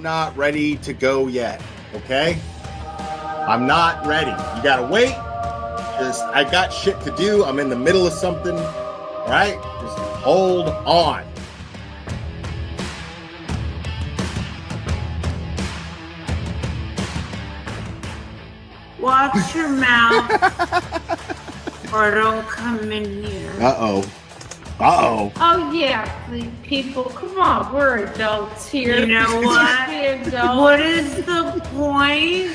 not ready to go yet, okay? I'm not ready. You gotta wait. I got shit to do. I'm in the middle of something, all right? Just hold on. Watch your mouth or don't come in here. Uh-oh. Oh, yeah, people, come on, we're adults here. You know what? What is the point?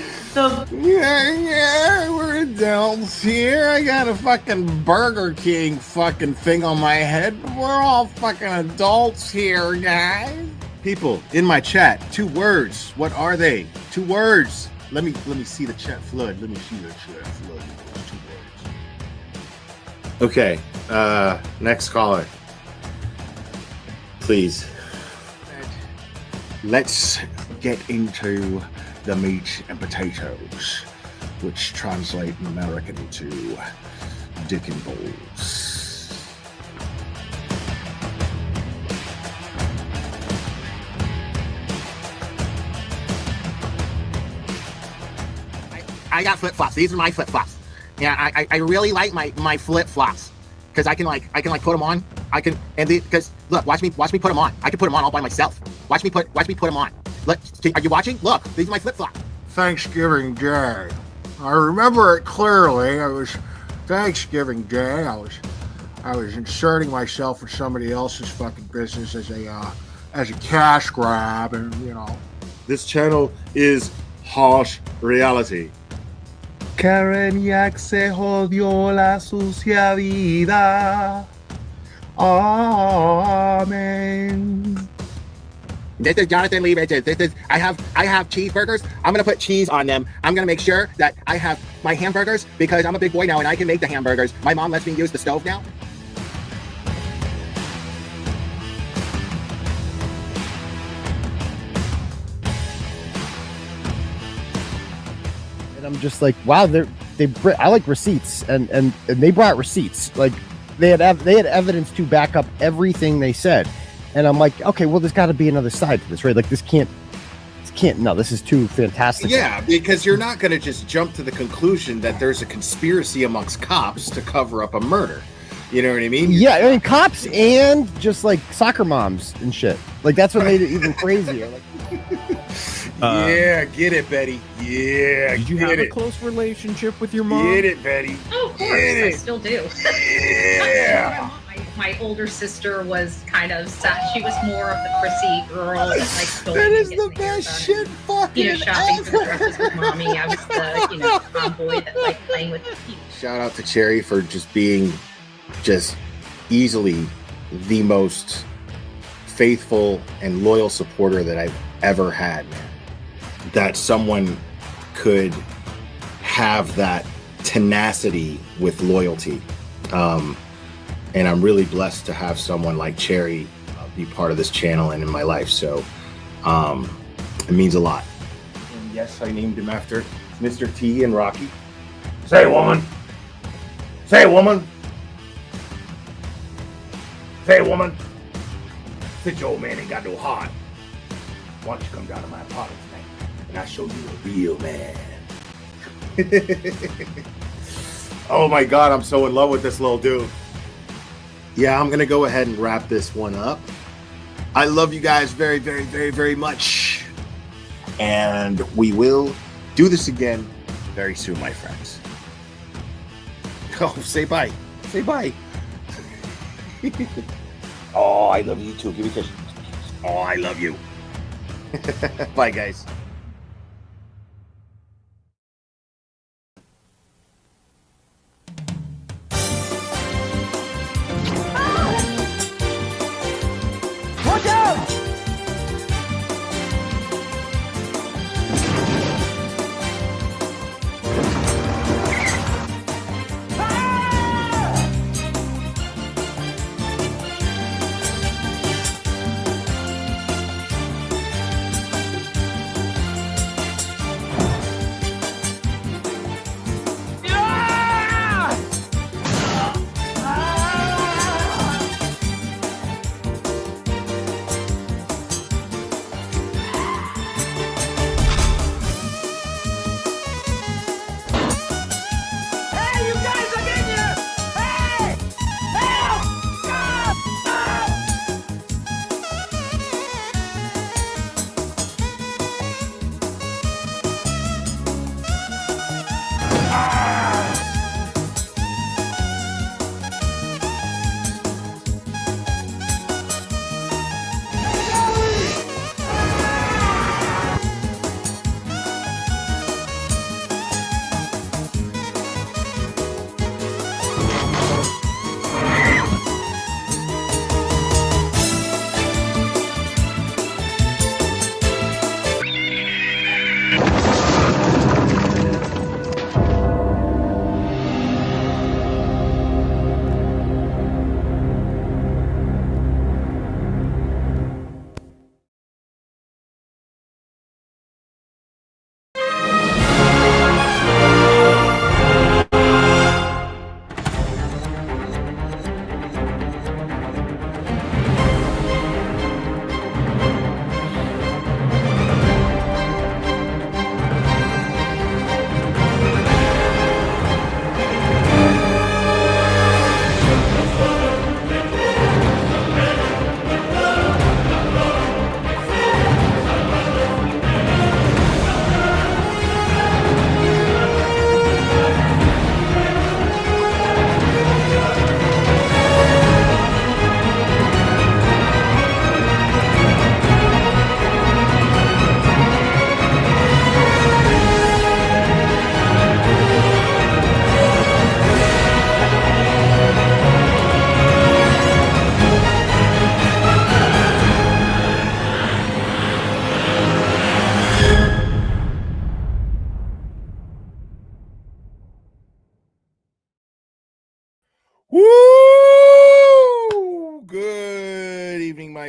Yeah, we're adults here. I got a fucking Burger King fucking thing on my head. We're all fucking adults here, guys. People in my chat, 2 words. What are they? 2 words. Let me see the chat flood. Let me see the chat flood. 2 words. Okay, next caller. Please. Let's get into the meat and potatoes, which translate in American to dick and balls. I got flip-flops. These are my flip-flops. Yeah, I really like my flip-flops because I can put them on. Because look, watch me put them on. I can put them on all by myself. Watch me put them on. Look, are you watching? Look, these are my flip-flops. Thanksgiving Day. I remember it clearly. It was Thanksgiving Day. I was inserting myself in somebody else's fucking business as a cash grab, and you know. This channel is harsh reality. Karen Yak se jodió la sucia vida. Amen. This is Jonathan Lee Riches. I have cheeseburgers. I'm gonna put cheese on them. I'm gonna make sure that I have my hamburgers because I'm a big boy now and I can make the hamburgers. My mom lets me use the stove now. And I'm just like, wow, I like receipts, and they brought receipts. Like they had evidence to back up everything they said. And I'm like, okay, well, there's got to be another side to this, right? Like this can't, no, this is too fantastic. Yeah, because you're not going to just jump to the conclusion that there's a conspiracy amongst cops to cover up a murder. You know what I mean? Yeah, I mean, cops and just like soccer moms and shit. Like that's what made it even crazier. Like, yeah, get it, Betty. Yeah, did you have a close relationship with your mom? Get it, Betty. Oh, of course, I still do. Yeah. My older sister was kind of sad. She was more of the prissy girl that like going that is to get the best shit fucking shopping ever. for dresses with mommy. I was the tomboy that liked playing with the kids. Shout out to Cherry for just being easily the most faithful and loyal supporter that I've ever had. That someone could have that tenacity with loyalty. And I'm really blessed to have someone like Cherry be part of this channel and in my life. So it means a lot. And yes, I named him after Mr. T and Rocky. Say, woman. Say, woman. Say, woman. Since your old man ain't got no heart, why don't you come down to my apartment tonight and I'll show you a real man. Oh my God, I'm so in love with this little dude. Yeah, I'm gonna go ahead and wrap this one up. I love you guys very, very, very, very much. And we will do this again very soon, my friends. Oh, say bye. Say bye. Oh, I love you too. Give me a kiss. Oh, I love you. Bye, guys. Watch out!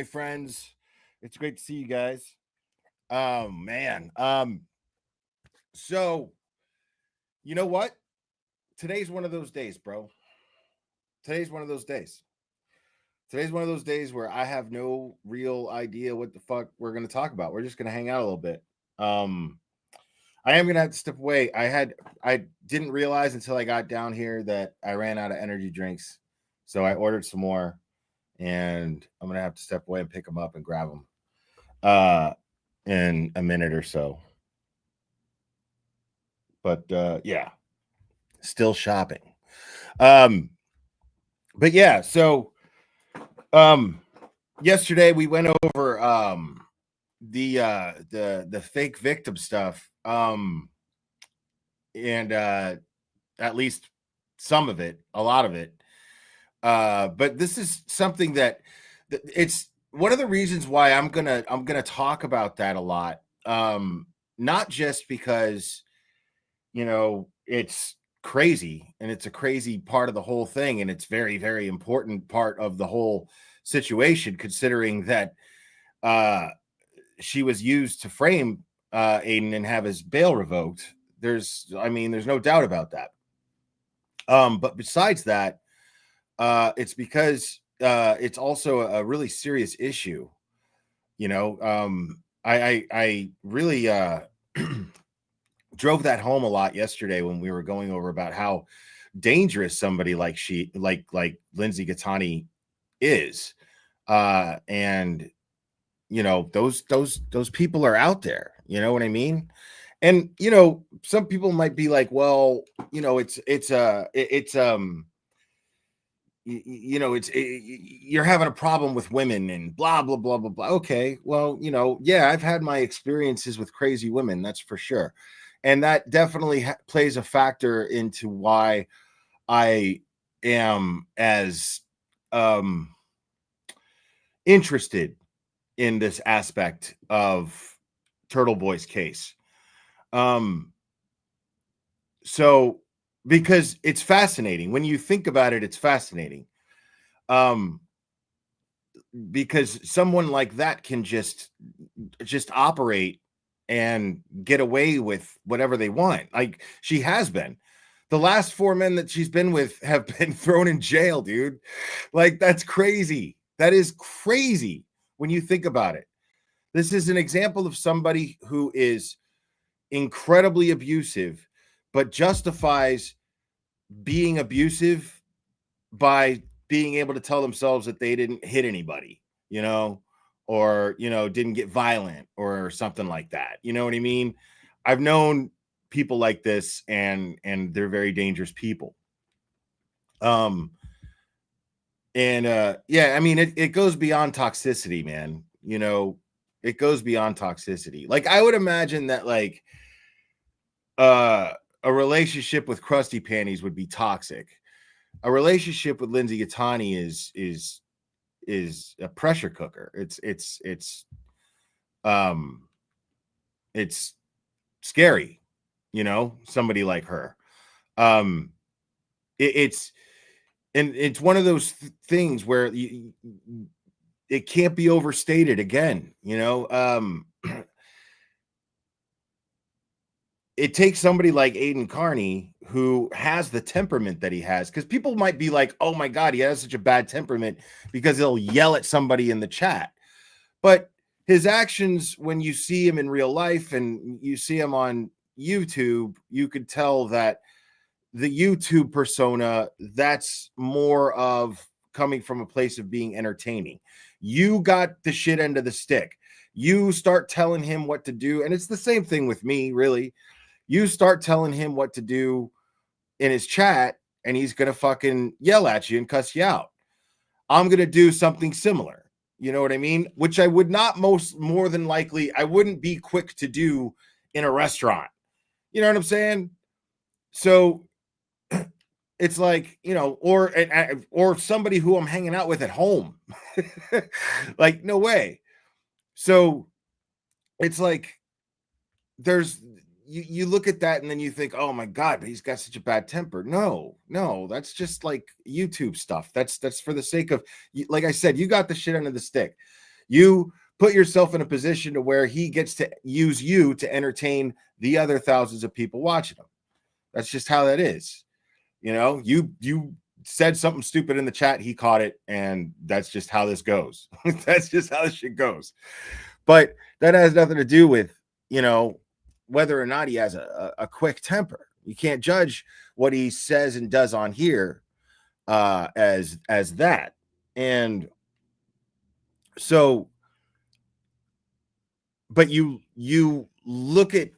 my friends. It's great to see you guys. Oh man. So you know what? Today's one of those days, bro. Today's one of those days. Today's one of those days where I have no real idea what the fuck we're gonna talk about. We're just gonna hang out a little bit. I am gonna have to step away. I didn't realize until I got down here that I ran out of energy drinks, so I ordered some more, and I'm gonna have to step away and pick them up and grab them in a minute or so. But yeah, still shopping. But yeah, so yesterday we went over the fake victim stuff. And at least some of it, a lot of it. But this is something that it's one of the reasons why I'm gonna talk about that a lot. Not just because it's crazy and it's a crazy part of the whole thing, and it's very, very important part of the whole situation, considering that she was used to frame Aiden and have his bail revoked. There's no doubt about that. But besides that, it's because it's also a really serious issue. I really drove that home a lot yesterday when we were going over about how dangerous somebody like Lindsy Gatani is. And those people are out there, you know what I mean? And some people might be like, well, you're having a problem with women and blah blah blah blah blah. Okay, well, yeah, I've had my experiences with crazy women, that's for sure, and that definitely plays a factor into why I am as interested in this aspect of Turtle Boy's case. So because it's fascinating when you think about it, it's fascinating. Because someone like that can just operate and get away with whatever they want. Like she has been. The last 4 men that she's been with have been thrown in jail, dude. Like that's crazy. That is crazy when you think about it. This is an example of somebody who is incredibly abusive, but justifies being abusive by being able to tell themselves that they didn't hit anybody, or, didn't get violent or something like that. You know what I mean? I've known people like this, and they're very dangerous people. Yeah, I mean, it goes beyond toxicity, man. It goes beyond toxicity. Like I would imagine that like a relationship with Krusty Panties would be toxic. A relationship with Lindsy Gatani is a pressure cooker. It's scary, somebody like her. It's one of those things where it can't be overstated again. It takes somebody like Aiden Carney who has the temperament that he has, because people might be like, oh my God, he has such a bad temperament because he'll yell at somebody in the chat. But his actions, when you see him in real life and you see him on YouTube, you could tell that the YouTube persona, that's more of coming from a place of being entertaining. You got the shit end of the stick. You start telling him what to do. And it's the same thing with me, really. You start telling him what to do in his chat, and he's going to fucking yell at you and cuss you out. I'm going to do something similar. You know what I mean? Which I would not more than likely, I wouldn't be quick to do in a restaurant. You know what I'm saying? So it's like, or somebody who I'm hanging out with at home. Like, no way. So it's like, you look at that and then you think, oh my God, but he's got such a bad temper. No, that's just like YouTube stuff. That's for the sake of, like I said, you got the shit under the stick. You put yourself in a position to where he gets to use you to entertain the other thousands of people watching him. That's just how that is. You know, you said something stupid in the chat, he caught it, and that's just how this goes. That's just how this shit goes. But that has nothing to do with, you know, whether or not he has a quick temper. You can't judge what he says and does on here as that. And so, but you look at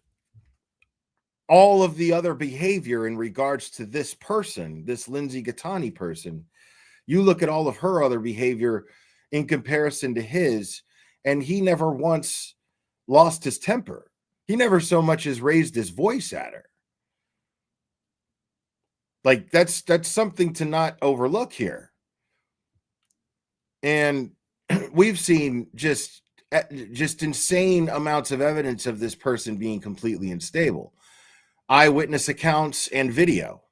all of the other behavior in regards to this person, this Lindsay Gatani person. You look at all of her other behavior in comparison to his, and he never once lost his temper. He never so much as raised his voice at her. Like that's something to not overlook here. And we've seen just insane amounts of evidence of this person being completely unstable. Eyewitness accounts and video,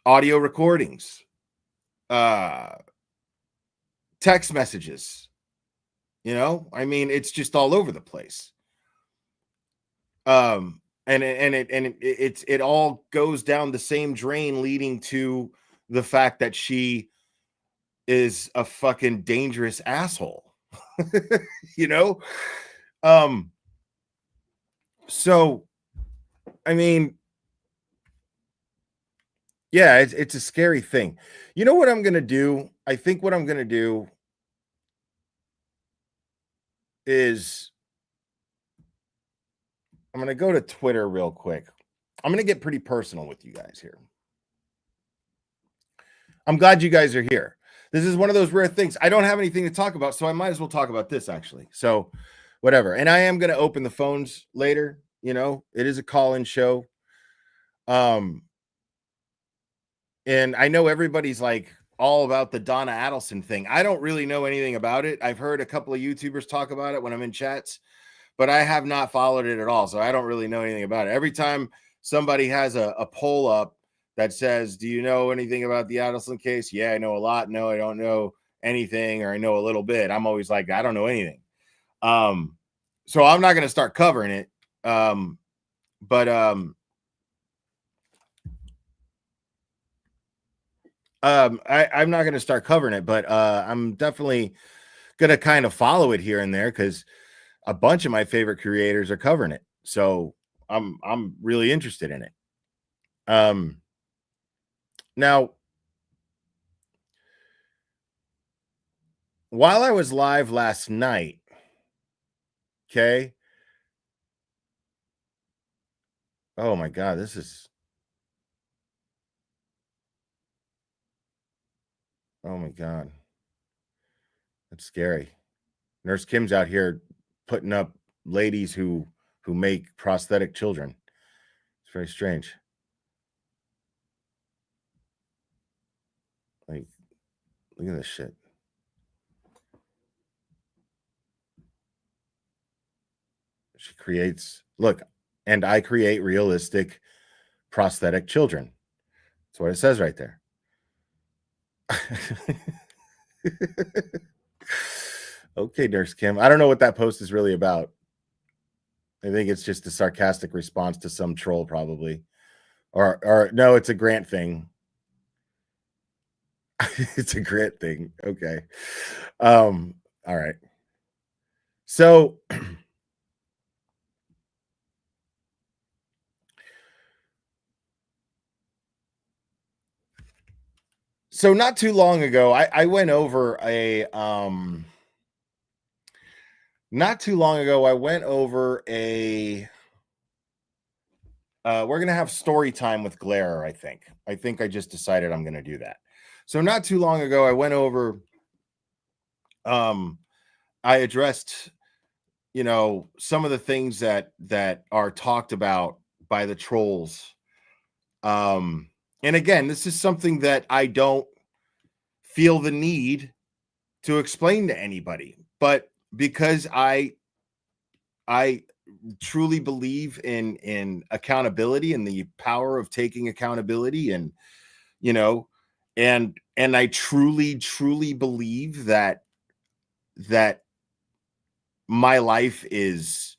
audio recordings, text messages. You know, I mean, it's just all over the place. And it all goes down the same drain, leading to the fact that she is a fucking dangerous asshole. You know? So, I mean, yeah, it's a scary thing. You know what I'm going to do? I think what I'm going to do is I'm going to go to Twitter real quick. I'm going to get pretty personal with you guys here. I'm glad you guys are here. This is one of those rare things. I don't have anything to talk about, so I might as well talk about this, actually. So, whatever. And I am going to open the phones later. You know, it is a call-in show. And I know everybody's like all about the Donna Adelson thing. I don't really know anything about it. I've heard a couple of YouTubers talk about it when I'm in chats, but I have not followed it at all. So I don't really know anything about it. Every time somebody has a poll up that says, do you know anything about the Adelson case? Yeah, I know a lot. No, I don't know anything, or I know a little bit. I'm always like, I don't know anything. So I'm not going to start covering it. I'm not going to start covering it, but I'm definitely going to kind of follow it here and there because a bunch of my favorite creators are covering it. So I'm really interested in it. Now, while I was live last night, okay. Oh my God, this is. Oh my God. That's scary. Nurse Kim's out here putting up ladies who make prosthetic children. It's very strange. Like, look at this shit. She creates, look, and I create realistic prosthetic children. That's what it says right there. Okay, Nurse Kim. I don't know what that post is really about. I think it's just a sarcastic response to some troll, probably. Or no, it's a Grant thing. It's a Grant thing. Okay. All right. So not too long ago, I went over a we're gonna have story time with Glare. I think I just decided I'm gonna do that. So not too long ago, I went over. I addressed, you know, some of the things that are talked about by the trolls. And again, this is something that I don't feel the need to explain to anybody, but because I truly believe in accountability and the power of taking accountability, and you know, and I truly believe that that my life is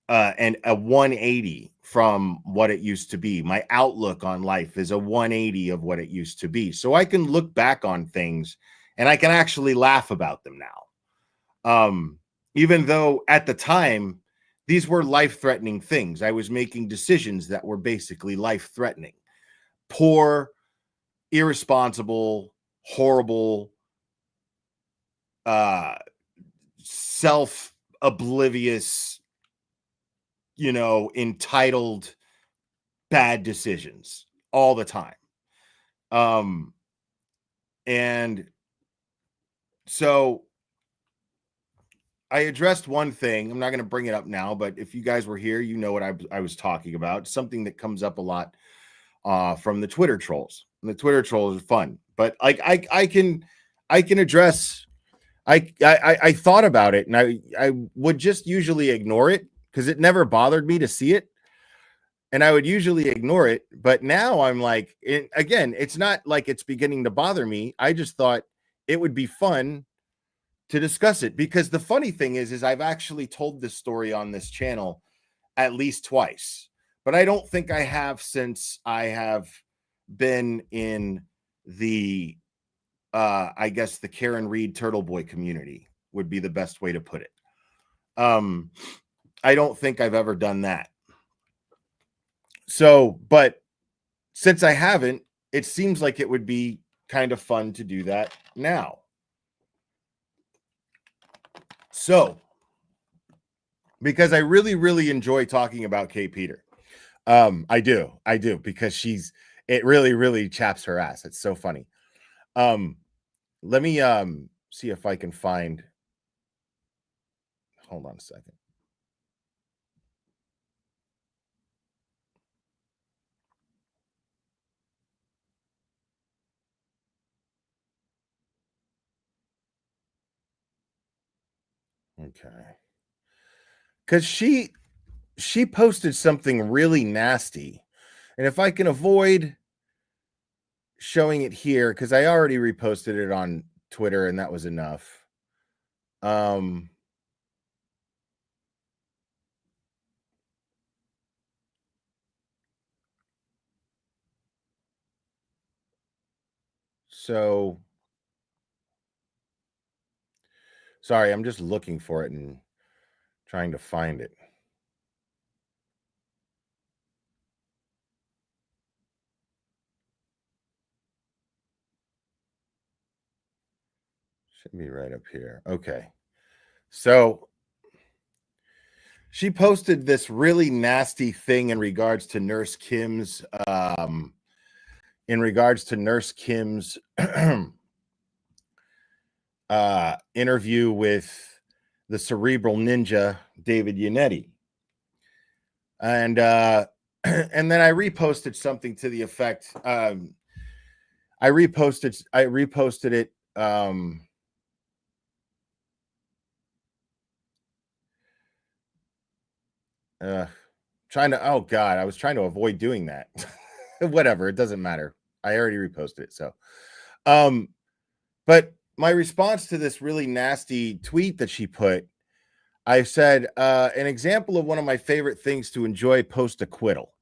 and a 180 from what it used to be. My outlook on life is a 180 of what it used to be. So I can look back on things and I can actually laugh about them now. Even though at the time, these were life-threatening things. I was making decisions that were basically life-threatening. Poor, irresponsible, horrible, self-oblivious, entitled, bad decisions all the time. And so I addressed one thing. I'm not going to bring it up now, but if you guys were here, you know what I was talking about. Something that comes up a lot from the Twitter trolls. And the Twitter trolls are fun, but like I can address. I thought about it, and I would just usually ignore it because it never bothered me to see it, and I would usually ignore it. But now I'm like, again, it's not like it's beginning to bother me. I just thought it would be fun to discuss it, because the funny thing is I've actually told this story on this channel at least twice, but I don't think I have since I have been in the I guess the Karen Reed Turtle Boy community would be the best way to put it. I don't think I've ever done that. So, but since I haven't, it seems like it would be kind of fun to do that now. So, because I really, really enjoy talking about Kay Peter. I do, because it really, really chaps her ass. It's so funny. Let me see if I can find. Hold on a second. Okay. Because she posted something really nasty. And if I can avoid showing it here, because I already reposted it on Twitter and that was enough. So sorry, I'm just looking for it and trying to find it. Should be right up here. Okay. So she posted this really nasty thing in regards to Nurse Kim's interview with the cerebral ninja David Yannetti. And and then I reposted something to the effect. I reposted it. Oh God, I was trying to avoid doing that. Whatever, it doesn't matter. I already reposted it. So, but my response to this really nasty tweet that she put, I said, an example of one of my favorite things to enjoy post-acquittal.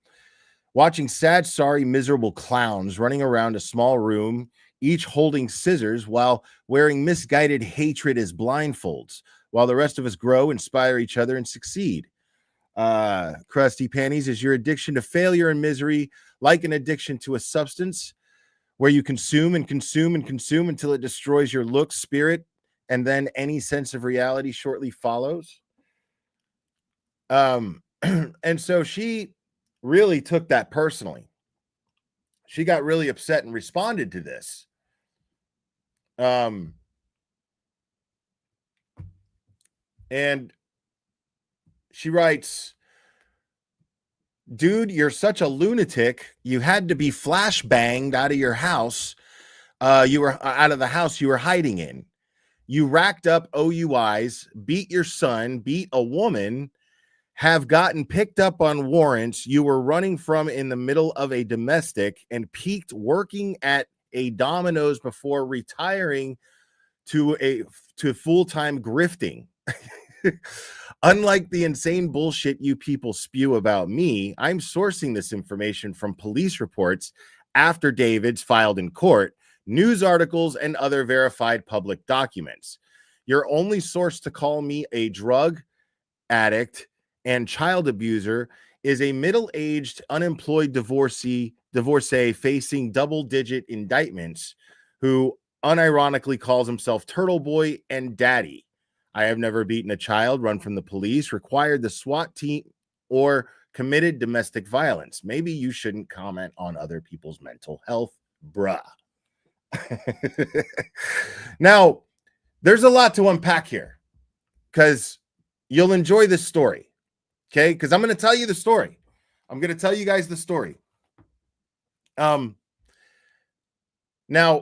Watching sad, sorry, miserable clowns running around a small room, each holding scissors while wearing misguided hatred as blindfolds, while the rest of us grow, inspire each other, and succeed. Krusty Panties, is your addiction to failure and misery like an addiction to a substance where you consume and consume and consume until it destroys your look, spirit, and then any sense of reality shortly follows? And so she really took that personally. She got really upset and responded to this. And she writes, dude, you're such a lunatic. You had to be flashbanged out of your house. You were out of the house you were hiding in. You racked up OUIs, beat your son, beat a woman, have gotten picked up on warrants you were running from in the middle of a domestic, and peaked working at a Domino's before retiring to full-time grifting. Unlike the insane bullshit you people spew about me, I'm sourcing this information from police reports, affidavits filed in court, news articles, and other verified public documents. Your only source to call me a drug addict and child abuser is a middle-aged, unemployed divorcee facing double-digit indictments who unironically calls himself Turtle Boy and Daddy. I have never beaten a child, run from the police, required the SWAT team, or committed domestic violence. Maybe you shouldn't comment on other people's mental health, bruh. Now, there's a lot to unpack here because you'll enjoy this story, okay? Because I'm going to tell you the story. I'm going to tell you guys the story. Now,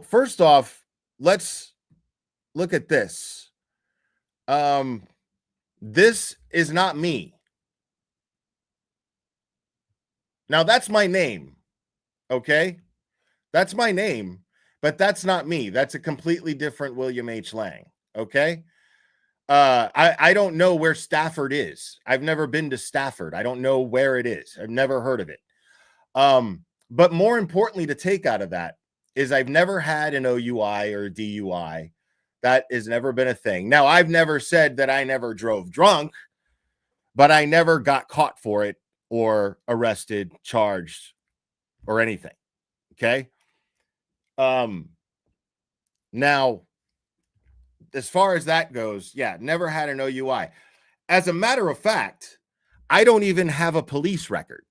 first off, let's look at this. This is not me. Now, that's my name, okay? That's my name, but that's not me. That's a completely different William H. Lang, okay? I don't know where Stafford is. I've never been to Stafford. I don't know where it is. I've never heard of it. But more importantly to take out of that is I've never had an OUI or a DUI. That has never been a thing. Now, I've never said that I never drove drunk, but I never got caught for it or arrested, charged, or anything. Okay? Now, as far as that goes, yeah, never had an OUI. As a matter of fact, I don't even have a police record.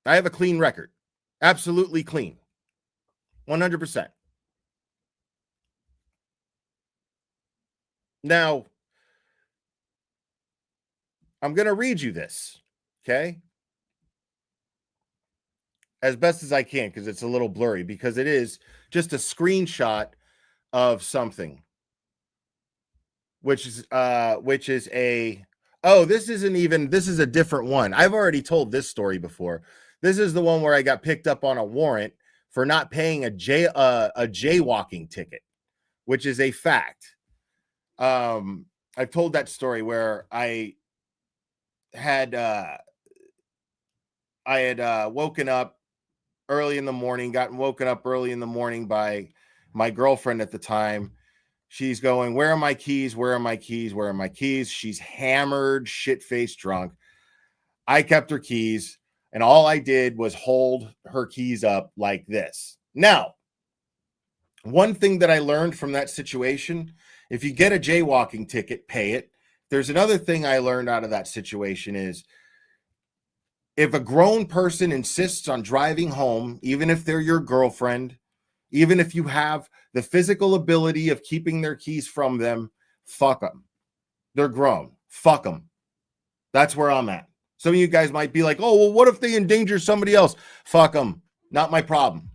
I have a clean record. Absolutely clean. 100%. Now, I'm going to read you this, okay? As best as I can, because it's a little blurry, because it is just a screenshot of something, which is a, oh, this is a different one. I've already told this story before. This is the one where I got picked up on a warrant for not paying a jaywalking ticket, which is a fact. I've told that story where I had woken up early in the morning, gotten woken up early in the morning by my girlfriend at the time. She's going, "Where are my keys? Where are my keys? Where are my keys?" She's hammered, shit-faced drunk. I kept her keys, and all I did was hold her keys up like this. Now, one thing that I learned from that situation, if you get a jaywalking ticket, pay it. There's another thing I learned out of that situation is if a grown person insists on driving home, even if they're your girlfriend, even if you have the physical ability of keeping their keys from them, fuck them. They're grown. Fuck them. That's where I'm at. Some of you guys might be like, oh, well, what if they endanger somebody else? Fuck them. Not my problem.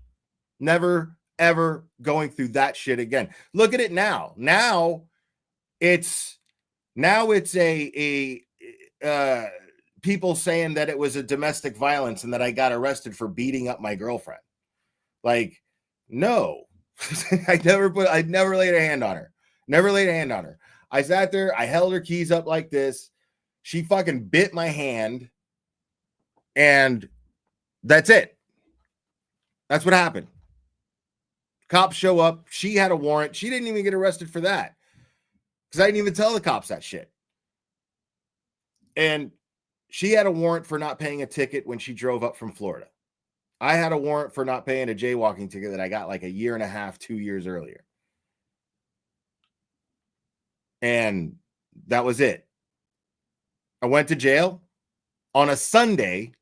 Never, ever going through that shit again. Look at it now. Now it's people saying that it was a domestic violence and that I got arrested for beating up my girlfriend. Like, no. I never laid a hand on her. Never laid a hand on her. I sat there, I held her keys up like this. She fucking bit my hand. And that's it. That's what happened. Cops show up. She had a warrant. She didn't even get arrested for that. Because I didn't even tell the cops that shit. And she had a warrant for not paying a ticket when she drove up from Florida. I had a warrant for not paying a jaywalking ticket that I got like a year and a half, 2 years earlier. And that was it. I went to jail on a Sunday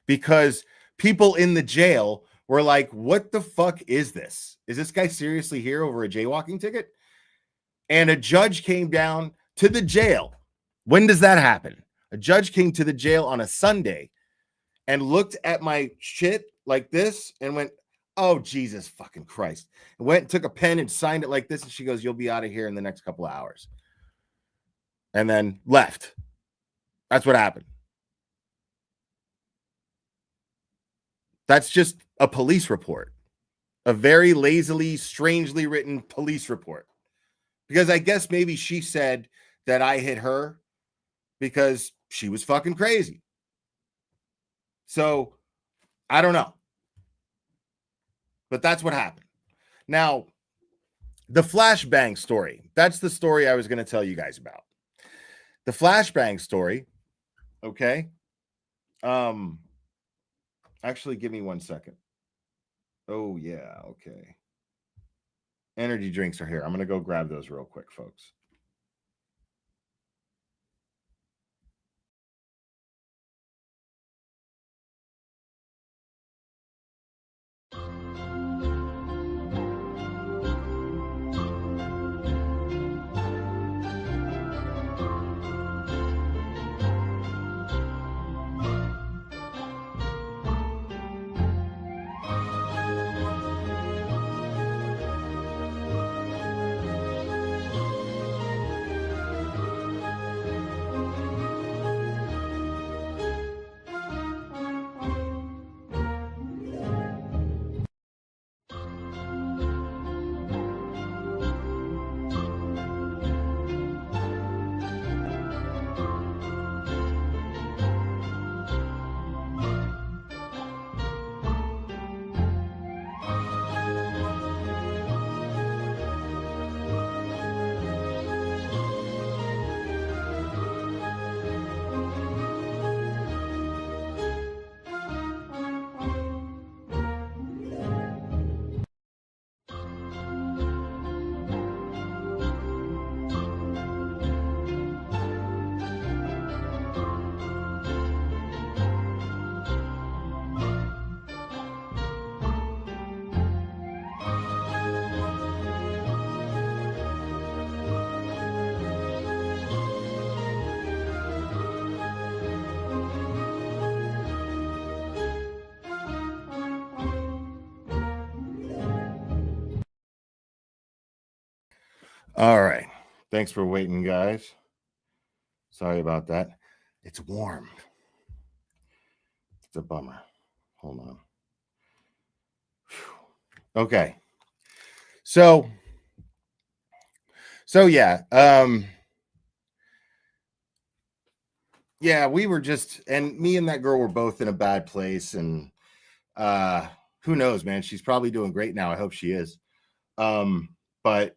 because people in the jail were like, what the fuck is this? Is this guy seriously here over a jaywalking ticket? And a judge came down to the jail. When does that happen? A judge came to the jail on a Sunday and looked at my shit like this and went, oh, Jesus fucking Christ. And went and took a pen and signed it like this. And she goes, you'll be out of here in the next couple of hours. And then left. That's what happened. That's just a police report. a very lazily, strangely written police report. Because I guess maybe she said that I hit her because she was fucking crazy. So I don't know. But that's what happened. Now, the flashbang story. That's the story I was going to tell you guys about. The flashbang story. Okay. Actually, give me 1 second. Oh, yeah. Okay. Energy drinks are here. I'm going to go grab those real quick, folks. All right. Thanks for waiting, guys. Sorry about that. It's warm. It's a bummer. Hold on. Whew. Okay. So yeah. Yeah, we were just, and me and that girl were both in a bad place, and who knows, man? She's probably doing great now. I hope she is. But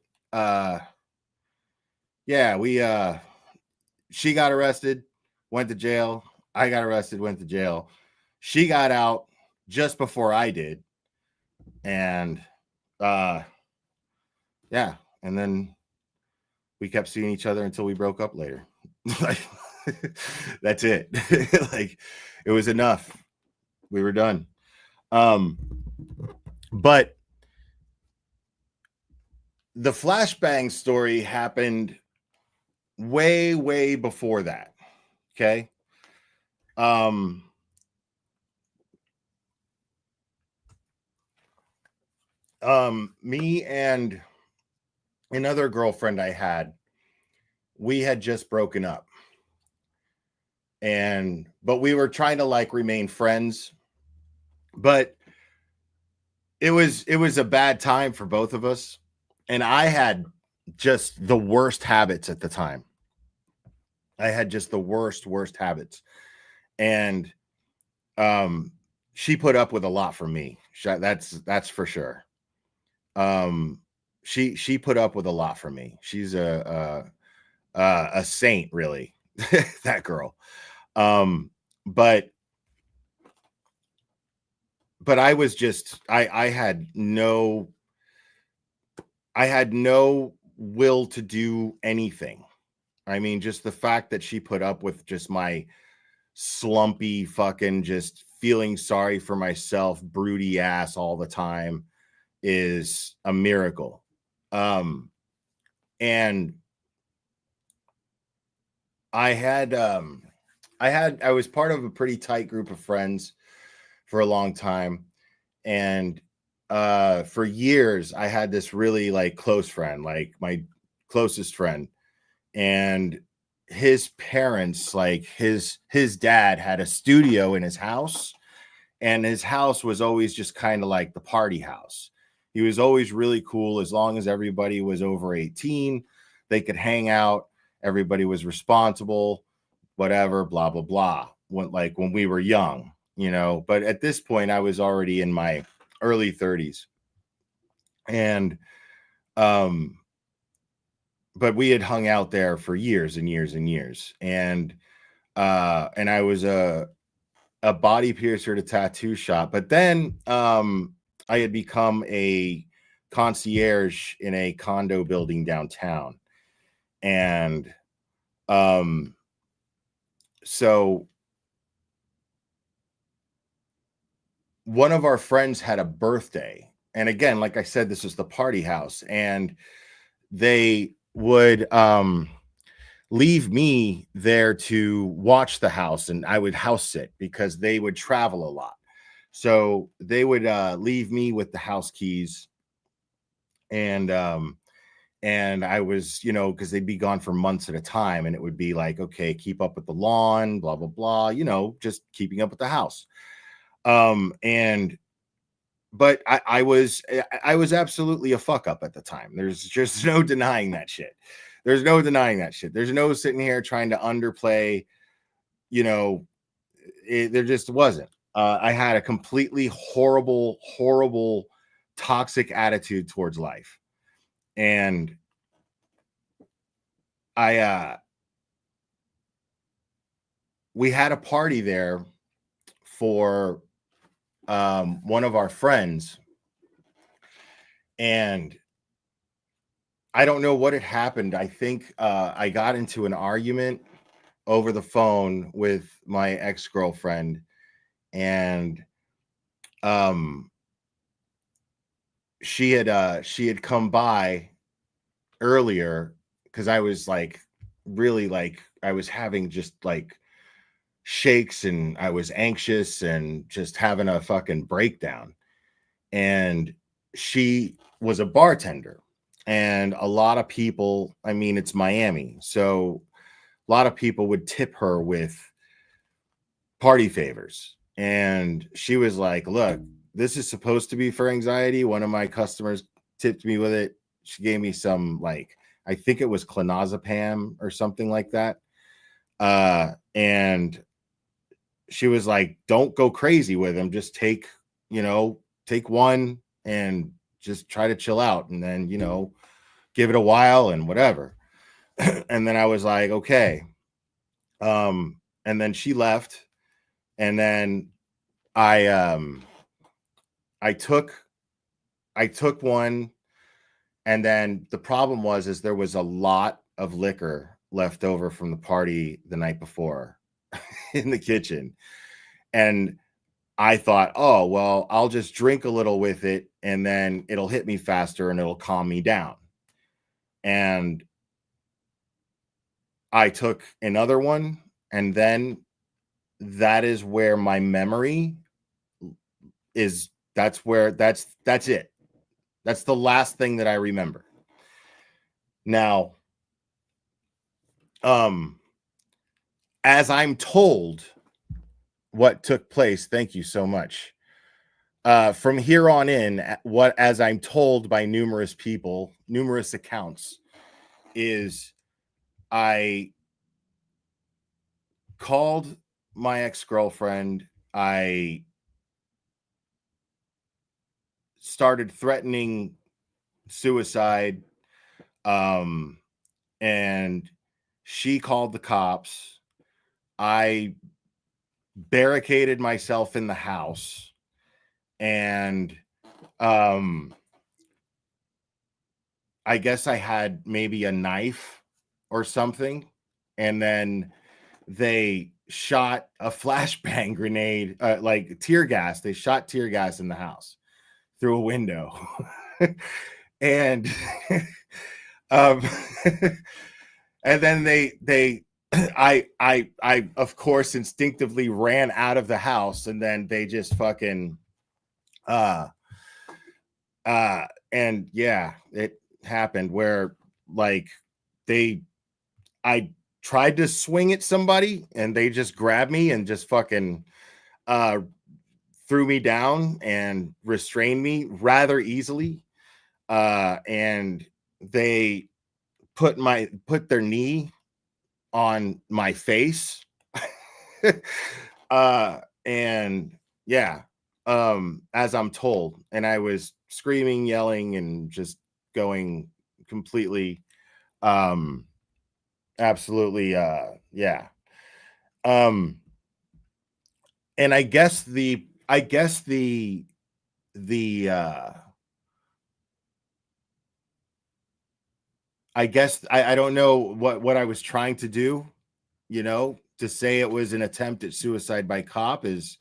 yeah, she got arrested, went to jail. I got arrested, went to jail. She got out just before I did. And yeah, and then we kept seeing each other until we broke up later. Like, that's it. Like, it was enough. We were done. But the flashbang story happened way before that. Okay. Me and another girlfriend I had, we had just broken up, but we were trying to like remain friends, but it was a bad time for both of us. And I had just the worst habits at the time. I had just the worst habits. And she put up with a lot from me. That's for sure. She put up with a lot from me. She's a saint, really. That girl. But I was just, I had no will to do anything. I mean, just the fact that she put up with just my slumpy fucking just feeling sorry for myself, broody ass all the time is a miracle. And I was part of a pretty tight group of friends for a long time. And for years, I had this really like close friend, like my closest friend. And his parents, like his dad had a studio in his house, and his house was always just kind of like the party house. He was always really cool. As long as everybody was over 18, they could hang out. Everybody was responsible, whatever, blah, blah, blah. When we were young, you know, but at this point I was already in my early 30s. And, but we had hung out there for years and years and years. And I was a body piercer at a tattoo shop. But then I had become a concierge in a condo building downtown. And so one of our friends had a birthday. And again, like I said, this was the party house. And they would leave me there to watch the house, and I would house sit because they would travel a lot. So they would leave me with the house keys, and I was, you know, because they'd be gone for months at a time, and it would be like, okay, keep up with the lawn, blah blah blah, you know, just keeping up with the house. But I was absolutely a fuck up at the time. There's just no denying that shit. There's no denying that shit. There's no sitting here trying to underplay, you know, there just wasn't. I had a completely horrible, toxic attitude towards life. And we had a party there for one of our friends, and I don't know what had happened. I think I got into an argument over the phone with my ex-girlfriend, and she had come by earlier because I was like really like I was having just like shakes, and I was anxious and just having a fucking breakdown. And she was a bartender, and a lot of people, I mean, it's Miami, so a lot of people would tip her with party favors. And she was like, look, this is supposed to be for anxiety. One of my customers tipped me with it. She gave me some, like, I think it was clonazepam or something like that. And she was like, don't go crazy with him. Just take one and just try to chill out, and then, you know, give it a while and whatever. And then I was like, okay. And then she left, and then I took one, and then the problem was there was a lot of liquor left over from the party the night before in the kitchen. And I thought, oh, well, I'll just drink a little with it, and then it'll hit me faster and it'll calm me down. And I took another one, and then that is where my memory is. That's it. That's the last thing that I remember. Now, as I'm told what took place, thank you so much. From here on in, as I'm told by numerous people, numerous accounts, is I called my ex-girlfriend. I started threatening suicide, and she called the cops. I barricaded myself in the house, and I guess I had maybe a knife or something, and then they shot a flashbang grenade, like tear gas. They shot tear gas in the house through a window. And and then I of course instinctively ran out of the house, and then they just fucking and yeah, it happened where, like, I tried to swing at somebody, and they just grabbed me and just fucking threw me down and restrained me rather easily. and they put their knee on my face. And yeah, as I'm told, and I was screaming, yelling, and just going completely, absolutely, yeah. And I guess the I guess I don't know what I was trying to do, to say it was an attempt at suicide by cop is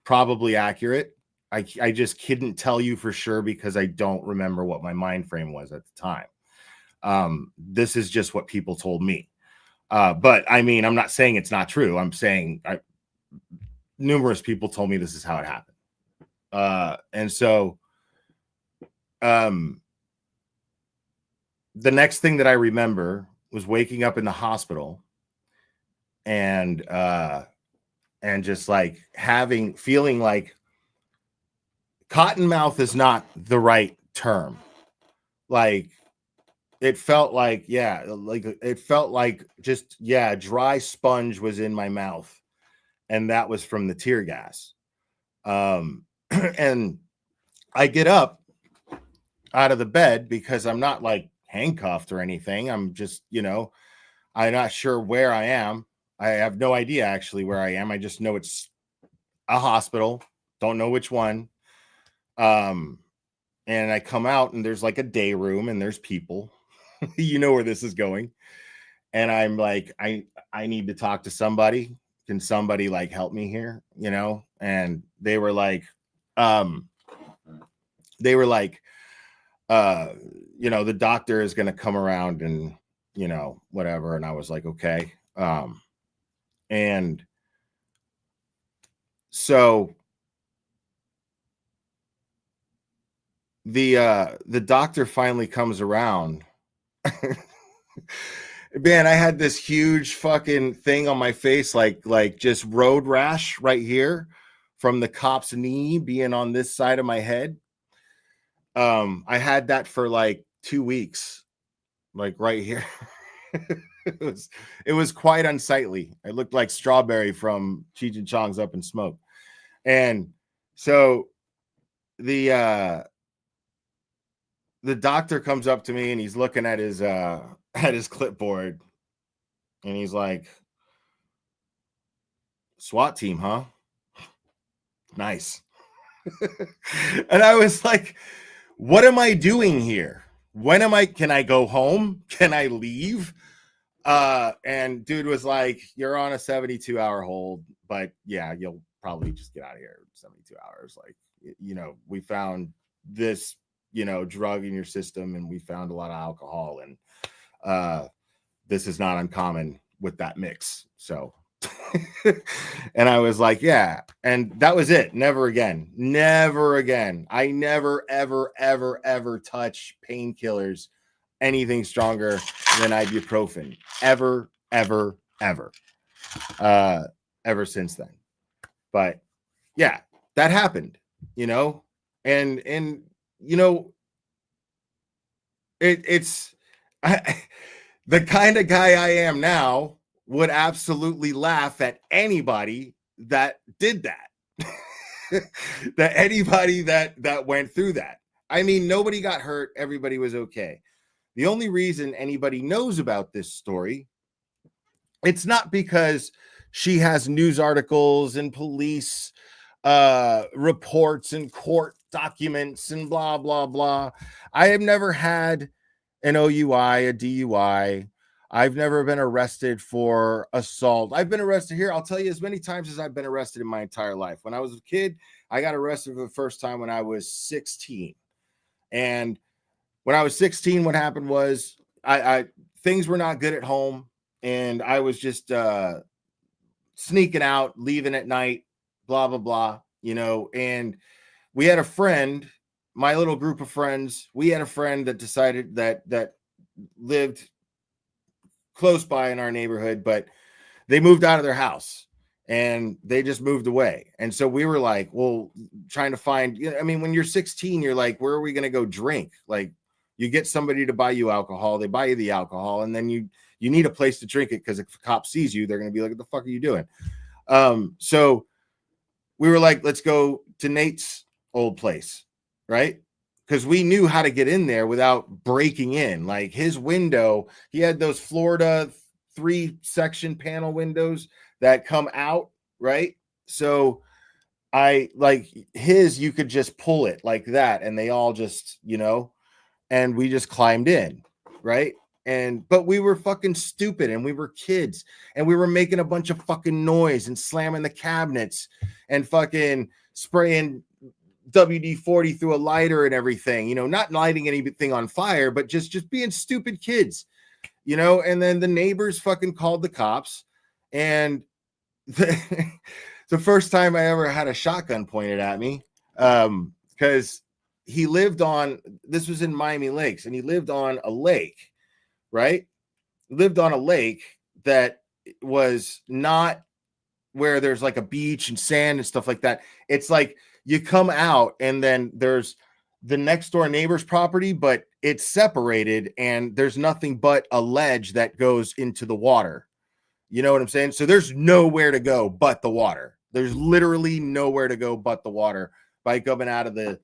probably accurate. I just couldn't tell you for sure because I don't remember what my mind frame was at the time. This is just what people told me. But I mean, I'm not saying it's not true. I'm saying numerous people told me this is how it happened. And so the next thing that I remember was waking up in the hospital and just like feeling like cottonmouth is not the right term. Like it felt like, it felt like just, dry sponge was in my mouth. And that was from the tear gas. And I get up out of the bed because I'm not like handcuffed or anything. I'm just, I'm not sure where I am. I have no idea actually where I am. I just know it's a hospital. Don't know which one. And I come out and there's like a day room and there's people. You know where this is going. And I'm like, I need to talk to somebody. Can somebody like help me here? And they were like, the doctor is going to come around and, whatever. And I was like, okay. And so the doctor finally comes around. Man, I had this huge fucking thing on my face, like just road rash right here from the cop's knee being on this side of my head. I had that for like 2 weeks, like right here. It was quite unsightly. I looked like Strawberry from Cheech and Chong's Up in Smoke. And so the doctor comes up to me and he's looking at his clipboard and he's like, SWAT team, huh? Nice. And I was like, what am I doing here? Can I go home? Can I leave? And dude was like, you're on a 72-hour hold, but yeah, you'll probably just get out of here in 72 hours. Like, we found this, drug in your system and we found a lot of alcohol and this is not uncommon with that mix. So, and I was like, yeah. And that was it. Never again. I never, ever, ever, ever touch painkillers, anything stronger than ibuprofen. Ever, ever, ever. Ever since then. But yeah, that happened, and it's the kind of guy I am now would absolutely laugh at anybody that did that. That anybody that went through that. I mean, nobody got hurt. Everybody was okay. The only reason anybody knows about this story, it's not because she has news articles and police reports and court documents and blah, blah, blah. I have never had an OUI, a DUI. I've never been arrested for assault. I've been arrested here. I'll tell you as many times as I've been arrested in my entire life. When I was a kid, I got arrested for the first time when I was 16. And when I was 16, what happened was I things were not good at home. And I was just sneaking out, leaving at night, blah, blah, blah, and we had a friend, my little group of friends, we had a friend that decided that lived close by in our neighborhood, but they moved out of their house and they just moved away. And so we were like, well, trying to find, I mean, when you're 16, you're like, where are we going to go drink? Like, you get somebody to buy you alcohol, they buy you the alcohol, and then you need a place to drink it, because if a cop sees you, they're going to be like, what the fuck are you doing? So we were like, let's go to Nate's old place, right? Because we knew how to get in there without breaking in. Like, his window, he had those Florida 3-section panel windows that come out, right? So I like his, you could just pull it like that, and they all just, and we just climbed in, right? But we were fucking stupid, and we were kids, and we were making a bunch of fucking noise and slamming the cabinets and fucking spraying WD-40 through a lighter and everything, not lighting anything on fire, but just being stupid kids, and then the neighbors fucking called the cops. And the first time I ever had a shotgun pointed at me, because he lived on, this was in Miami Lakes, and he lived on a lake, right? Lived on a lake that was not where there's like a beach and sand and stuff like that. It's like you come out, and then there's the next door neighbor's property, but it's separated, and there's nothing but a ledge that goes into the water. You know what I'm saying? So there's nowhere to go but the water. There's literally nowhere to go but the water by coming out of the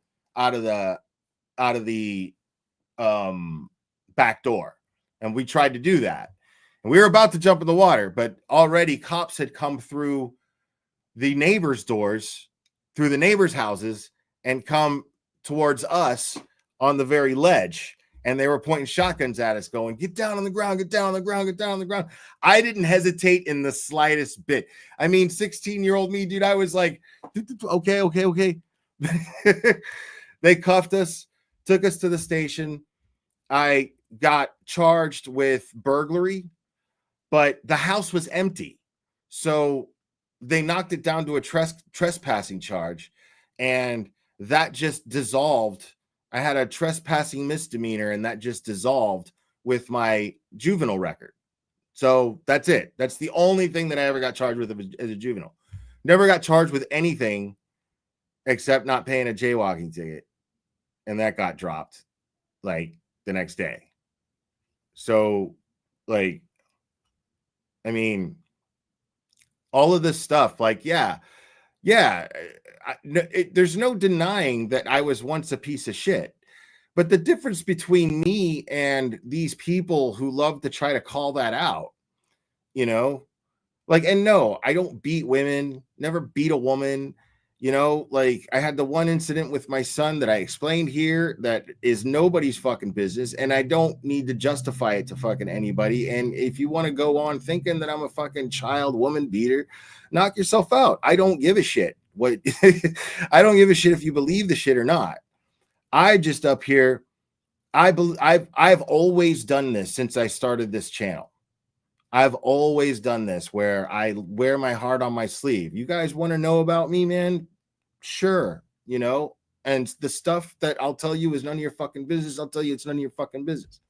back door. And we tried to do that. And we were about to jump in the water, but already cops had come through the neighbors' doors, through the neighbors' houses, and come towards us on the very ledge. And they were pointing shotguns at us, going, get down on the ground, get down on the ground, get down on the ground. I didn't hesitate in the slightest bit. I mean, 16-year-old me, dude, I was like, okay. They cuffed us, took us to the station. I got charged with burglary, but the house was empty. So they knocked it down to a trespassing charge, and that just dissolved. I had a trespassing misdemeanor, and that just dissolved with my juvenile record. So that's it. That's the only thing that I ever got charged with as a juvenile. Never got charged with anything except not paying a jaywalking ticket. And that got dropped like the next day. So, like, I mean, all of this stuff, like, there's no denying that I was once a piece of shit. But the difference between me and these people who love to try to call that out, like, and no, I don't beat women, never beat a woman, like, I had the one incident with my son that I explained here that is nobody's fucking business, and I don't need to justify it to fucking anybody. And if you want to go on thinking that I'm a fucking child woman beater, knock yourself out. I don't give a shit what I don't give a shit if you believe the shit or not. I just up here, I've always done this since I started this channel. I've always done this where I wear my heart on my sleeve. You guys want to know about me, man? Sure, and the stuff that I'll tell you is none of your fucking business. I'll tell you it's none of your fucking business.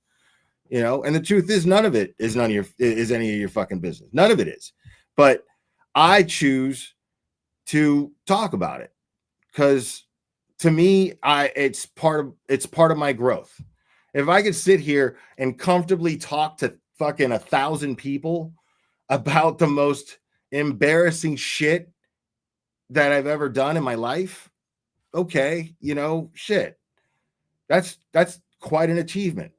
And the truth is none of it is any of your fucking business. None of it is. But I choose to talk about it because to me, it's part of my growth. If I could sit here and comfortably talk to fucking 1,000 people about the most embarrassing shit that I've ever done in my life, okay, shit. That's quite an achievement.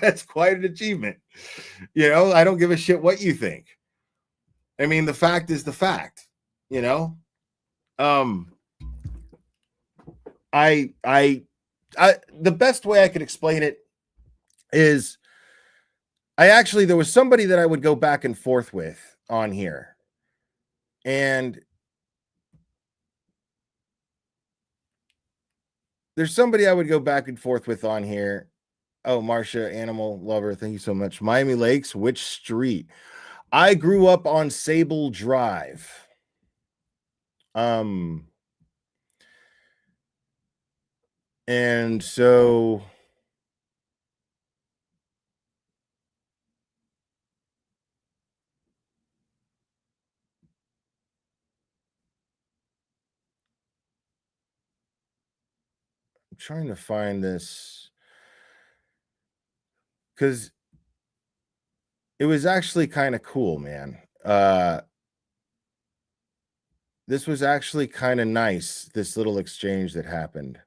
That's quite an achievement. I don't give a shit what you think. I mean, the fact is the fact, the best way I could explain it is there was somebody that I would go back and forth with on here. And there's somebody I would go back and forth with on here. Oh, Marcia, animal lover, thank you so much. Miami Lakes, which street? I grew up on Sable Drive. And so I'm trying to find this because it was actually kind of cool, man. This was actually kind of nice, this little exchange that happened.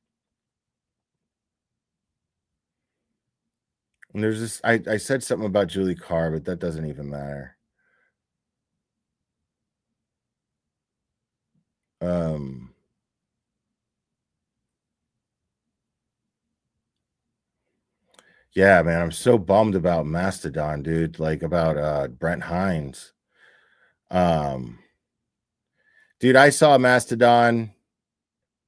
And there's this, I said something about Julie Carr, but that doesn't even matter. Yeah, man, I'm so bummed about Mastodon, dude. Like about Brent Hines. Dude, I saw Mastodon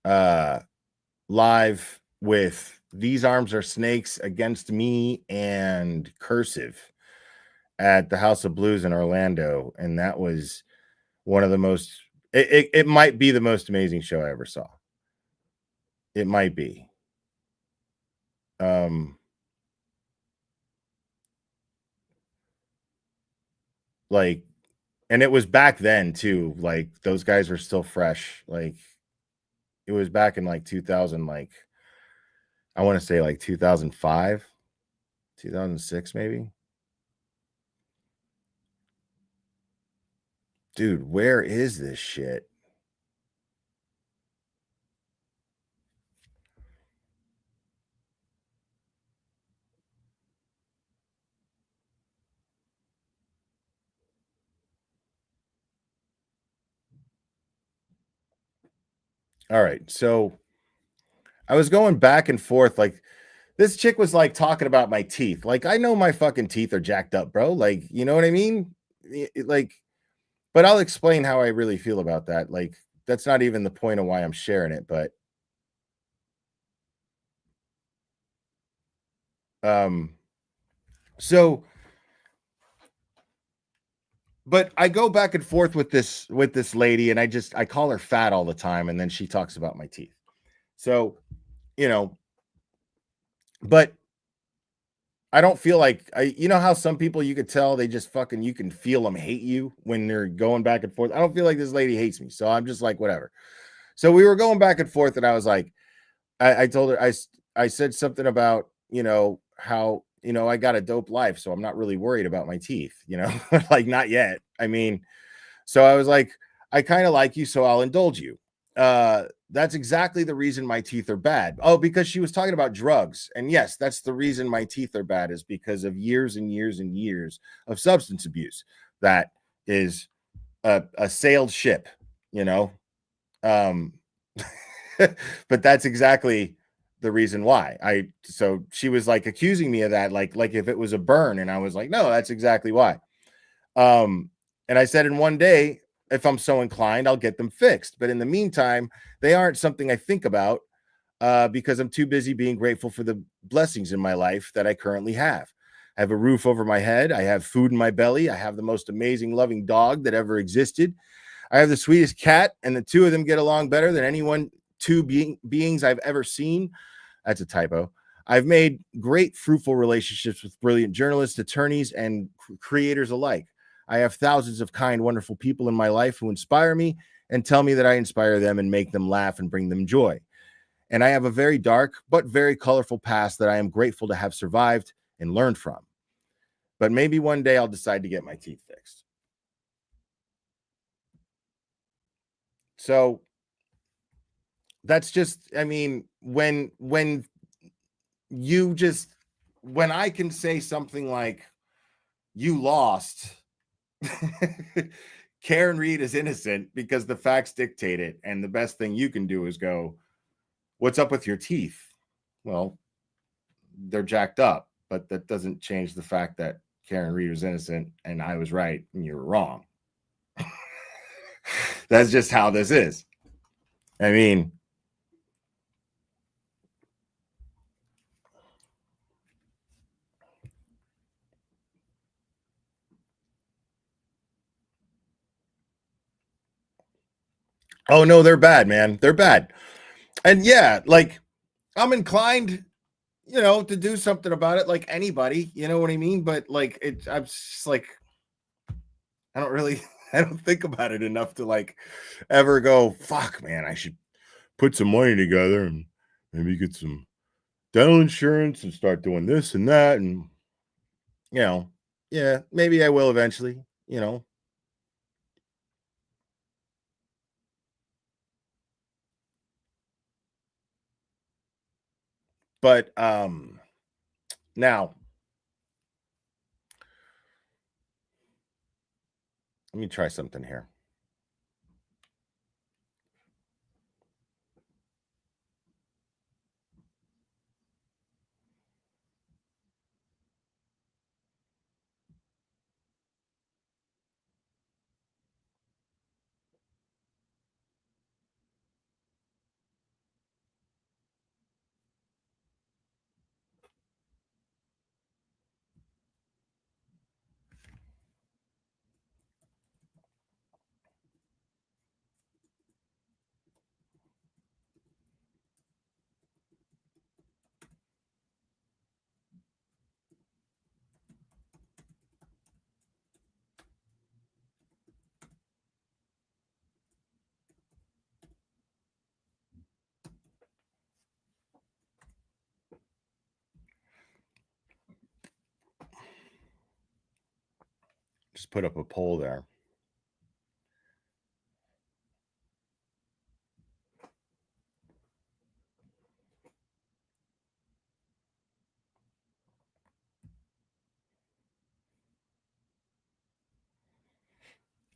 live with These Arms Are Snakes Against Me and Cursive at the House of Blues in Orlando, and that was one of the most it might be the most amazing show I ever saw. It might be. Like, and it was back then too. Like, those guys were still fresh. Like, it was back in like 2000, like I want to say like 2005, 2006 maybe. Dude, where is this shit? All right, so I was going back and forth. Like, this chick was like talking about my teeth. Like, I know my fucking teeth are jacked up, bro. Like, you know what I mean? Like, but I'll explain how I really feel about that. Like, that's not even the point of why I'm sharing it, but so but I go back and forth with this lady, and I call her fat all the time, and then she talks about my teeth. So, but I don't feel like you know how some people you could tell they just fucking, you can feel them hate you when they're going back and forth. I don't feel like this lady hates me, so I'm just like, whatever. So we were going back and forth, and I was like, I told her, I said something about, how, I got a dope life, so I'm not really worried about my teeth, like, not yet. I mean, so I was like, I kind of like you, so I'll indulge you. That's exactly the reason my teeth are bad. Oh, because she was talking about drugs. And yes, that's the reason my teeth are bad, is because of years and years and years of substance abuse. That is a sailed ship, but that's exactly the reason why. So she was like accusing me of that, like if it was a burn, and I was like, no, that's exactly why. And I said, in one day, if I'm so inclined, I'll get them fixed. But in the meantime, they aren't something I think about because I'm too busy being grateful for the blessings in my life that I currently have. I have a roof over my head. I have food in my belly. I have the most amazing, loving dog that ever existed. I have the sweetest cat, and the two of them get along better than two beings I've ever seen. That's a typo. I've made great, fruitful relationships with brilliant journalists, attorneys, and creators alike. I have thousands of kind, wonderful people in my life who inspire me and tell me that I inspire them and make them laugh and bring them joy. And I have a very dark but very colorful past that I am grateful to have survived and learned from. But maybe one day I'll decide to get my teeth fixed. So that's just, I mean, when I can say something like, you lost, Karen Reed is innocent because the facts dictate it. And the best thing you can do is go, what's up with your teeth? Well, they're jacked up, but that doesn't change the fact that Karen Reed was innocent and I was right and you were wrong. That's just how this is. I mean, oh no, they're bad, man. They're bad. And yeah, like, I'm inclined, to do something about it, like anybody, you know what I mean? But like, I'm just like, I don't think about it enough to like ever go, fuck, man, I should put some money together and maybe get some dental insurance and start doing this and that. And, yeah, maybe I will eventually, But now let me try something here. Just put up a poll there.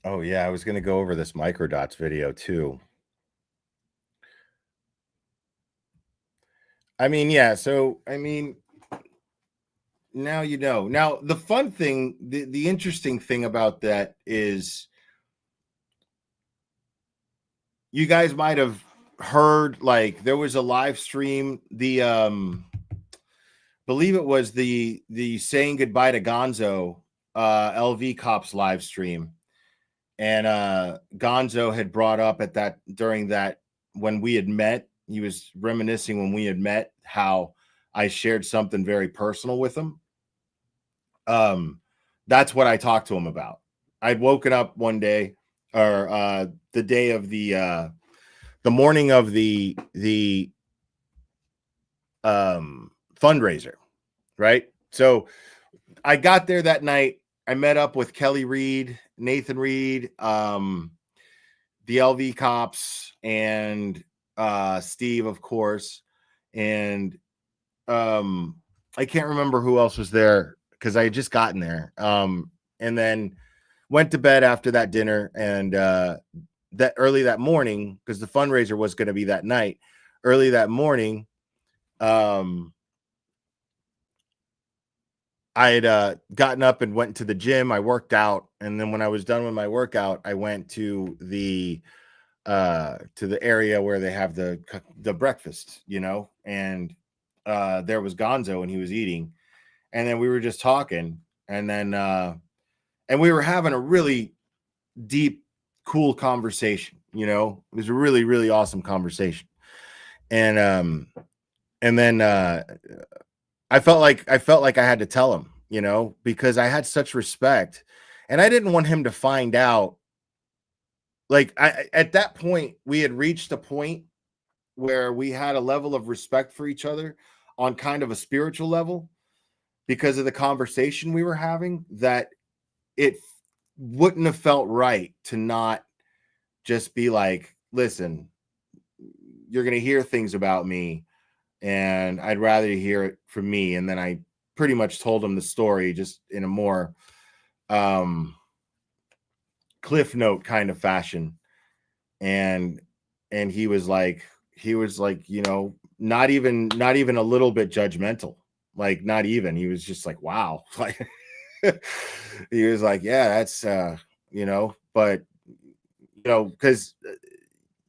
Oh, yeah, I was going to go over this microdots video too. I mean, yeah, so, now you know. Now, the fun thing, the interesting thing about that is you guys might have heard, like, there was a live stream, believe it was the saying goodbye to Gonzo LV Cops live stream. And Gonzo had brought up during that when we had met, he was reminiscing when we had met how I shared something very personal with him. That's what I talked to him about. I'd woken up one day, or the day of the morning of the fundraiser, right? So I got there that night. I met up with Kelly Reed, Nathan Reed, the LV Cops, and Steve, of course. And I can't remember who else was there because I had just gotten there. And then went to bed after that dinner. And that early that morning, because the fundraiser was going to be that night, early that morning, I had gotten up and went to the gym. I worked out, and then when I was done with my workout, I went to the area where they have the breakfast, and there was Gonzo, and he was eating, and then we were just talking, and then and we were having a really deep, cool conversation. It was a really, really awesome conversation, and then I felt like I had to tell him, because I had such respect, and I didn't want him to find out. Like, at that point, we had reached a point where we had a level of respect for each other on kind of a spiritual level because of the conversation we were having, that it wouldn't have felt right to not just be like, listen, you're going to hear things about me, and I'd rather you hear it from me. And then I pretty much told him the story just in a more Cliff Note kind of fashion. And he was like, not even a little bit judgmental. Like, not even. He was just like, wow. Like, he was like, yeah, that's but because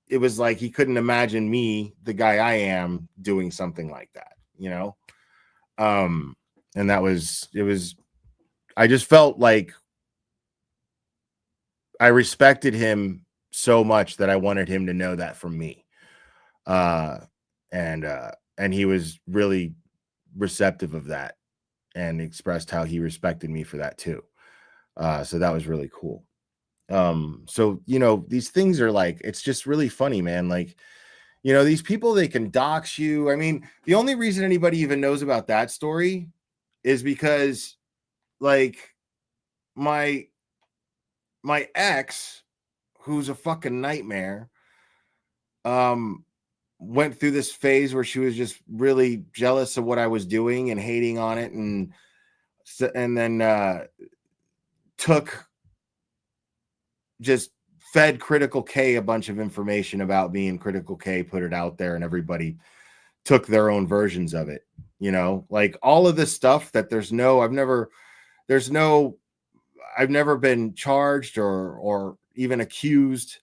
it was like he couldn't imagine me, the guy I am, doing something like that, and I just felt like I respected him so much that I wanted him to know that from me. And he was really receptive of that and expressed how he respected me for that too. So that was really cool. So, these things are like, it's just really funny, man. Like, You know, these people, they can dox you. I mean, the only reason anybody even knows about that story is because, like, my ex, who's a fucking nightmare, went through this phase where she was just really jealous of what I was doing and hating on it, and then just fed Critical K a bunch of information about me, and Critical K put it out there, and everybody took their own versions of it. You know, like all of this stuff that I've never been charged or even accused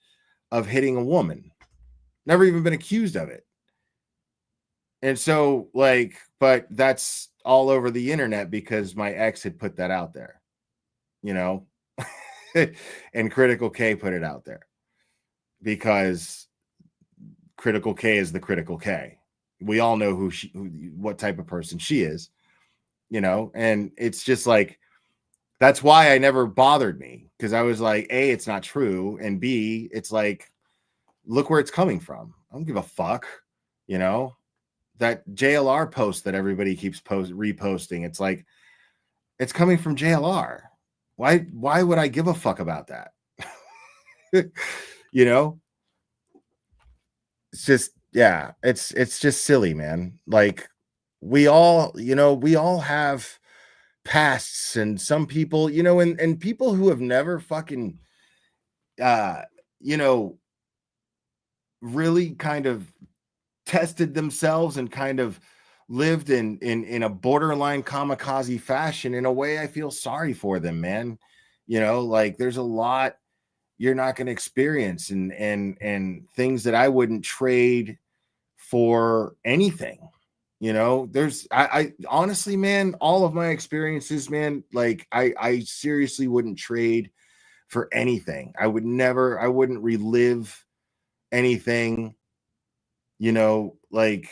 of hitting a woman. Never even been accused of it. And so, like, but that's all over the internet because my ex had put that out there, you know, and Critical K put it out there because Critical K is the Critical K. We all know what type of person she is, you know, and it's just like, that's why I never bothered me, because I was like, A, it's not true, and B, it's like, look where it's coming from. I don't give a fuck, you know. That JLR post that everybody keeps reposting, it's like, it's coming from JLR. Why would I give a fuck about that? You know, it's just, yeah, it's just silly, man. Like, we all have pasts, and some people, you know, and people who have never fucking you know, really kind of tested themselves and kind of lived in a borderline kamikaze fashion. In a way, I feel sorry for them, man. You know, like, there's a lot you're not going to experience, and things that I wouldn't trade for anything. You know, I honestly, man, all of my experiences, man, like, I seriously wouldn't trade for anything. I wouldn't relive anything, you know, like,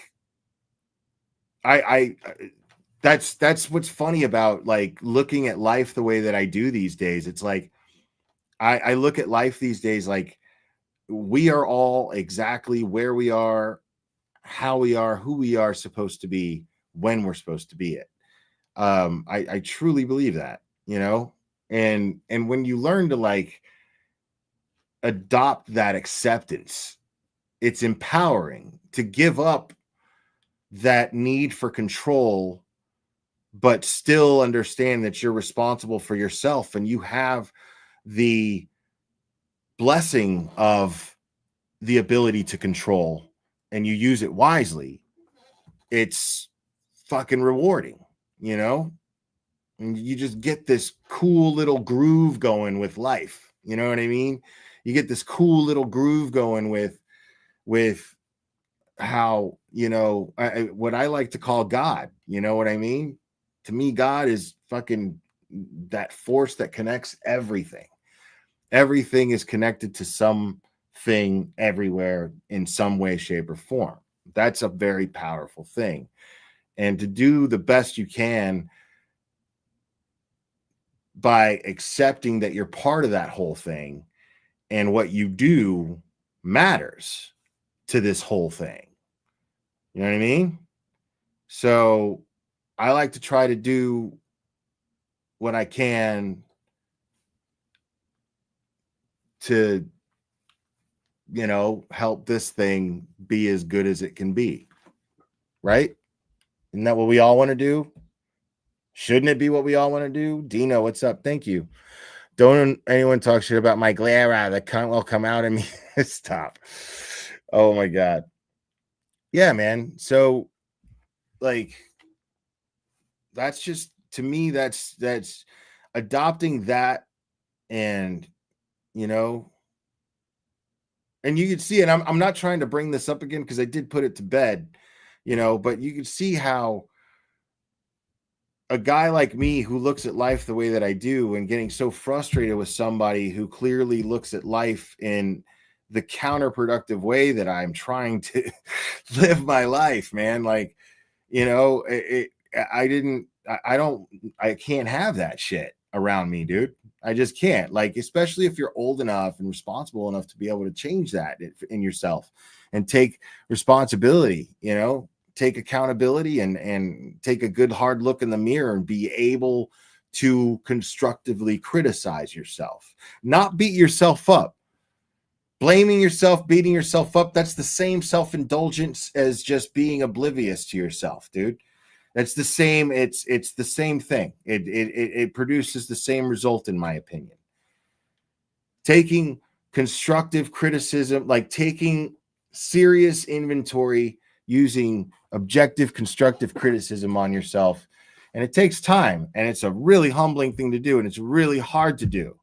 that's what's funny about, like, looking at life the way that I do these days. It's like, I look at life these days like, we are all exactly where we are, how we are, who we are supposed to be, when we're supposed to be it. I truly believe that, you know, and when you learn to, like, adopt that acceptance, it's empowering to give up that need for control, but still understand that you're responsible for yourself, and you have the blessing of the ability to control, and you use it wisely. It's fucking rewarding, you know, and you just get this cool little groove going with life. You know what I mean? You get this cool little groove going with how, you know, what I like to call God. You know what I mean? To me, God is fucking that force that connects everything. Everything is connected to something everywhere in some way, shape, or form. That's a very powerful thing. And to do the best you can by accepting that you're part of that whole thing, and what you do matters to this whole thing. You know what I mean? So I like to try to do what I can to, you know, help this thing be as good as it can be. Right? Isn't that what we all want to do? Shouldn't it be what we all want to do? Dino, what's up? Thank you. Don't anyone talk shit about my glare. The cunt will come out of me. Stop. Oh my God. Yeah, man. So, like, that's just, to me, that's adopting that, and, you know, and you can see it. I'm not trying to bring this up again because I did put it to bed, you know, but you can see how a guy like me who looks at life the way that I do, and getting so frustrated with somebody who clearly looks at life in the counterproductive way that I'm trying to live my life, man. Like, you know, I can't have that shit around me, dude. I just can't. Like, especially if you're old enough and responsible enough to be able to change that in yourself and take responsibility, take accountability and take a good hard look in the mirror and be able to constructively criticize yourself, not beat yourself up. Blaming yourself, beating yourself up, that's the same self-indulgence as just being oblivious to yourself, dude. That's the same. It's the same thing. It produces the same result, in my opinion. Taking constructive criticism, like taking serious inventory, using objective, constructive criticism on yourself. And it takes time, and it's a really humbling thing to do, and it's really hard to do.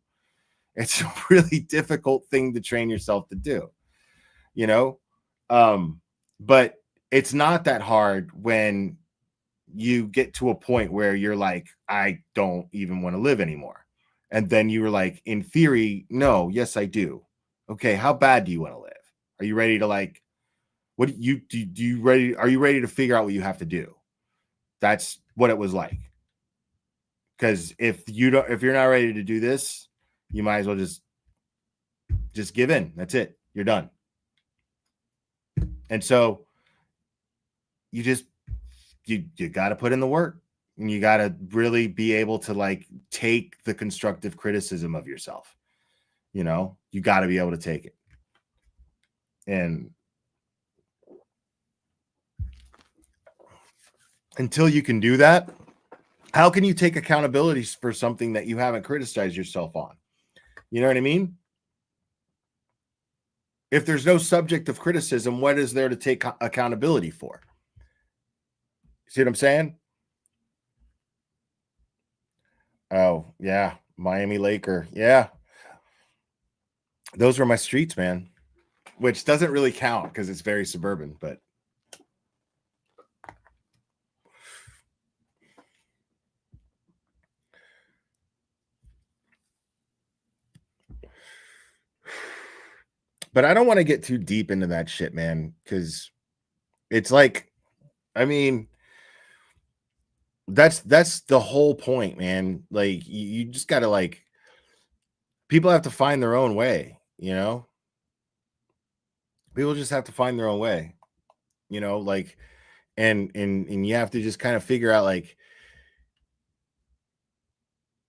It's a really difficult thing to train yourself to do, but it's not that hard when you get to a point where you're like, I don't even want to live anymore. And then you were like, in theory, no, yes, I do. Okay, how bad do you want to live? Are you ready to are you ready to figure out what you have to do? That's what it was like. Because if you're not ready to do this, you might as well just give in. That's it. You're done. And so you got to put in the work, and you got to really be able to take the constructive criticism of yourself. You got to be able to take it. And until you can do that, how can you take accountability for something that you haven't criticized yourself on? You know what I mean? If there's no subject of criticism, what is there to take accountability for? See what I'm saying? Oh, yeah. Miami Laker. Yeah. Those were my streets, man. Which doesn't really count because it's very suburban, but I don't want to get too deep into that shit, man, because it's that's the whole point, man. You just gotta people have to find their own way, people just have to find their own way, and you have to just kind of figure out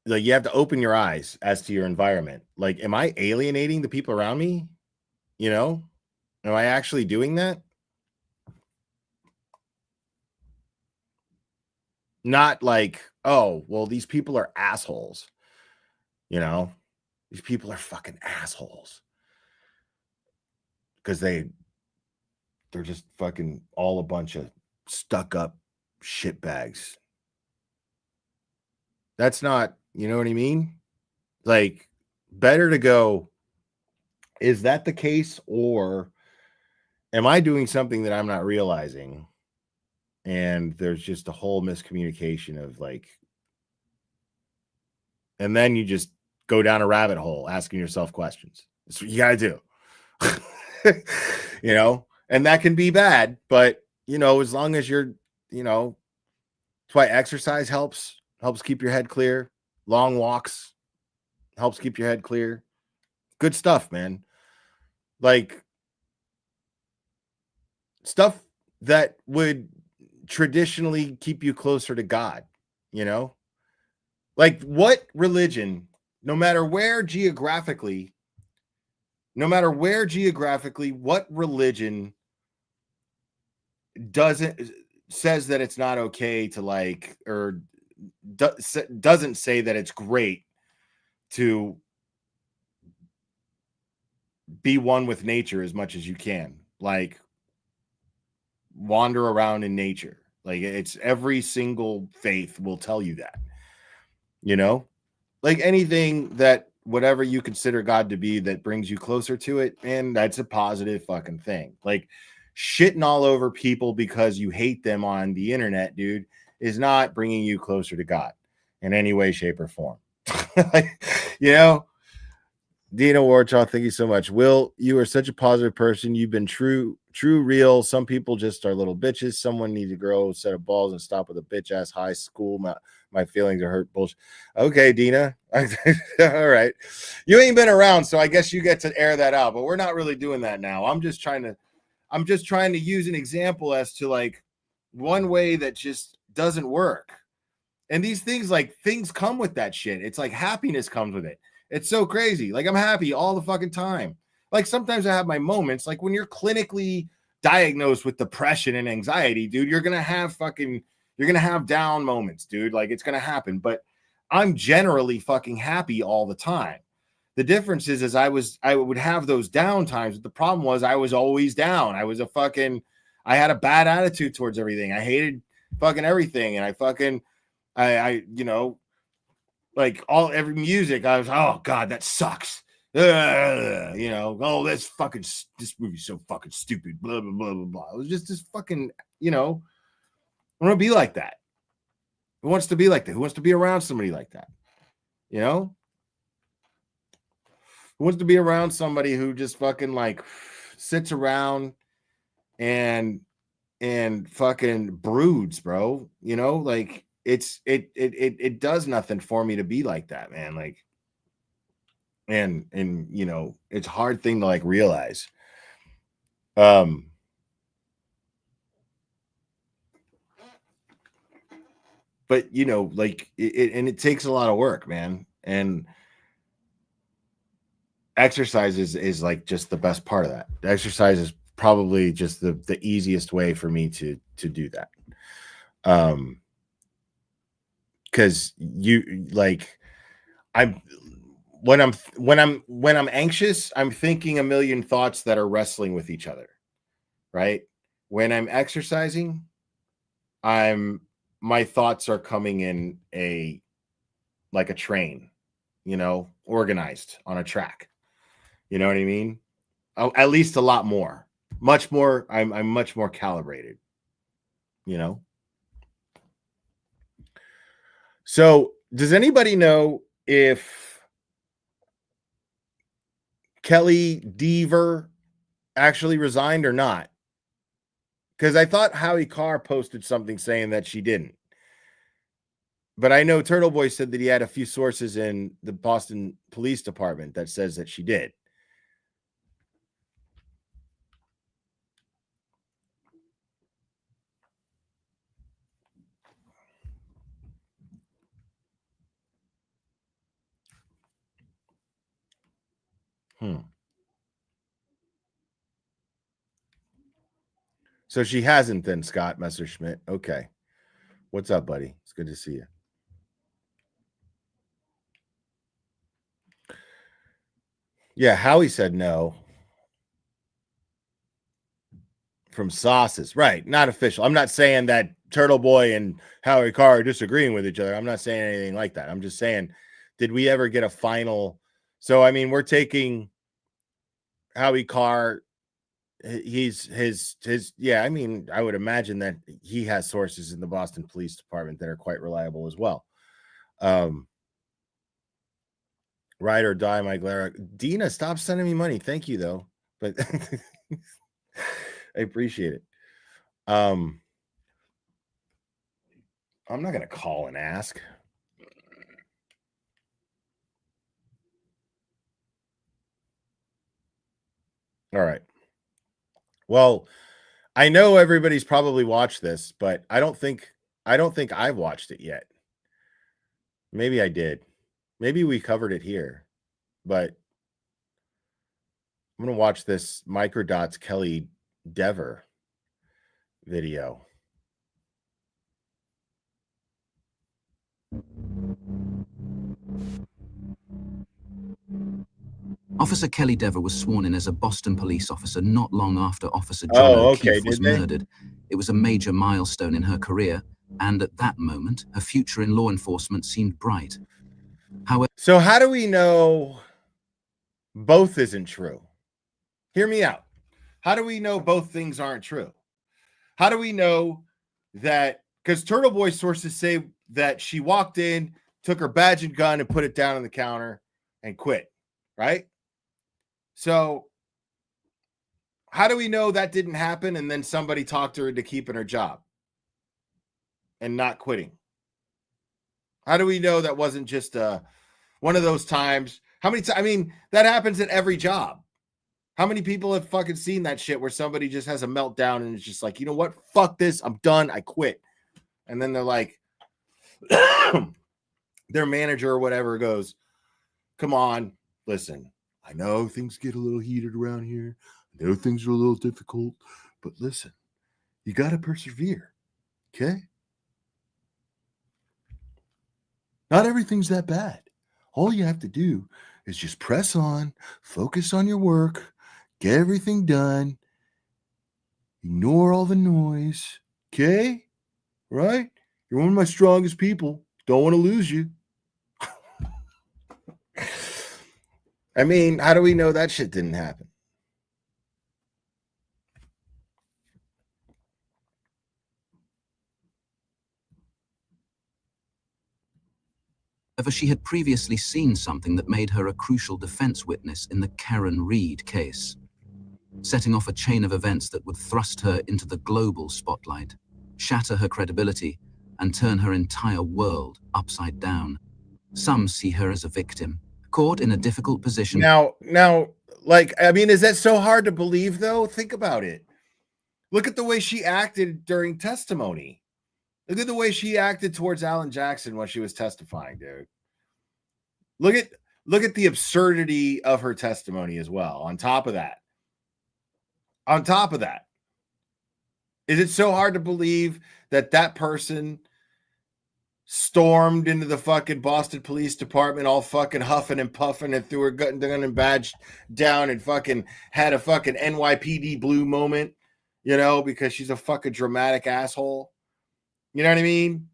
you have to open your eyes as to your environment. Am I alienating the people around me? Am I actually doing that? Not oh, well, these people are assholes. These people are fucking assholes. Because they're just fucking all a bunch of stuck up shitbags. That's not, you know what I mean? Better to go, is that the case, or am I doing something that I'm not realizing? And there's just a whole miscommunication of and then you just go down a rabbit hole asking yourself questions. That's what you got to do. And that can be bad, but as long as you're, that's why exercise helps keep your head clear. Long walks helps keep your head clear. Good stuff, man. Stuff that would traditionally keep you closer to God, what religion, no matter where geographically, what religion says that it's not okay to or doesn't say that it's great to be one with nature as much as you can, wander around in nature. It's every single faith will tell you that, anything that whatever you consider God to be that brings you closer to it, and that's a positive fucking thing. Shitting all over people because you hate them on the internet, dude, is not bringing you closer to God in any way, shape, or form. Dina Warchaw, thank you so much. Will, you are such a positive person. You've been true, real. Some people just are little bitches. Someone needs to grow a set of balls and stop with a bitch ass high school. My feelings are hurt bullshit. Okay, Dina. All right. You ain't been around, so I guess you get to air that out, but we're not really doing that now. I'm just trying to I'm just trying to use an example as to like one way that just doesn't work. And these things, like things come with that shit. It's like happiness comes with it. It's so crazy. Like I'm happy all the fucking time. Like sometimes I have my moments, like when you're clinically diagnosed with depression and anxiety, dude, you're gonna have down moments, dude. Like it's gonna happen. But I'm generally fucking happy all the time. The difference is I would have those down times. But the problem was I was always down. I had a bad attitude towards everything. I hated fucking everything. And I like every music, I was, oh God, that sucks. Oh, this movie's so fucking stupid. Blah, blah, blah, blah, blah. It was just this fucking, I want to be like that. Who wants to be like that? Who wants to be around somebody like that? Who wants to be around somebody who just fucking like sits around and fucking broods, bro? Like it does nothing for me to be like that, man. Like, and it's a hard thing to like realize. But like it takes a lot of work, man. And exercise is like just the best part of that. Exercise is probably just the easiest way for me to do that. Because when I'm anxious, I'm thinking a million thoughts that are wrestling with each other, right? When I'm exercising, my thoughts are coming in like a train, organized on a track. You know what I mean? At least a lot more, much more. I'm much more calibrated, So does anybody know if Kelly Deaver actually resigned or not? Because I thought Howie Carr posted something saying that she didn't. But I know Turtle Boy said that he had a few sources in the Boston Police Department that says that she did. So she hasn't then, Scott Messerschmidt. Okay. What's up, buddy? It's good to see you. Yeah, Howie said no. From sauces. Right. Not official. I'm not saying that Turtle Boy and Howie Carr are disagreeing with each other. I'm not saying anything like that. I'm just saying, did we ever get a final? So, I mean, we're taking Howie Carr. He's his. Yeah, I mean, I would imagine that he has sources in the Boston Police Department that are quite reliable as well. Ride or die, my Glara. Dina, stop sending me money. Thank you, though. But I appreciate it. I'm not going to call and ask. All right. Well, I know everybody's probably watched this, but I don't think I've watched it yet. Maybe I did. Maybe we covered it here, but I'm going to watch this Microdots Kelly Dever video. Officer Kelly Dever was sworn in as a Boston police officer not long after Officer John O'Keefe was murdered. It was a major milestone in her career, and at that moment, her future in law enforcement seemed bright. However, so how do we know both isn't true? Hear me out. How do we know both things aren't true? How do we know that? Because Turtle Boy sources say that she walked in, took her badge and gun, and put it down on the counter and quit, right? So how do we know that didn't happen and then somebody talked her into keeping her job and not quitting? How do we know that wasn't just one of those times? How many times? I mean, that happens at every job. How many people have fucking seen that shit where somebody just has a meltdown and it's just like, you know what? Fuck this. I'm done. I quit. And then they're like, their manager or whatever goes, come on, listen. I know things get a little heated around here. I know things are a little difficult, but listen, you got to persevere. Okay? Not everything's that bad. All you have to do is just press on, focus on your work, get everything done, ignore all the noise. Okay? Right? You're one of my strongest people. Don't want to lose you. I mean, how do we know that shit didn't happen? However, she had previously seen something that made her a crucial defense witness in the Karen Reed case, setting off a chain of events that would thrust her into the global spotlight, shatter her credibility, and turn her entire world upside down. Some see her as a victim, caught in a difficult position. Now, like, I mean, is that so hard to believe, though? Think about it. Look at the way she acted during testimony. Look at the way she acted towards Alan Jackson when she was testifying, dude. Look at the absurdity of her testimony as well. On top of that, is it so hard to believe that that person stormed into the fucking Boston Police Department all fucking huffing and puffing and threw her gun and badge down and fucking had a fucking NYPD blue moment, you know, because she's a fucking dramatic asshole? You know what I mean?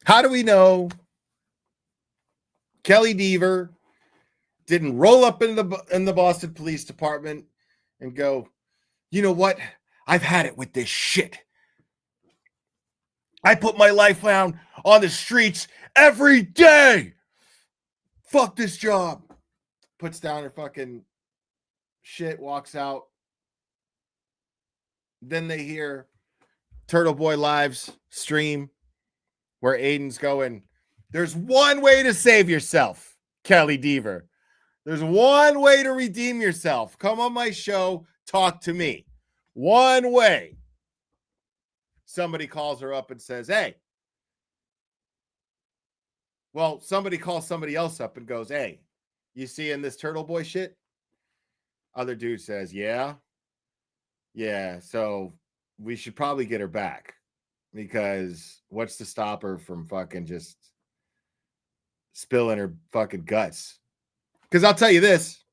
How do we know Kelly Deaver didn't roll up in the Boston Police Department and go, you know what? I've had it with this shit. I put my life down on the streets every day. Fuck this job. Puts down her fucking shit, walks out. Then they hear Turtle Boy Live's stream where Aiden's going, there's one way to save yourself, Kelly Deaver. There's one way to redeem yourself. Come on my show, talk to me. One way. Somebody calls her up and says, hey. Well, somebody calls somebody else up and goes, hey, you seeing this Turtle Boy shit? Other dude says, yeah. Yeah, so we should probably get her back. Because what's to stop her from fucking just spilling her fucking guts? Because I'll tell you this.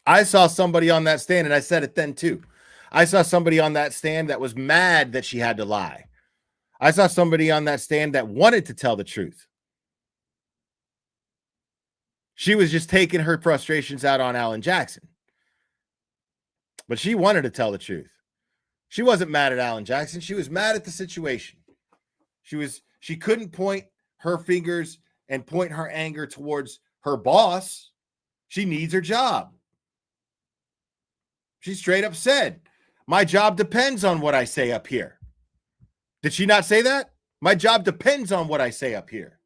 I saw somebody on that stand, and I said it then too. I saw somebody on that stand that was mad that she had to lie. I saw somebody on that stand that wanted to tell the truth. She was just taking her frustrations out on Alan Jackson. But she wanted to tell the truth. She wasn't mad at Alan Jackson. She was mad at the situation. She couldn't point her fingers and point her anger towards her boss. She needs her job. She straight up said, my job depends on what I say up here. Did she not say that? My job depends on what I say up here.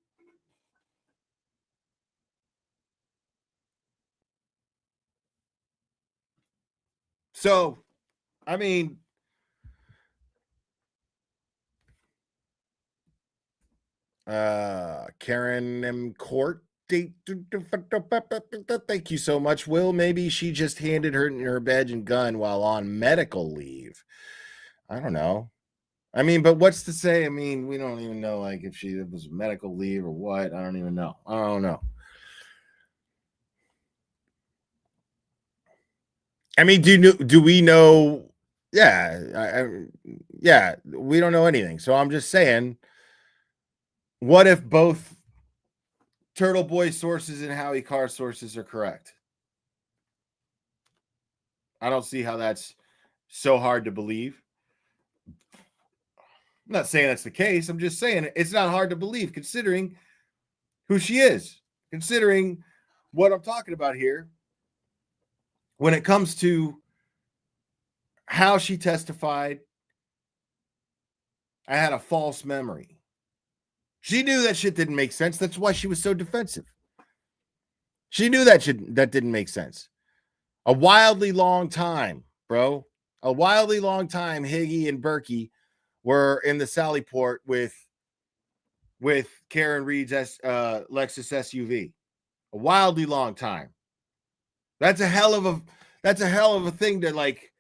So, I mean, Karen M. Court. Thank you so much, Will. Maybe she just handed her badge and gun while on medical leave. I don't know. I mean, but what's to say? I mean, we don't even know, like, if she was medical leave or what. I don't even know. I don't know. I mean, do we know? Yeah, yeah, we don't know anything. So I'm just saying, what if both Turtle Boy sources and Howie Carr sources are correct? I don't see how that's so hard to believe. I'm not saying that's the case. I'm just saying it's not hard to believe considering who she is, considering what I'm talking about here when it comes to how she testified, I had a false memory. She knew that shit didn't make sense. That's why she was so defensive. She knew that didn't make sense. A wildly long time, bro. A wildly long time, Higgy and Berkey were in the Sallyport with Karen Reed's Lexus SUV. A wildly long time. That's a hell of a thing to like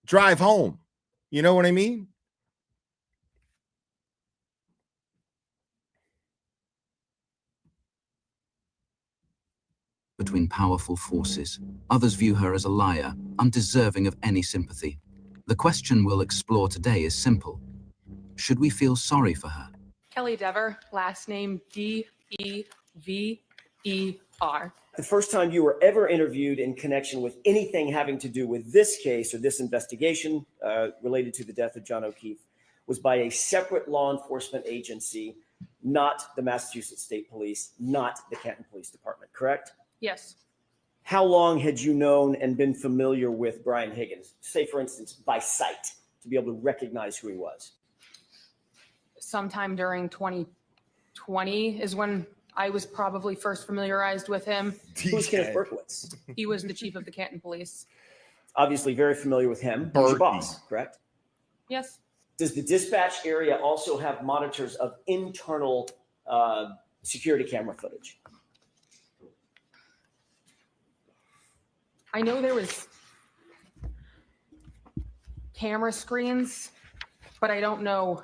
drive home. You know what I mean? Between powerful forces. Others view her as a liar, undeserving of any sympathy. The question we'll explore today is simple. Should we feel sorry for her? Kelly Dever, last name D-E-V-E-R. The first time you were ever interviewed in connection with anything having to do with this case or this investigation related to the death of John O'Keefe was by a separate law enforcement agency, not the Massachusetts State Police, not the Canton Police Department, correct? Yes. How long had you known and been familiar with Brian Higgins, say, for instance, by sight, to be able to recognize who he was? Sometime during 2020 is when I was probably first familiarized with him. Who's Kenneth Berkowitz? He was the chief of the Canton Police. Obviously very familiar with him. He's your boss, correct? Yes. Does the dispatch area also have monitors of internal security camera footage? I know there was camera screens, but I don't know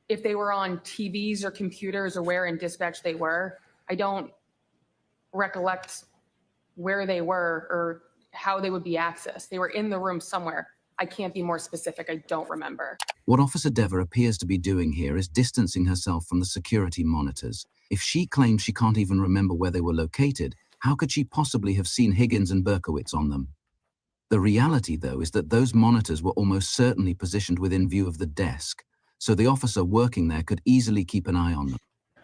if they were on TVs or computers or where in dispatch they were. I don't recollect where they were or how they would be accessed. They were in the room somewhere. I can't be more specific. I don't remember. What Officer Dever appears to be doing here is distancing herself from the security monitors. If she claims she can't even remember where they were located, how could she possibly have seen Higgins and Berkowitz on them? The reality, though, is that those monitors were almost certainly positioned within view of the desk, so the officer working there could easily keep an eye on them.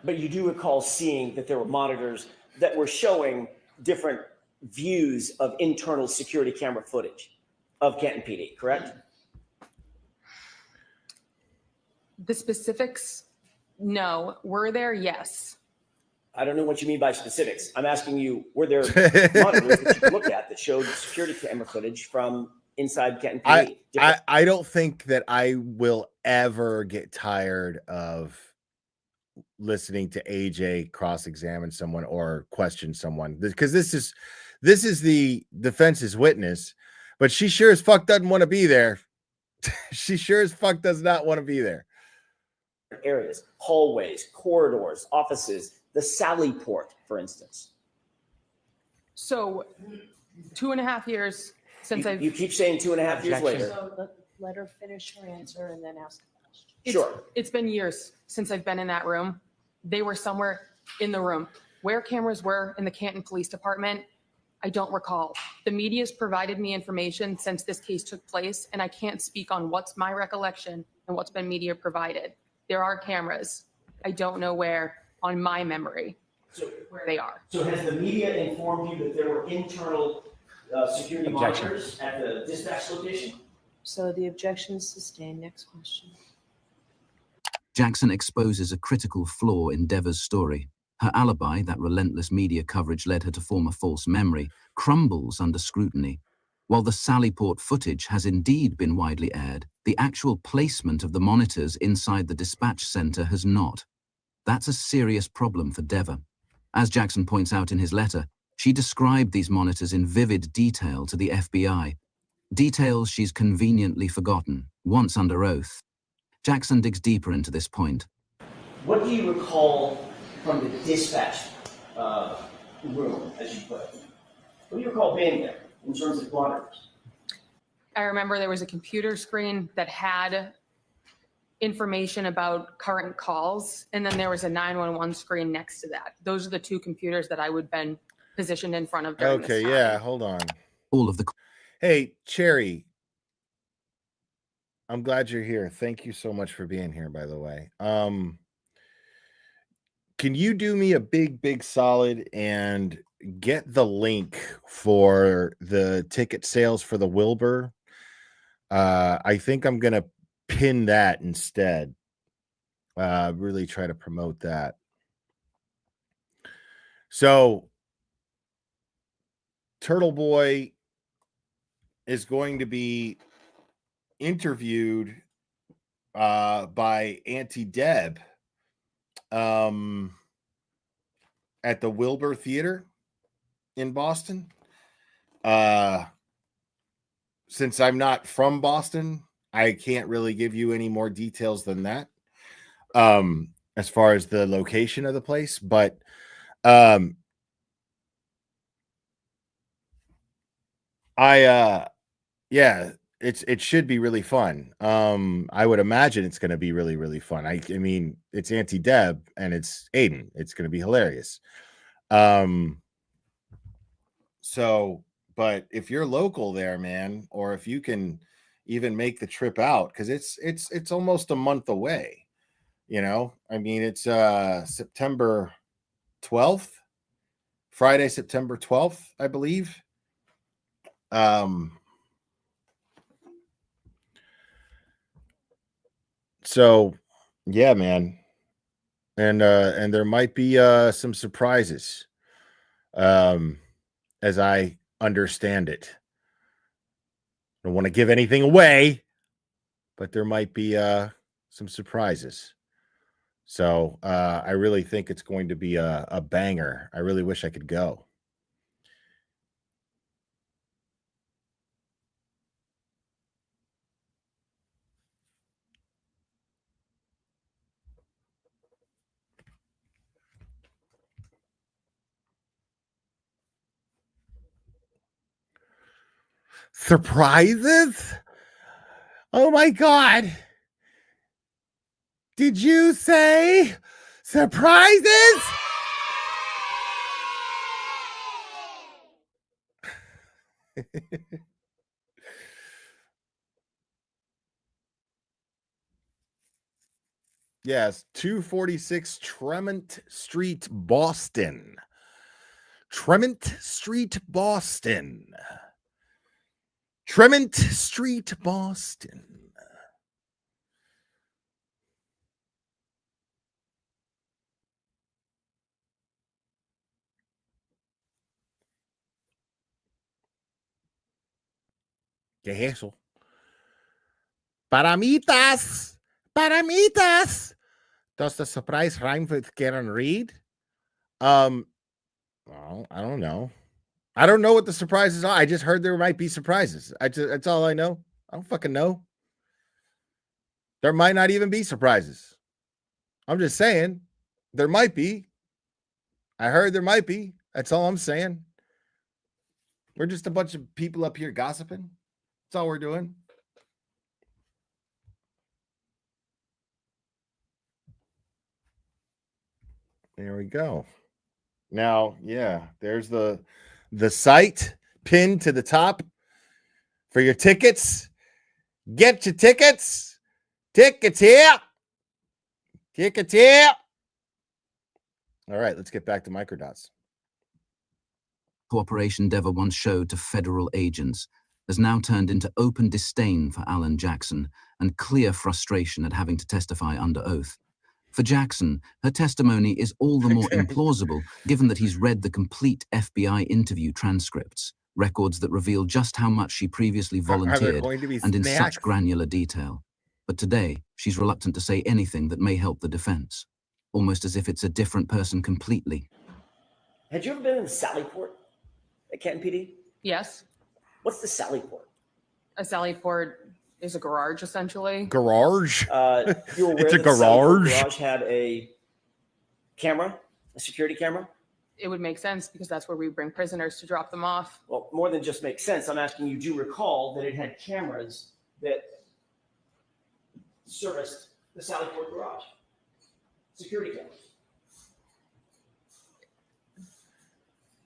But you do recall seeing that there were monitors that were showing different views of internal security camera footage of Canton PD, correct? The specifics, no. Were there? Yes. I don't know what you mean by specifics. I'm asking you, were there monitors that you could look at that showed security camera footage from inside Canton PD? I don't think that I will ever get tired of listening to AJ cross-examine someone or question someone, because this is the defense's witness, but she sure as fuck doesn't want to be there. She sure as fuck does not want to be there. Areas, hallways, corridors, offices, the Sallyport, for instance. So 2.5 years since You keep saying 2.5 years later. So let her finish her answer and then ask the question. Sure. It's been years since I've been in that room. They were somewhere in the room. Where cameras were in the Canton Police Department, I don't recall. The media's provided me information since this case took place, and I can't speak on what's my recollection and what's been media provided. There are cameras. I don't know where on my memory where they are. So has the media informed you that there were internal security monitors at the dispatch location? So the objection is sustained. Next question. Jackson exposes a critical flaw in Dever's story. Her alibi, that relentless media coverage led her to form a false memory, crumbles under scrutiny. While the Sallyport footage has indeed been widely aired, the actual placement of the monitors inside the dispatch center has not. That's a serious problem for Dever. As Jackson points out in his letter, she described these monitors in vivid detail to the FBI. Details she's conveniently forgotten, once under oath. Jackson digs deeper into this point. What do you recall from the dispatch room, as you put it? What do you recall being there in terms of monitors? I remember there was a computer screen that had information about current calls, and then there was a 911 screen next to that. Those are the two computers that I would have been positioned in front of during this time. Yeah, hold on. All of the... Hey, Cherry. I'm glad you're here. Thank you so much for being here, by the way. Can you do me a big solid and get the link for the ticket sales for the Wilbur? I think I'm going to pin that instead. Really try to promote that. So Turtle Boy is going to be interviewed by Auntie Deb at the Wilbur Theater in Boston. Since I'm not from Boston, I can't really give you any more details than that as far as the location of the place, but yeah, it should be really fun. I would imagine it's going to be really, really fun. I mean, it's Auntie Deb and it's Aiden. It's going to be hilarious. So, but if you're local there, man, or if you can even make the trip out, because it's almost a month away. You know, I mean, it's September 12th, Friday, September 12th, I believe. So yeah, man. And there might be some surprises. As I understand it. I don't want to give anything away, but there might be some surprises. So I really think it's going to be a banger. I really wish I could go. Surprises? Oh my God. Did you say surprises? Yes, 246 Tremont Street, Boston. Tremont Street, Boston. Tremont Street, Boston. ¿Qué es eso? Paramitas! Paramitas! Does the surprise rhyme with Karen Reed? Well, I don't know. I don't know what the surprises are. I just heard there might be surprises. That's all I know. I don't fucking know. There might not even be surprises. I'm just saying there might be. I heard there might be. That's all I'm saying. We're just a bunch of people up here gossiping. That's all we're doing. There we go. Now, yeah, there's the site pinned to the top for your tickets. Get your tickets. Tickets here. Tickets here. All right, let's get back to microdots. Cooperation Dever once showed to federal agents has now turned into open disdain for Alan Jackson and clear frustration at having to testify under oath. For Jackson, her testimony is all the more implausible given that he's read the complete FBI interview transcripts, records that reveal just how much she previously volunteered and in such granular detail. But today, she's reluctant to say anything that may help the defense, almost as if it's a different person completely. Had you ever been in the Sallyport at Canton PD? Yes. What's the Sallyport? A Sallyport is a garage, essentially. Garage? You were aware It's a that the Sallyport garage? garage had a camera, a security camera? It would make sense because that's where we bring prisoners to drop them off. Well, more than just makes sense. I'm asking you, do you recall that it had cameras that serviced the Sallyport garage? Security cameras.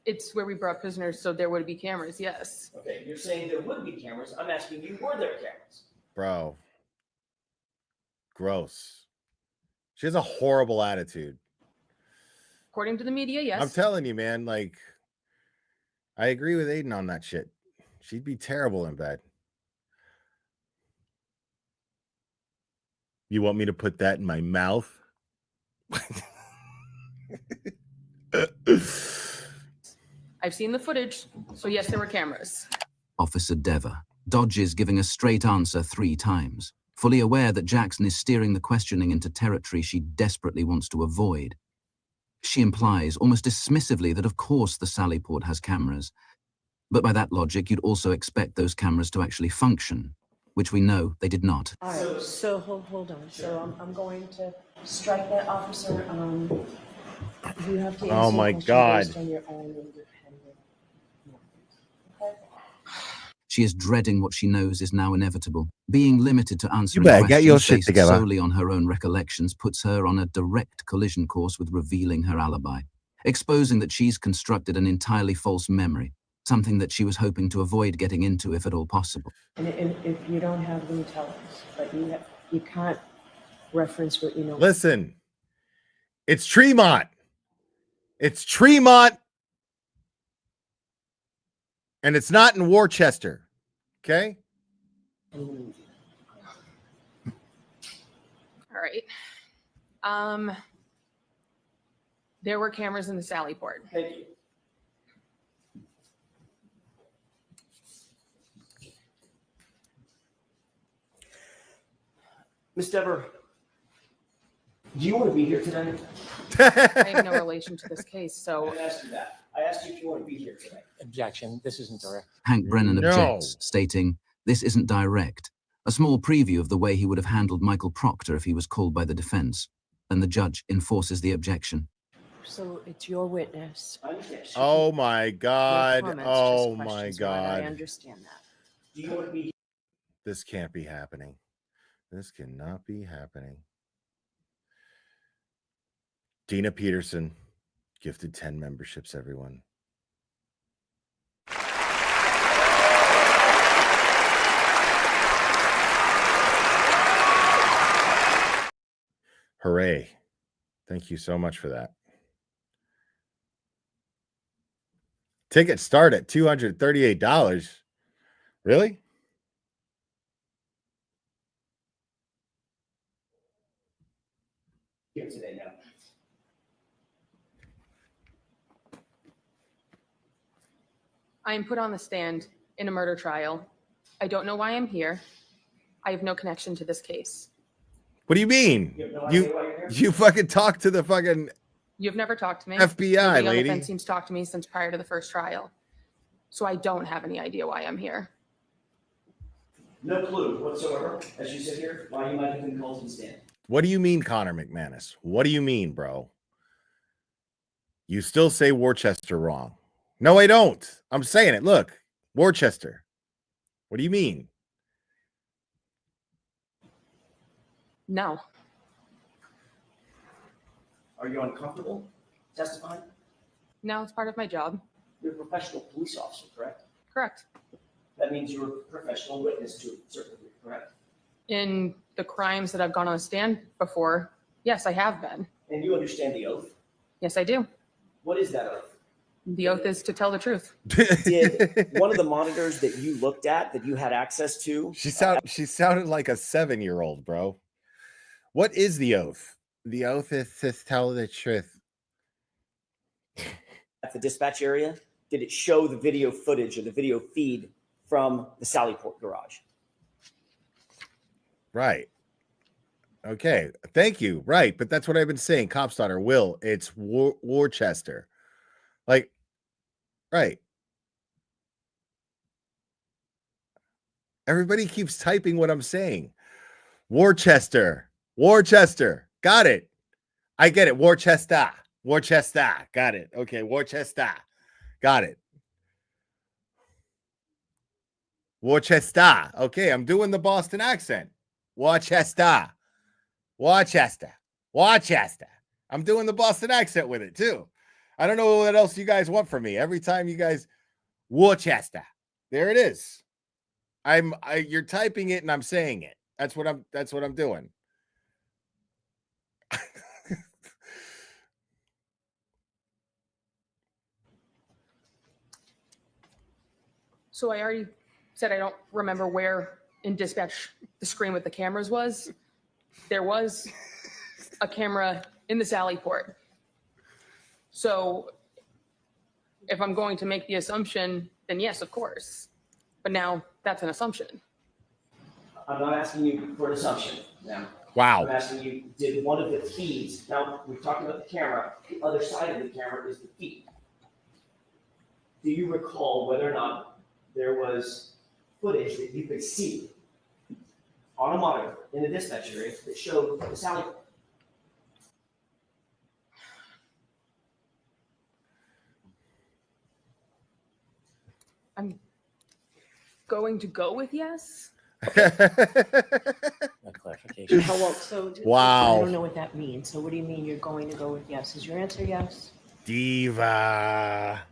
It's where we brought prisoners, so there would be cameras, yes. Okay, you're saying there would be cameras. I'm asking you, were there cameras? Bro. Gross. She has a horrible attitude. According to the media, yes. I'm telling you, man, like, I agree with Aiden on that shit. She'd be terrible in bed. You want me to put that in my mouth? I've seen the footage, so yes, there were cameras. Officer Dever dodges giving a straight answer 3 times, fully aware that Jackson is steering the questioning into territory she desperately wants to avoid. She implies, almost dismissively, that of course the Sallyport has cameras, but by that logic you'd also expect those cameras to actually function, which we know they did not. All right, so hold on. So I'm going to strike that, officer. You have to answer Oh my the question God. based on your own independent. Okay? She is dreading what she knows is now inevitable. Being limited to answering better get your questions shit based together. solely on her own recollections puts her on a direct collision course with revealing her alibi, exposing that she's constructed an entirely false memory, something that she was hoping to avoid getting into if at all possible. And if you don't have them, tell us. But you can't reference what you know. Listen, it's Tremont. It's Tremont. And it's not in Worcester. Okay? All right. There were cameras in the Sallyport. Thank you. Ms. Dever, do you want to be here today? I have no relation to this case, so I asked you that. I asked you if you want to be here today. Objection. This isn't direct. Hank Brennan No. objects, stating, "This isn't direct." A small preview of the way he would have handled Michael Proctor if he was called by the defense. And the judge enforces the objection. So it's your witness. I understand. Oh my God. No comments, Oh just my questions, Rod. I God. understand that. Do you want to be here? This can't be happening. This cannot be happening. Dina Peterson gifted 10 memberships, everyone. Hooray. Thank you so much for that. Tickets start at $238. Really? Here today now. I am put on the stand in a murder trial. I don't know why I'm here. I have no connection to this case. What do you mean? You have no idea why you're here? You fucking talked to the fucking You've never talked to me. FBI, Nobody on the lady. fence seems to talk to me since prior to the first trial. So I don't have any idea why I'm here. No clue whatsoever, as you sit here, why you might have been called to the stand. What do you mean, Connor McManus? What do you mean, bro? You still say Worcester wrong. No, I don't. I'm saying it. Look, Worcester. What do you mean? No. Are you uncomfortable testifying? No, it's part of my job. You're a professional police officer, correct? Correct. That means you're a professional witness to a certain degree, correct? In the crimes that I've gone on a stand before, yes, I have been. And you understand the oath? Yes, I do. What is that oath? The oath is to tell the truth. Did one of the monitors that you looked at, that you had access to? She sounded like a 7-year-old, bro. What is the oath? The oath is to tell the truth. At the dispatch area, did it show the video footage or the video feed from the Sallyport garage? Right. Okay. Thank you. Right. But that's what I've been saying. Cop's daughter, Will, it's Worcester. Like, right. Everybody keeps typing what I'm saying. Worcester. Got it. I get it. Worcester. Got it. Okay. Worcester. Got it. Worcester. Okay. I'm doing the Boston accent. Worcester. I'm doing the Boston accent with it too. I don't know what else you guys want from me. Every time you guys, Worcester. There it is. You're typing it and I'm saying it. That's what I'm doing. So I already said I don't remember where in dispatch the screen with the cameras was. there was a camera in the Sallyport. So if I'm going to make the assumption, then yes, of course. But now that's an assumption. I'm not asking you for an assumption now. Wow. I'm asking you, did one of the feeds, now we're talking about the camera, the other side of the camera is the feed. Do you recall whether or not there was footage that you could see on a monitor in the dispatch area that showed the Sallyport? I'm going to go with yes. Clarification. How long? So Wow. I don't know what that means. So what do you mean you're going to go with yes? Is your answer yes? Diva.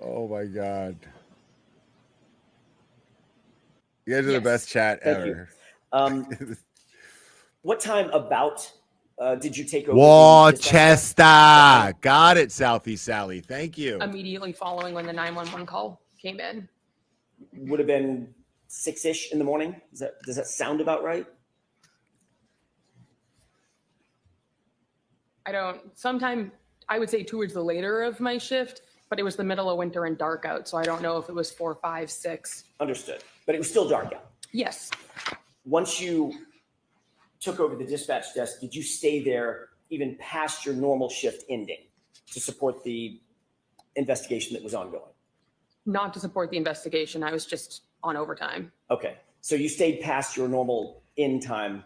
Oh my God. You guys are the best chat Thank ever. You. What time about did you take over? Worcester. Got it, Southeast Sally. Thank you. Immediately following when the 911 call came in. Would have been 6-ish in the morning. Does that sound about right? Sometime I would say towards the later of my shift, but it was the middle of winter and dark out. So I don't know if it was 4, 5, 6. Understood. But it was still dark out. Yes. Once you took over the dispatch desk, did you stay there even past your normal shift ending to support the investigation that was ongoing? Not to support the investigation. I was just on overtime. Okay. So you stayed past your normal end time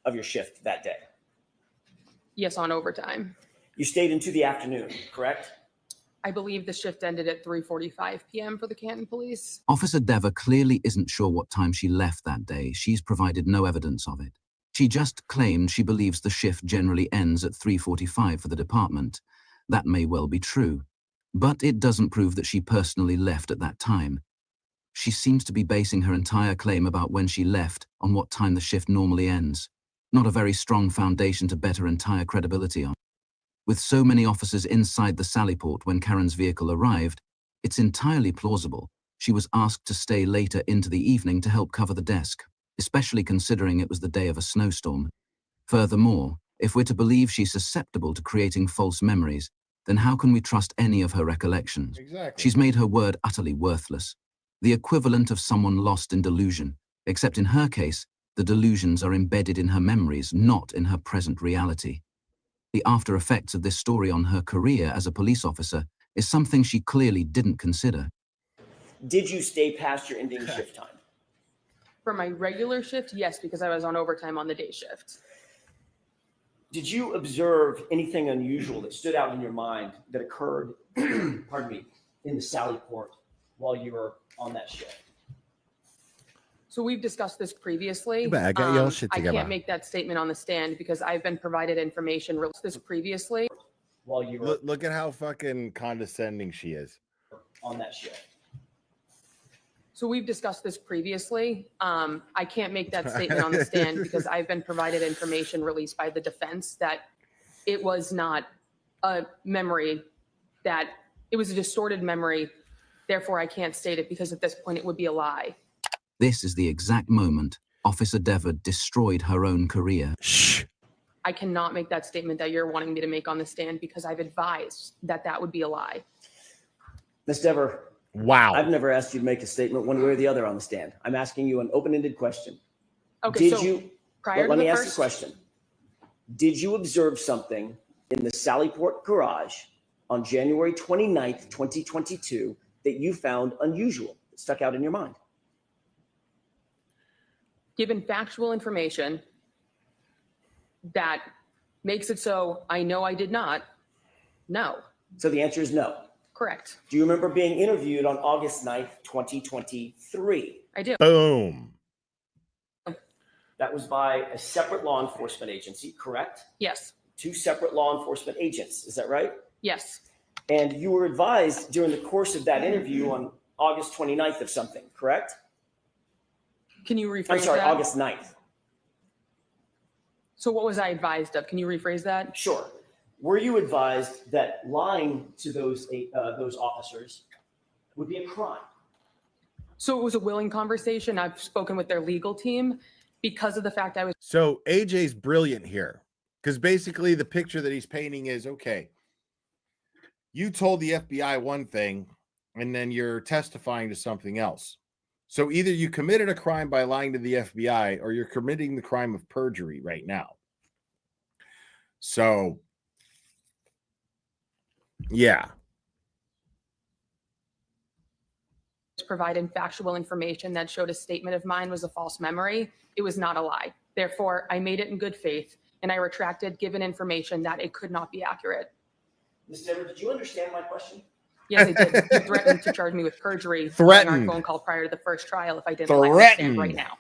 of your shift that day? Yes, on overtime. You stayed into the afternoon, correct? I believe the shift ended at 3:45 p.m. for the Canton Police. Officer Deva clearly isn't sure what time she left that day. She's provided no evidence of it. She just claimed she believes the shift generally ends at 3:45 for the department. That may well be true, but it doesn't prove that she personally left at that time. She seems to be basing her entire claim about when she left on what time the shift normally ends. Not a very strong foundation to bet her entire credibility on. With so many officers inside the Sallyport when Karen's vehicle arrived, it's entirely plausible she was asked to stay later into the evening to help cover the desk, especially considering it was the day of a snowstorm. Furthermore, if we're to believe she's susceptible to creating false memories, then how can we trust any of her recollections? Exactly. She's made her word utterly worthless. The equivalent of someone lost in delusion, except in her case, the delusions are embedded in her memories, not in her present reality. The after effects of this story on her career as a police officer is something she clearly didn't consider. Did you stay past your ending shift time? For my regular shift, yes, because I was on overtime on the day shift. Did you observe anything unusual that stood out in your mind that occurred, pardon me, in the Sallyport while you were on that shift? So we've discussed this previously. Get your shit I together. can't make that statement on the stand because I've been provided information this previously. While you were Look at how fucking condescending she is. on that shift. So we've discussed this previously. I can't make that statement on the stand because I've been provided information released by the defense that it was not a memory, that it was a distorted memory. Therefore, I can't state it because at this point it would be a lie. This is the exact moment Officer Deva destroyed her own career. Shh. I cannot make that statement that you're wanting me to make on the stand because I've advised that that would be a lie. Ms. Dever. Wow. I've never asked you to make a statement one way or the other on the stand. I'm asking you an open-ended question. Okay, Did so you, prior let to me the ask first you a question. Did you observe something in the Sallyport garage on January 29th, 2022 that you found unusual, that stuck out in your mind? given factual information that makes it so I know I did not, no. So the answer is no. Correct. Do you remember being interviewed on August 9th, 2023? I do. Boom. That was by a separate law enforcement agency, correct? Yes. 2 separate law enforcement agents, is that right? Yes. And you were advised during the course of that interview on August 29th of something, correct? Can you rephrase I'm sorry, that? August 9th. So what was I advised of? Can you rephrase that? Sure. were you advised that lying to those officers would be a crime? So it was a willing conversation. I've spoken with their legal team because of the fact I was. So AJ's brilliant here, because basically the picture that he's painting is, okay, you told the FBI one thing and then you're testifying to something else. So either you committed a crime by lying to the FBI or you're committing the crime of perjury right now. So, yeah. Provided factual information that showed a statement of mine was a false memory. It was not a lie. Therefore, I made it in good faith, and I retracted given information that it could not be accurate. Ms. Dever, did you understand my question? Yes, I did. You threatened to charge me with perjury during our phone call prior to the first trial if I didn't let me stand right now.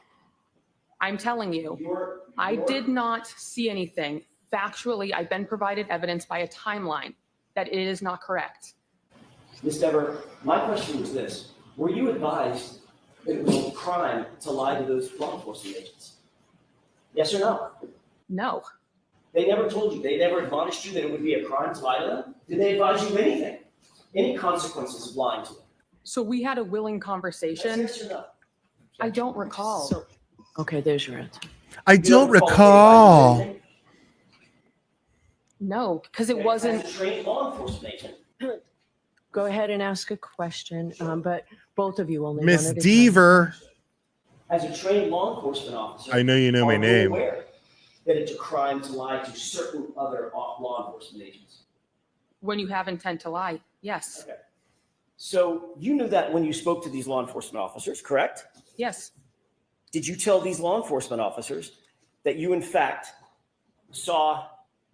I'm telling you, I did not see anything. Factually, I've been provided evidence by a timeline that it is not correct. Ms. Dever, my question was this. Were you advised that it was a crime to lie to those law enforcement agents? Yes or no? No. They never told you. They never admonished you that it would be a crime to lie to them? Did they advise you of anything? Any consequences of lying to them? So we had a willing conversation. Yes or no? I don't recall. Okay, there's your answer. I don't recall. No, because it wasn't. As a trained law enforcement agent. Go ahead and ask a question, but both of you only. Miss Dever. As a trained law enforcement officer, I know you know my are you name. aware that it's a crime to lie to certain other law enforcement agents? When you have intent to lie, yes. Okay. So you knew that when you spoke to these law enforcement officers, correct? Yes. Did you tell these law enforcement officers that you, in fact, saw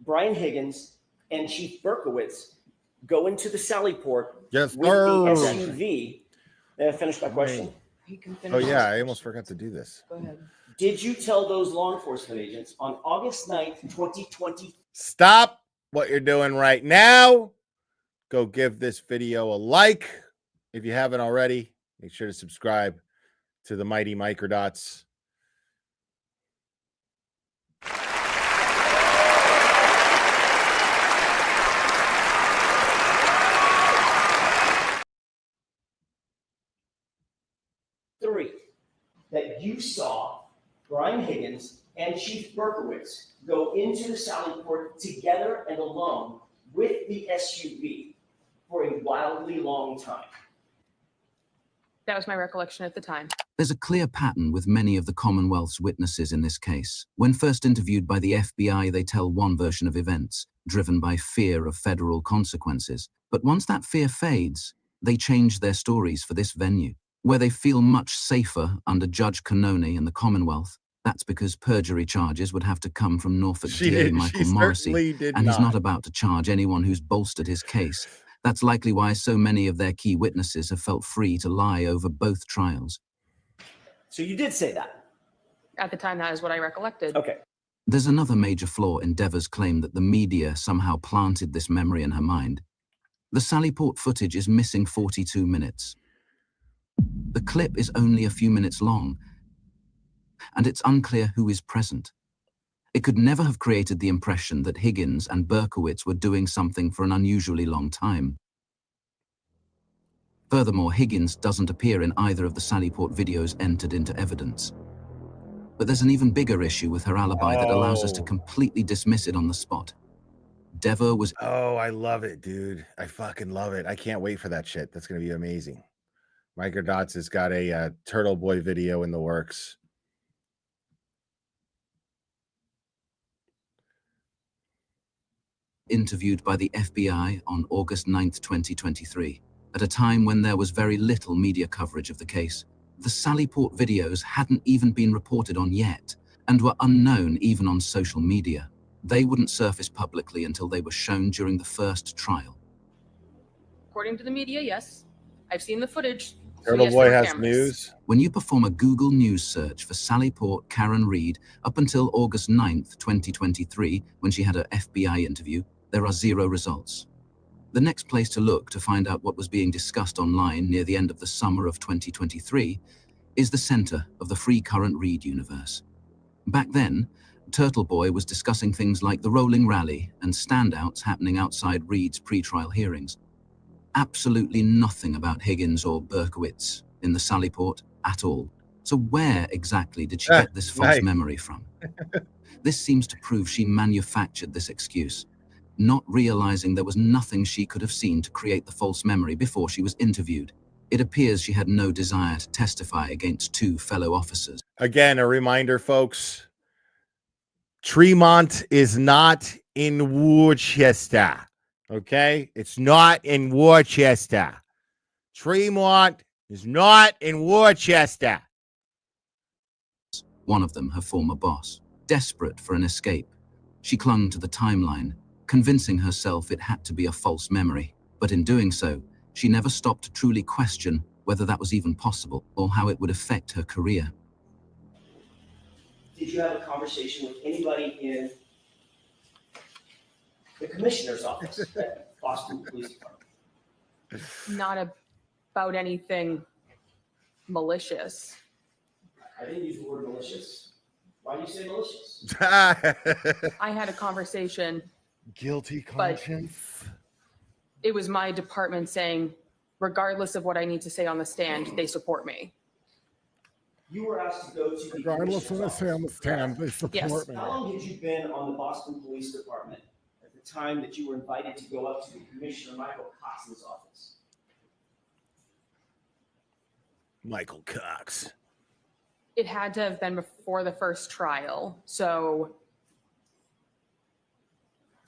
Brian Higgins and Chief Berkowitz go into the Sallyport with the SUV? May I finish my question? Oh, yeah, I almost forgot to do this. Go ahead. Did you tell those law enforcement agents on August 9th, 2020? Stop what you're doing right now. Go give this video a like. If you haven't already, make sure to subscribe to the Mighty Microdots. Three, that you saw Brian Higgins and Chief Berkowitz go into the Sallyport together and alone with the SUV for a wildly long time. That was my recollection at the time. There's a clear pattern with many of the Commonwealth's witnesses in this case. When first interviewed by the FBI, they tell one version of events, driven by fear of federal consequences. But once that fear fades, they change their stories for this venue, where they feel much safer under Judge Cannone and the Commonwealth. That's because perjury charges would have to come from Norfolk DA Michael Morrissey, and he's not about to charge anyone who's bolstered his case. That's likely why so many of their key witnesses have felt free to lie over both trials. So you did say that? At the time, that is what I recollected. Okay. There's another major flaw in Dever's claim that the media somehow planted this memory in her mind. The Sallyport footage is missing 42 minutes. The clip is only a few minutes long, and it's unclear who is present. It could never have created the impression that Higgins and Berkowitz were doing something for an unusually long time. Furthermore, Higgins doesn't appear in either of the Sallyport videos entered into evidence. But there's an even bigger issue with her alibi that allows us to completely dismiss it on the spot. Dever was... Oh, I love it, dude. I fucking love it. I can't wait for that shit. That's going to be amazing. Microdots has got a Turtle Boy video in the works. Interviewed by the FBI on August 9th, 2023, at a time when there was very little media coverage of the case. The Sallyport videos hadn't even been reported on yet, and were unknown even on social media. They wouldn't surface publicly until they were shown during the first trial. According to the media, yes. I've seen the footage. Turtle yes, Boy has cameras. news. When you perform a Google News search for Sallyport Karen Reed up until August 9th, 2023, when she had her FBI interview, there are 0 results. The next place to look to find out what was being discussed online near the end of the summer of 2023 is the center of the Free Current Reed universe. Back then, Turtle Boy was discussing things like the rolling rally and standouts happening outside Reed's pretrial hearings. Absolutely nothing about Higgins or Berkowitz in the Sallyport at all. So where exactly did she get this false memory from? This seems to prove she manufactured this excuse, not realizing there was nothing she could have seen to create the false memory before she was interviewed. It appears she had no desire to testify against two fellow officers. Again, a reminder, folks, Tremont is not in Worcester. Okay? It's not in Worcester. Tremont is not in Worcester. One of them, her former boss. Desperate for an escape, she clung to the timeline, convincing herself it had to be a false memory. But in doing so, she never stopped to truly question whether that was even possible or how it would affect her career. Did you have a conversation with anybody in the commissioner's office at Boston Police Department? Not about anything malicious. I didn't use the word malicious. Why do you say malicious? I had a conversation. Guilty conscience. It was my department saying, regardless of what I need to say on the stand, they support me. You were asked to go to the Regardless of what I say on the stand, they support Yes. me. How long had you been on the Boston Police Department at the time that you were invited to go up to the Commissioner Michael Cox's office? Michael Cox. It had to have been before the first trial. So,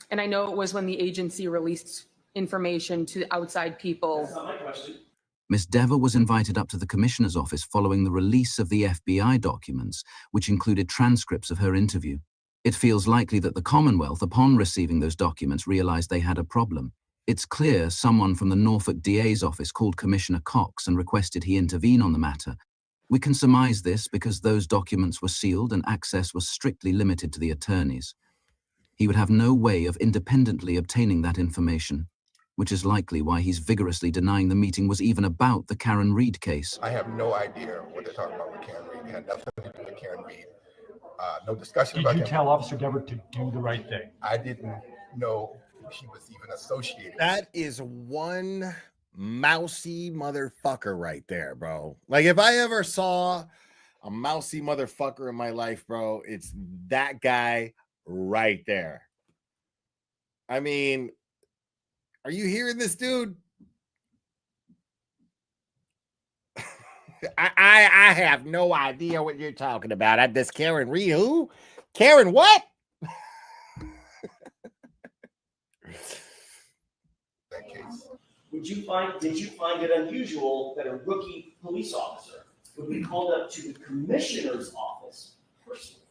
and I know it was when the agency released information to outside people. That's not my question. Miss Dever was invited up to the commissioner's office following the release of the FBI documents, which included transcripts of her interview. It feels likely that the Commonwealth, upon receiving those documents, realized they had a problem. It's clear someone from the Norfolk DA's office called Commissioner Cox and requested he intervene on the matter. We can surmise this because those documents were sealed and access was strictly limited to the attorneys. He would have no way of independently obtaining that information, which is likely why he's vigorously denying the meeting was even about the Karen Reed case. I have no idea what they're talking about with Karen Reed. It had nothing to do with Karen Reed. No discussion about that. Did you tell Officer Dever to do the right thing? I didn't know she was even associated. That is one mousy motherfucker right there, bro. Like, if I ever saw a mousy motherfucker in my life, bro, it's that guy right there. I mean, are you hearing this, dude? I have no idea what you're talking about. This Karen Reed, who? Karen what? That case. Did you find it unusual that a rookie police officer would be called up to the commissioner's office personally?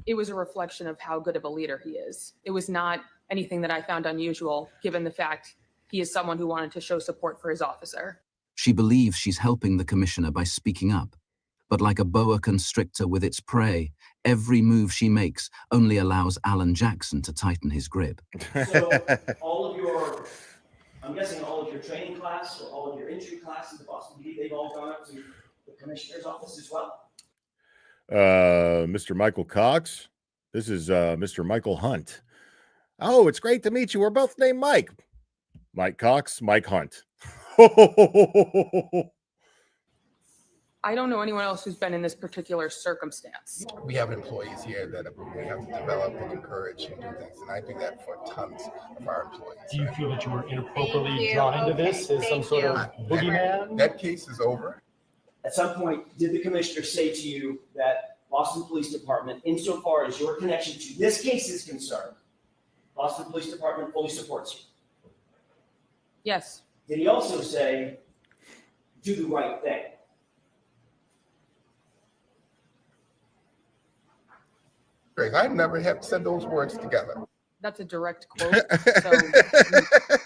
It was a reflection of how good of a leader he is. It was not anything that I found unusual, given the fact he is someone who wanted to show support for his officer. She believes she's helping the commissioner by speaking up. But like a boa constrictor with its prey, every move she makes only allows Alan Jackson to tighten his grip. So I'm guessing all of your training class or all of your entry classes at Boston PD, they've all gone up to the commissioner's office as well? Mr. Michael Cox. This is Mr. Michael Hunt. Oh, it's great to meet you. We're both named Mike. Mike Cox, Mike Hunt. I don't know anyone else who's been in this particular circumstance. We have employees here that we have to develop and encourage and do things, and I do that for tons of our employees. Do you feel that you were inappropriately drawn into this as some sort of boogeyman? That case is over. At some point, did the commissioner say to you that Boston Police Department, insofar as your connection to this case is concerned, Boston Police Department fully supports you? Yes. Did he also say, do the right thing? Greg, I never have said those words together. That's a direct quote.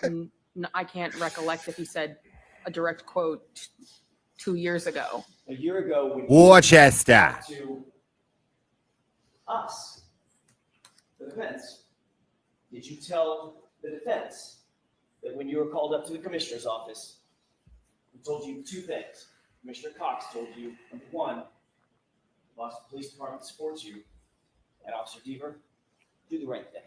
So I can't recollect if he said a direct quote 2 years ago. A year ago, when Worcester. to us, the defense, did you tell the defense that when you were called up to the commissioner's office, he told you two things? Commissioner Cox told you, number one, Boston Police Department supports you. And Officer Deaver, do the right thing.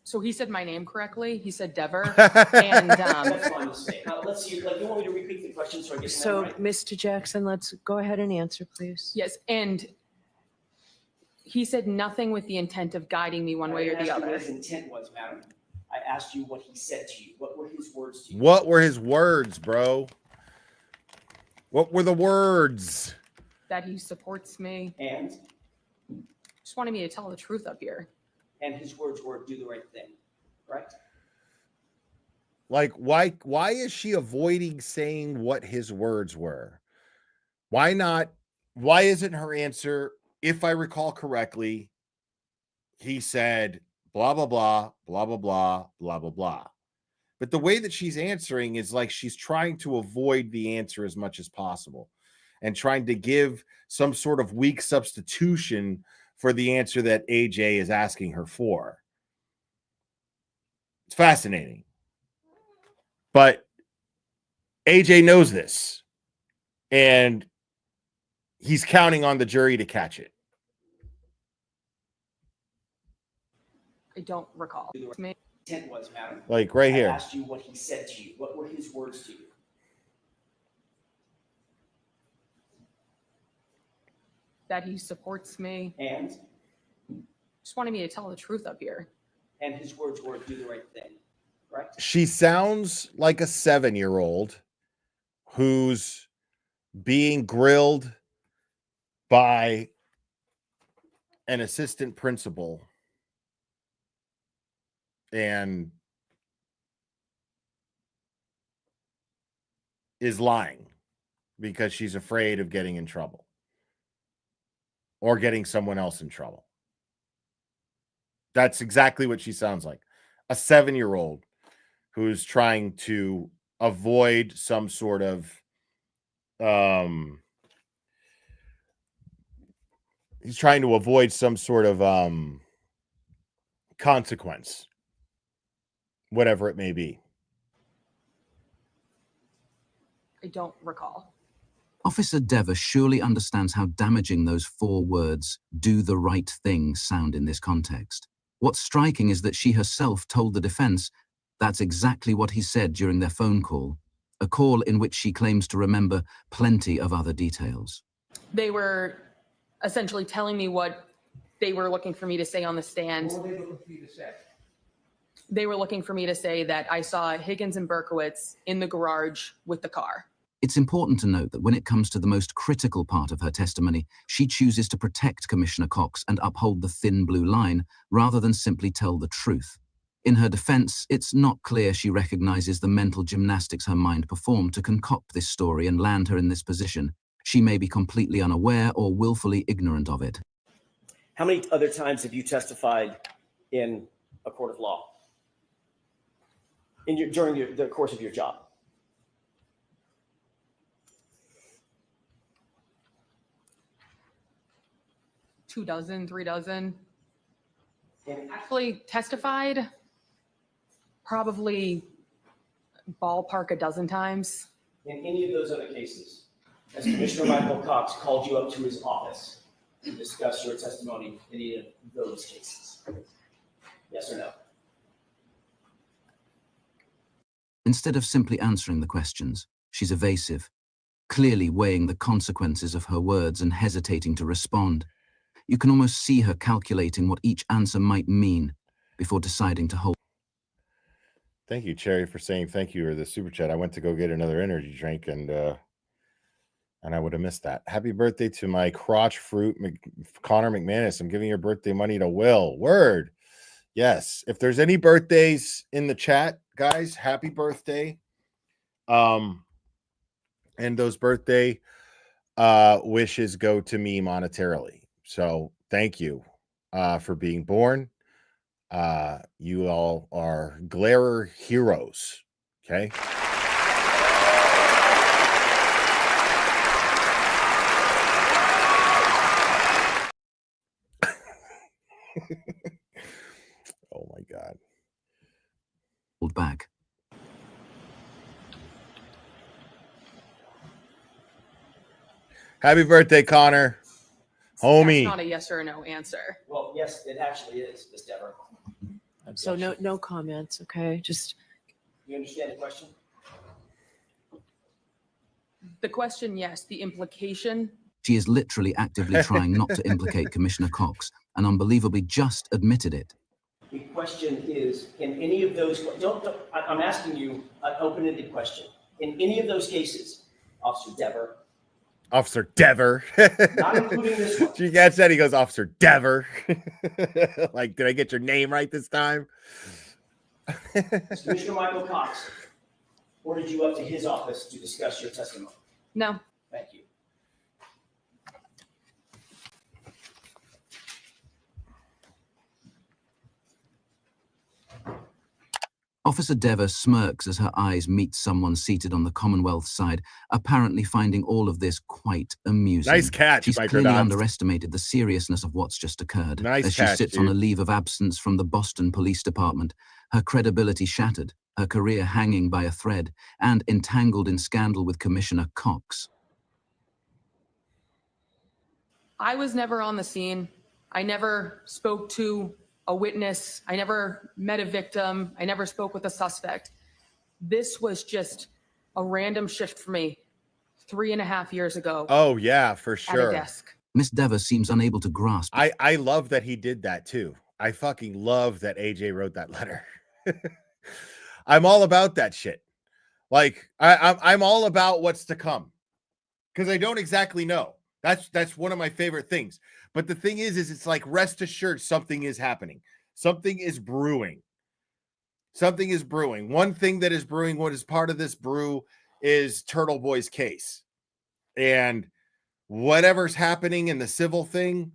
So he said my name correctly. He said Dever. That's fine to say. Now, let's see, like, you want me to repeat the question so I get So, that right? Mr. Jackson, let's go ahead and answer, please. Yes, and he said nothing with the intent of guiding me one way or the I asked you other. what his intent was, madam. I asked you what he said to you. What were his words to you? What were his words, bro? What were the words? That he supports me. And? Just wanted me to tell the truth up here. And his words were, do the right thing, right? Like, why is she avoiding saying what his words were? Why not? Why isn't her answer, if I recall correctly, he said, blah, blah, blah, blah, blah, blah, blah, blah, blah. But the way that she's answering is like she's trying to avoid the answer as much as possible and trying to give some sort of weak substitution for the answer that AJ is asking her for. It's fascinating. But AJ knows this, and he's counting on the jury to catch it. I don't recall. Intent was, madam. Like right here. I asked you what he said to you. What were his words to you? That he supports me. And? Just wanted me to tell the truth up here. And his words were, do the right thing, right? She sounds like a 7-year-old who's being grilled by an assistant principal and is lying because she's afraid of getting in trouble or getting someone else in trouble. That's exactly what she sounds like. A 7-year-old who's trying to avoid some sort of he's trying to avoid some sort of consequence, whatever it may be. I don't recall. Officer Dever surely understands how damaging those 4 words, do the right thing, sound in this context. What's striking is that she herself told the defense that's exactly what he said during their phone call, a call in which she claims to remember plenty of other details. They were essentially telling me what they were looking for me to say on the stand. What were they looking for you to say? They were looking for me to say that I saw Higgins and Berkowitz in the garage with the car. It's important to note that when it comes to the most critical part of her testimony, she chooses to protect Commissioner Cox and uphold the thin blue line rather than simply tell the truth. In her defense, it's not clear she recognizes the mental gymnastics her mind performed to concoct this story and land her in this position. She may be completely unaware or willfully ignorant of it. How many other times have you testified in a court of law? During the course of your job? 2 dozen, 3 dozen. Actually testified probably ballpark a dozen times. In any of those other cases, has Commissioner Michael Cox called you up to his office to discuss your testimony in any of those cases? Yes or no? Instead of simply answering the questions, she's evasive, clearly weighing the consequences of her words and hesitating to respond. You can almost see her calculating what each answer might mean before deciding to hold. Thank you, Cherry, for saying thank you or the super chat. I went to go get another energy drink and I would have missed that. Happy birthday to my crotch fruit, Connor McManus. I'm giving your birthday money to Will. Word. Yes. If there's any birthdays in the chat, guys, happy birthday. And those birthday wishes go to me monetarily. So thank you for being born. You all are Glarer heroes. Okay. Oh my God. Hold back. Happy birthday, Connor. Homie. That's not a yes or a no answer. Well, yes, it actually is, Ms. Dever. So no comments, okay? Just. You understand the question? The question, yes. The implication. She is literally actively trying not to implicate Commissioner Cox, and unbelievably just admitted it. The question is, in any of those, I'm asking you an open-ended question. In any of those cases, Officer Dever. Officer Dever. Not including this one. She gets that, he goes, Officer Dever. Like, did I get your name right this time? Has Commissioner Michael Cox ordered you up to his office to discuss your testimony? No. Thank you. Officer Dever smirks as her eyes meet someone seated on the Commonwealth side, apparently finding all of this quite amusing. Nice catch, She's Microdot. clearly underestimated the seriousness of what's just occurred. Nice as catch, she sits dude. on a leave of absence from the Boston Police Department, her credibility shattered, her career hanging by a thread, and entangled in scandal with Commissioner Cox. I was never on the scene. I never spoke to a witness. I never met a victim. I never spoke with a suspect. This was just a random shift for me 3.5 years ago. Oh, yeah, for At sure. a desk. Miss Dever seems unable to grasp. I love that he did that too. I fucking love that AJ wrote that letter. I'm all about that shit. Like I'm all about what's to come because I don't exactly know. That's one of my favorite things. But the thing is it's like rest assured something is happening. Something is brewing. Something is brewing. One thing that is brewing, what is part of this brew, is Turtle Boy's case. And whatever's happening in the civil thing,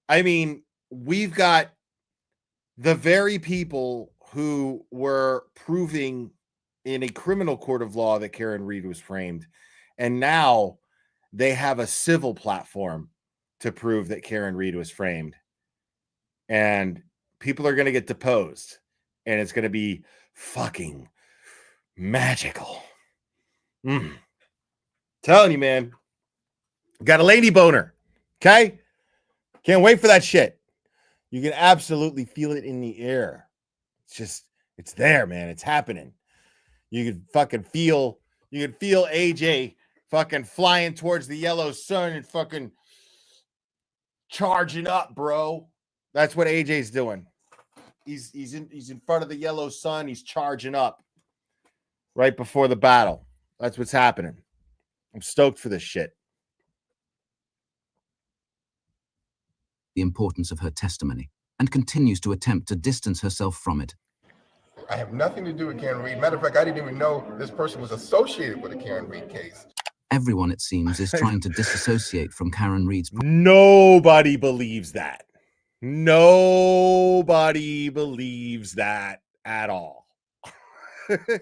I mean, we've got the very people who were proving in a criminal court of law that Karen Reed was framed, and now they have a civil platform to prove that Karen Reed was framed. And people are going to get deposed, and it's going to be fucking magical. Telling you, man. Got a lady boner. Okay? Can't wait for that shit. You can absolutely feel it in the air. It's just, it's there, man. It's happening. You can fucking feel, you can feel AJ fucking flying towards the yellow sun and fucking charging up, bro. That's what AJ's doing. He's in front of the yellow sun. He's charging up right before the battle. That's what's happening. I'm stoked for this shit. The importance of her testimony and continues to attempt to distance herself from it. I have nothing to do with Karen Reed. Matter of fact, I didn't even know this person was associated with the Karen Reed case. Everyone, it seems, is trying to disassociate from Karen Reed's. Nobody believes that. Nobody believes that at all.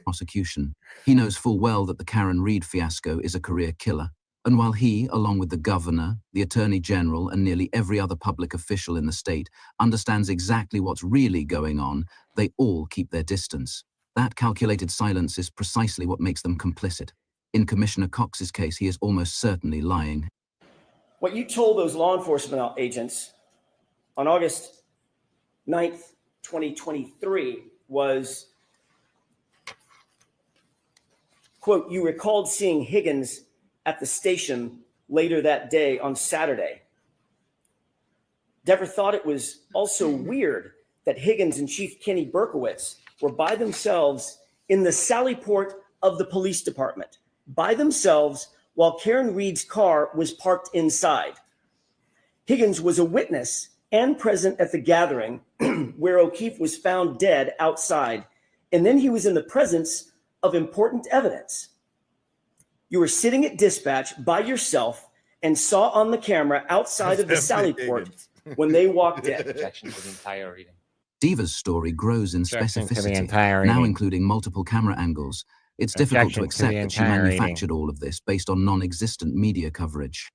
Prosecution. He knows full well that the Karen Reed fiasco is a career killer. And while he, along with the governor, the attorney general, and nearly every other public official in the state, understands exactly what's really going on, they all keep their distance. That calculated silence is precisely what makes them complicit. In Commissioner Cox's case, he is almost certainly lying. What you told those law enforcement agents on August 9th, 2023 was, quote, you recalled seeing Higgins at the station later that day on Saturday. Dever thought it was also weird that Higgins and Chief Kenny Berkowitz were by themselves in the Sallyport of the police department, by themselves while Karen Reed's car was parked inside. Higgins was a witness and present at the gathering where O'Keefe was found dead outside, and then he was in the presence of important evidence. You were sitting at dispatch by yourself and saw on the camera outside of the Sallyport when they walked in. Objection to the entire reading. Deva's story grows in Objection to the specificity, entire now reading. including multiple camera angles. It's difficult to Objection to accept the that she entire manufactured all of this based on non-existent media coverage.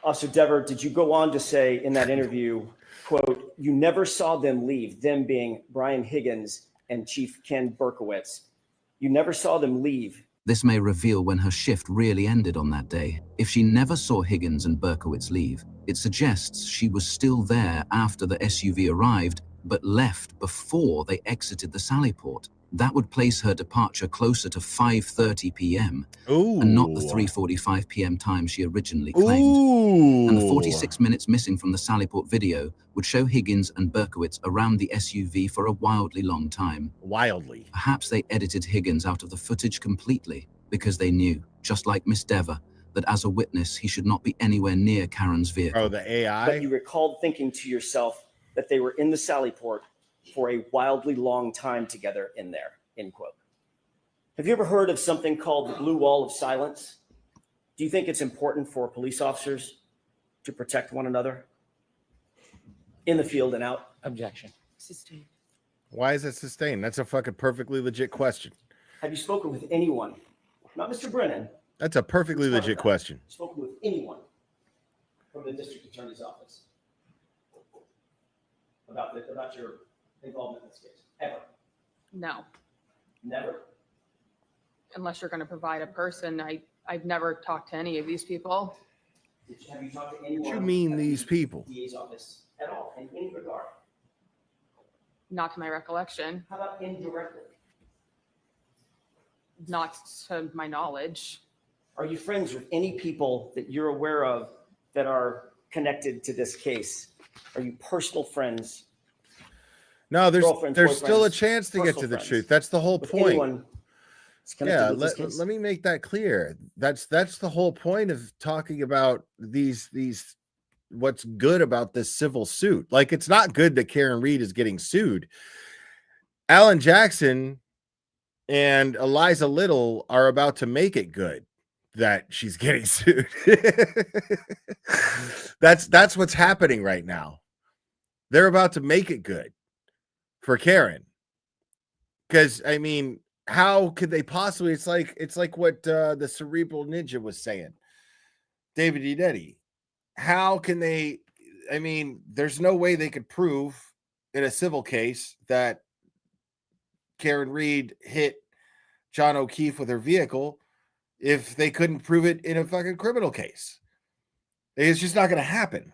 Officer Dever, did you go on to say in that interview, quote, you never saw them leave, them being Brian Higgins and Chief Ken Berkowitz. You never saw them leave. This may reveal when her shift really ended on that day. If she never saw Higgins and Berkowitz leave, It suggests she was still there after the SUV arrived, but left before they exited the Sallyport. That would place her departure closer to 5:30 p.m. and not the 3:45 p.m. time she originally claimed. And the 46 minutes missing from the Sallyport video would show Higgins and Berkowitz around the SUV for a wildly long time. Wildly. Perhaps they edited Higgins out of the footage completely because they knew, just like Miss Dever, that as a witness he should not be anywhere near Karen's vehicle. Oh, the AI? But you recalled thinking to yourself that they were in the Sallyport for a wildly long time together in there, end quote. Have you ever heard of something called the blue wall of silence? Do you think it's important for police officers to protect one another in the field and out? Objection. Sustained. Why is it sustained? That's a fucking perfectly legit question. Have you spoken with anyone, not Mr. Brennan? That's a perfectly legit question. Spoken with anyone from the district attorney's office about your involvement in this case? Ever? No, Never? unless you're going to provide a person. I've never talked to any of these people. Have you talked to anyone? What do you mean at these the people? DA's office at all, in any regard? Not to my recollection, How about indirectly? not to my knowledge. Are you friends with any people that you're aware of that are connected to this case? Are you personal friends? No, there's Girlfriends, still a boyfriends, chance to get personal to the friends truth. That's the whole with point. anyone that's connected Yeah, with this case? let me make that clear. That's the whole point of talking about these what's good about this civil suit. Like, it's not good that Karen Reed is getting sued. Alan Jackson and Eliza Little are about to make it good that she's getting sued. That's what's happening right now. They're about to make it good for Karen. Because, I mean, how could they possibly? It's like what the Cerebral Ninja was saying, David Edetti. How can they? I mean, there's no way they could prove in a civil case that Karen Reed hit John O'Keefe with her vehicle if they couldn't prove it in a fucking criminal case. It's just not going to happen.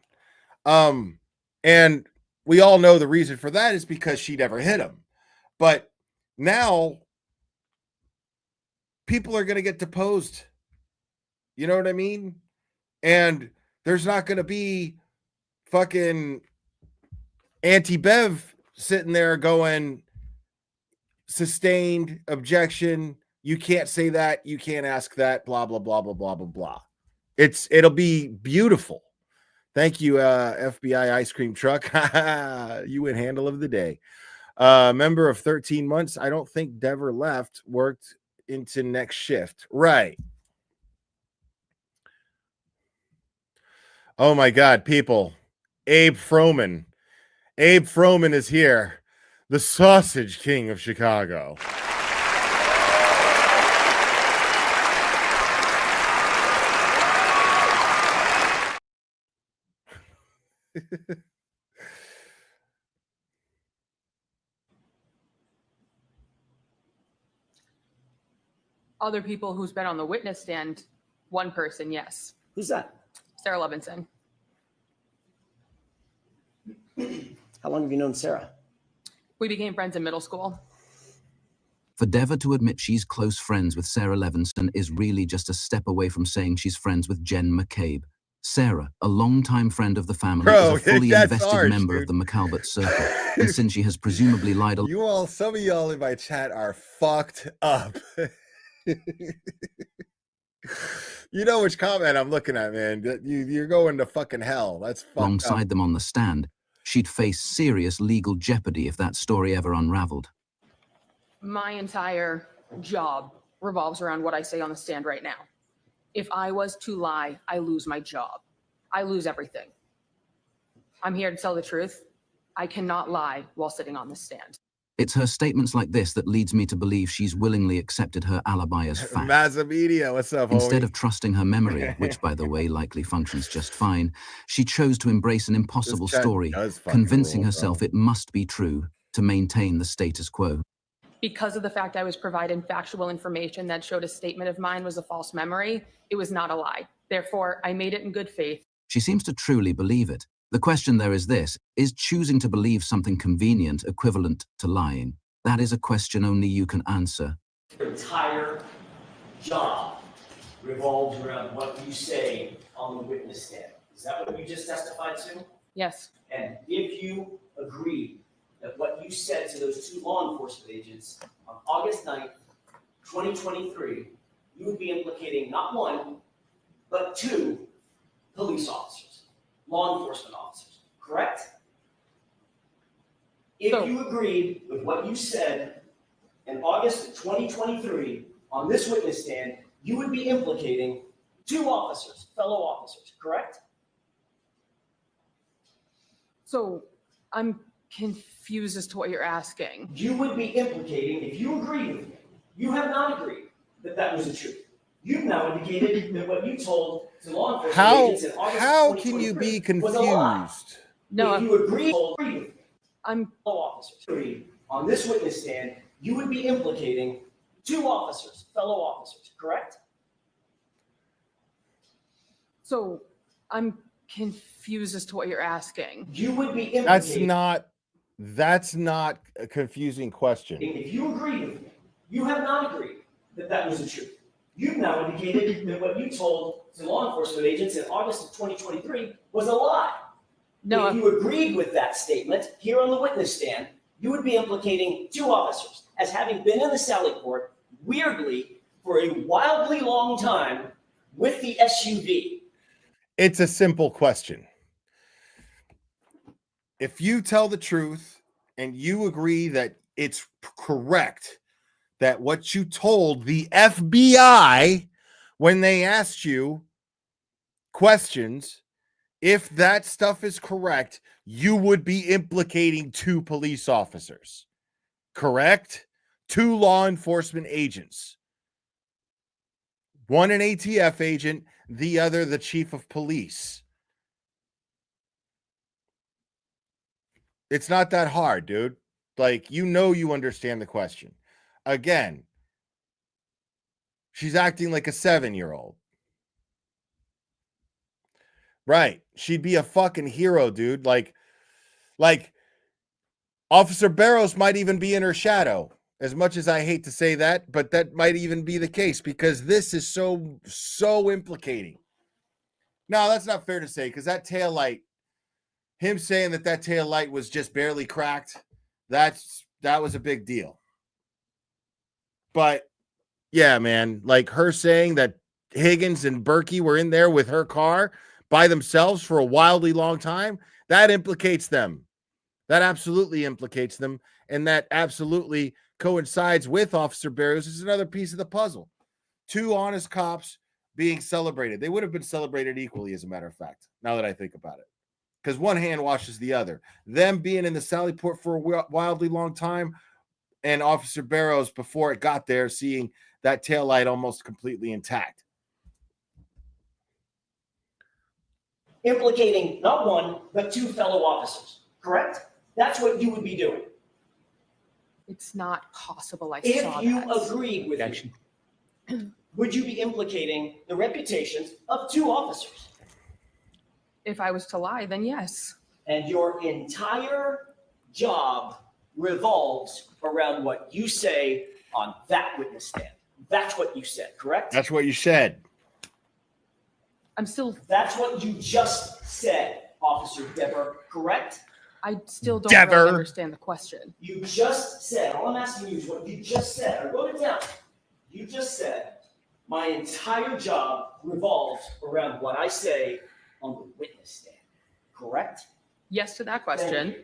And we all know the reason for that is because she never hit him. But now people are going to get deposed. You know what I mean? And there's not going to be fucking Auntie Bev sitting there going, sustained, objection, you can't say that, you can't ask that, blah, blah, blah, blah, blah, blah, blah. It'll be beautiful. Thank you, FBI ice cream truck. You win handle of the day. Member of 13 months. I don't think Dever left, worked into next shift. Right. Oh my God, people. Abe Froman. Abe Froman is here. The Sausage King of Chicago. Other people who's been on the witness stand, one person, yes. Who's that? Sarah Levinson. How long have you known Sarah? We became friends in middle school. For Dever to admit she's close friends with Sarah Levinson is really just a step away from saying she's friends with Jen McCabe. Sarah, a longtime friend of the family, is a fully invested member of the McAlbert circle. And since she has presumably lied a lot. Some of y'all in my chat are fucked up. You know which comment I'm looking at, man. You're going to fucking hell. That's fucked alongside up. them on the stand, she'd face serious legal jeopardy if that story ever unraveled. My entire job revolves around what I say on the stand right now. If I was to lie, I lose my job. I lose everything. I'm here to tell the truth. I cannot lie while sitting on the stand. It's her statements like this that leads me to believe she's willingly accepted her alibi as fact. Mazamedia, what's up, homie? Instead of trusting her memory, which, by the way, likely functions just fine, she chose to embrace an impossible story, convincing herself it must be true to maintain the status quo. Because of the fact I was provided factual information that showed a statement of mine was a false memory, it was not a lie. Therefore, I made it in good faith. She seems to truly believe it. The question there is this: is choosing to believe something convenient equivalent to lying? That is a question only you can answer. Your entire job revolves around what you say on the witness stand. Is that what you just testified to? Yes. And if you agree that what you said to those two law enforcement agents on August 9th, 2023, you would be implicating not one, but two police officers, law enforcement officers, correct? If you agreed with what you said in August of 2023 on this witness stand, you would be implicating two officers, fellow officers, correct? So I'm confused as to what you're asking. You would be implicating, if you agree with me, you have not agreed that that was the truth. You've now indicated that what you told to law enforcement agents in August How can you be was a lie. confused? No, if you agree with me, I'm fellow officers. On this witness stand, you would be implicating two officers, fellow officers, correct? So I'm confused as to what you're asking. You would be implicating. That's not a confusing question. If you agree with me, you have not agreed that that was the truth. You've now indicated that what you told to law enforcement agents in August of 2023 was a lie. No. If you agreed with that statement here on the witness stand, you would be implicating two officers as having been in the Sallyport, weirdly, for a wildly long time with the SUV. It's a simple question. If you tell the truth and you agree that it's correct, that what you told the FBI when they asked you questions, if that stuff is correct, you would be implicating two police officers, correct? Two law enforcement agents. One an ATF agent, the other the chief of police. It's not that hard, dude. Like, you understand the question. Again, she's acting like a 7-year-old. Right. She'd be a fucking hero, dude. Like Officer Barrows might even be in her shadow. As much as I hate to say that, but that might even be the case because this is so implicating. No, that's not fair to say because that tail light, him saying that tail light was just barely cracked, that was a big deal. But yeah, man, like her saying that Higgins and Berkey were in there with her car by themselves for a wildly long time, that implicates them. That absolutely implicates them. And that absolutely coincides with Officer Barrows is another piece of the puzzle. Two honest cops being celebrated. They would have been celebrated equally, as a matter of fact, now that I think about it. Because one hand washes the other. Them being in the Sallyport for a wildly long time, and Officer Barrows, before it got there, seeing that taillight almost completely intact. Implicating not one, but two fellow officers, correct? That's what you would be doing. It's not possible I If saw you that. agreed with me, would you be implicating the reputations of two officers? If I was to lie, then yes. And your entire job revolves around what you say on that witness stand. That's what you said, correct? That's what you said. That's what you just said, Officer Dever, correct? I still don't really understand the question. You just said, all I'm asking you is what you just said. I wrote it down. You just said, my entire job revolves around what I say on the witness stand, correct? Yes to that question.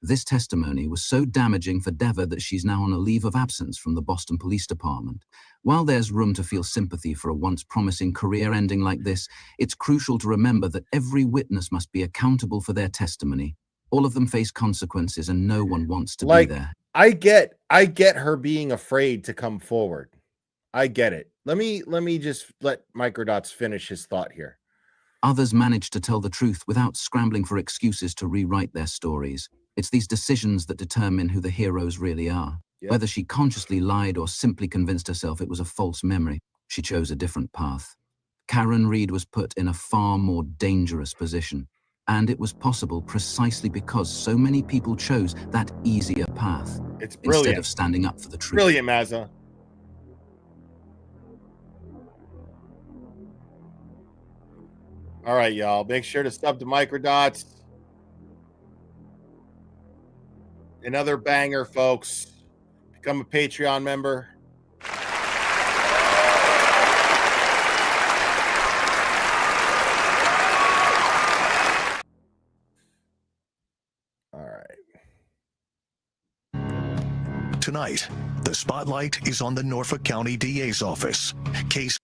This testimony was so damaging for Dever that she's now on a leave of absence from the Boston Police Department. While there's room to feel sympathy for a once promising career ending like this, it's crucial to remember that every witness must be accountable for their testimony. All of them face consequences and no one wants to be there. I get her being afraid to come forward. I get it. Let me just let Microdots finish his thought here. Others manage to tell the truth without scrambling for excuses to rewrite their stories. It's these decisions that determine who the heroes really are. Yep. Whether she consciously lied or simply convinced herself it was a false memory, she chose a different path. Karen Reed was put in a far more dangerous position. And it was possible precisely because so many people chose that easier path It's brilliant. instead of standing up for the truth. Brilliant, Mazza. All right, y'all. Make sure to sub to Microdots. Another banger, folks. Become a Patreon member. All right. Tonight, the spotlight is on the Norfolk County DA's office. Case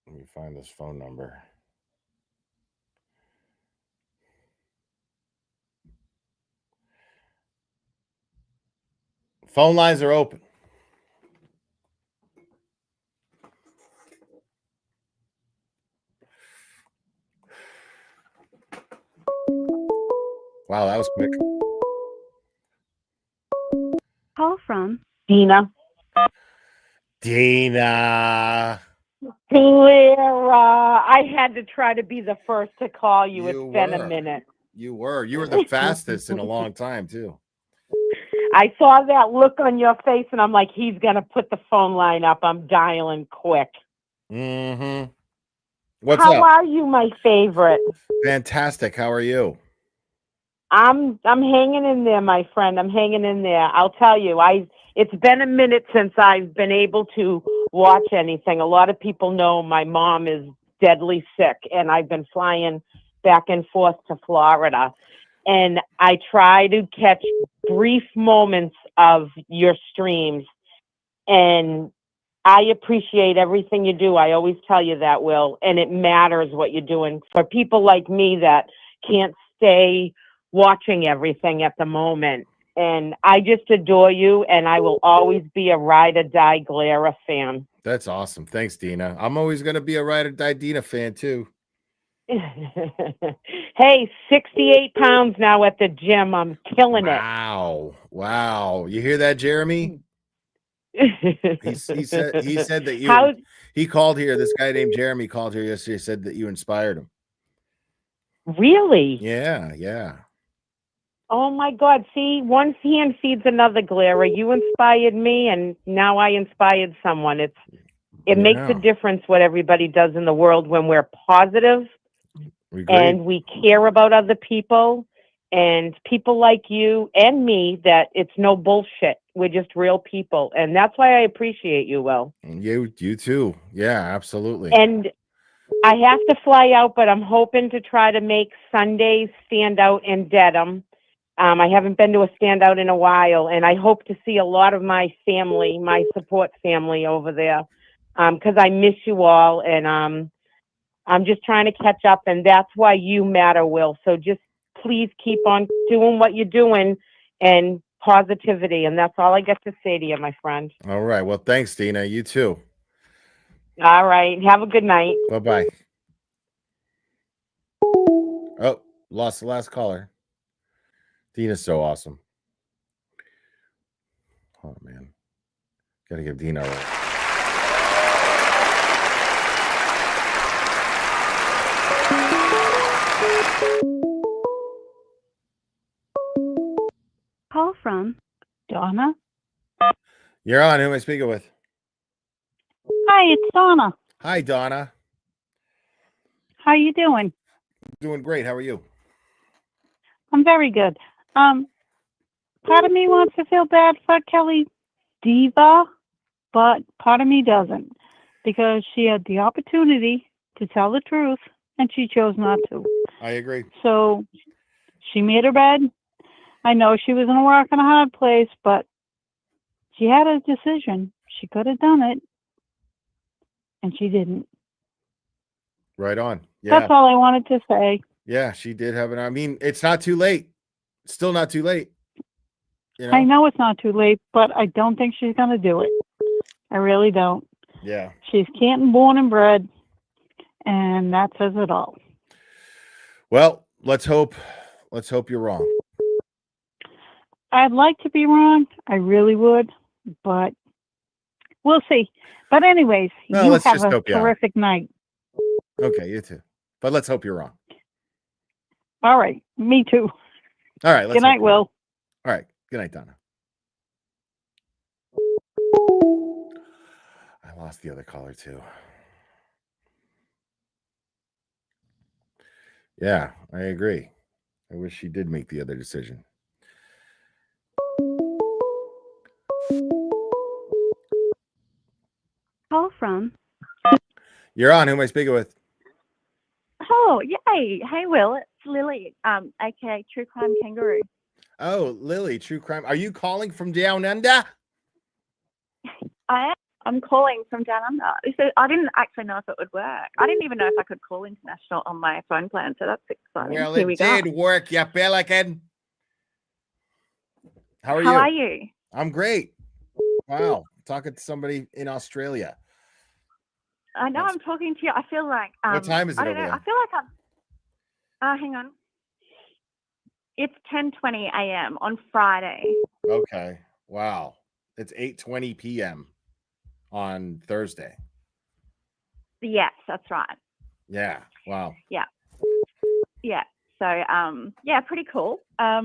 Let me find this phone number. Phone lines are open. Wow, that was quick. Call from Dina. Dina. Clara, I had to try to be the first to call you. It's been a minute. You were the fastest in a long time, too. I saw that look on your face, and I'm like, he's going to put the phone line up. I'm dialing quick. Mm-hmm. What's How up? are you, my favorite? Fantastic. How are you? I'm hanging in there, my friend. I'm hanging in there. I'll tell you, it's been a minute since I've been able to watch anything. A lot of people know my mom is deadly sick, and I've been flying back and forth to Florida. And I try to catch brief moments of your streams, and I appreciate everything you do. I always tell you that, Will, and it matters what you're doing. For people like me that can't stay watching everything at the moment, and I just adore you, and I will always be a Ride or Die Glara fan. That's awesome. Thanks, Dina. I'm always going to be a Ride or Die Dina fan, too. Hey, 68 pounds now at the gym. I'm killing it. Wow. You hear that, Jeremy? he said that he called here. This guy named Jeremy called here yesterday, said that you inspired him. Really? Yeah. Oh my God. See, one hand feeds another, Glara. You inspired me, and now I inspired someone. It makes a difference what everybody does in the world when we're positive and we care about other people, and people like you and me, that it's no bullshit. We're just real people. And that's why I appreciate you, Will. You too. Yeah, absolutely. And I have to fly out, but I'm hoping to try to make Sundays stand out in Dedham. I haven't been to a standout in a while, and I hope to see a lot of my family, my support family over there, because I miss you all, and I'm just trying to catch up, and that's why you matter, Will. So just please keep on doing what you're doing, and positivity, and that's all I get to say to you, my friend. All right. Well, thanks, Dina. You too. All right. Have a good night. Bye-bye. Oh, lost the last caller. Dina's so awesome. Oh, man. Got to give Dina a roll. Call from Donna. You're on. Who am I speaking with? Hi, it's Donna. Hi, Donna. How you doing? Doing great. How are you? I'm very good. Part of me wants to feel bad for Kelly Diva, but part of me doesn't, because she had the opportunity to tell the truth and she chose not to. I agree. So she made her bed. I know she was in a rock and a hard place, but she had a decision. She could have done it, and she didn't. Right on. Yeah. That's all I wanted to say. Yeah, she did have I mean, it's not too late. It's still not too late. You know? I know it's not too late, but I don't think she's going to do it. I really don't. Yeah. She's Canton born and bred, and that says it all. Well, let's hope you're wrong. I'd like to be wrong. I really would, but we'll see. But anyways, No, you let's have just a hope you are. terrific night. Okay, you too. But let's hope you're wrong. All right. Me too. All right. Good night, Will. All right. Good night, Donna. I lost the other caller too. Yeah, I agree. I wish she did make the other decision. Call from. You're on. Who am I speaking with? Oh, yay. Hey, Will. It's Lily, aka True Crime Kangaroo. Oh, Lily, True Crime. Are you calling from down under? I'm calling from down under. So I didn't actually know if it would work. I didn't even know if I could call international on my phone plan. So that's exciting. Well, Here we it go. did work, you pelican. How are you? How are you? I'm great. Wow. Talking to somebody in Australia. I know I'm talking to you. I feel like What time is it I don't over know. there? I feel like I'm hang on. It's 10:20 a.m. on Friday. Okay. Wow. It's 8:20 p.m. on Thursday. Yes, that's right. Yeah. Wow. Yeah. Yeah. So yeah, pretty cool. I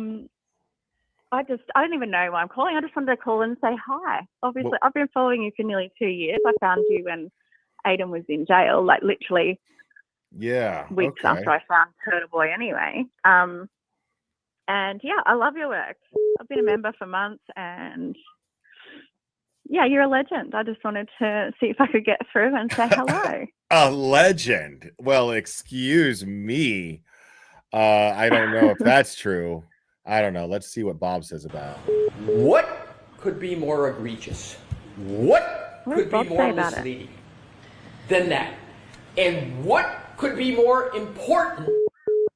don't even know why I'm calling. I just wanted to call and say hi. Obviously, Well, I've been following you for nearly 2 years. I found you when Aidan was in jail, like literally yeah. weeks Okay. after I found Turtle Boy anyway. And yeah, I love your work. I've been a member for months and yeah, you're a legend. I just wanted to see if I could get through and say hello. A legend. Well, excuse me. I don't know if that's true. I don't know. Let's see what Bob says about it. What could be more egregious? What could be more misleading than that? And what could be more important?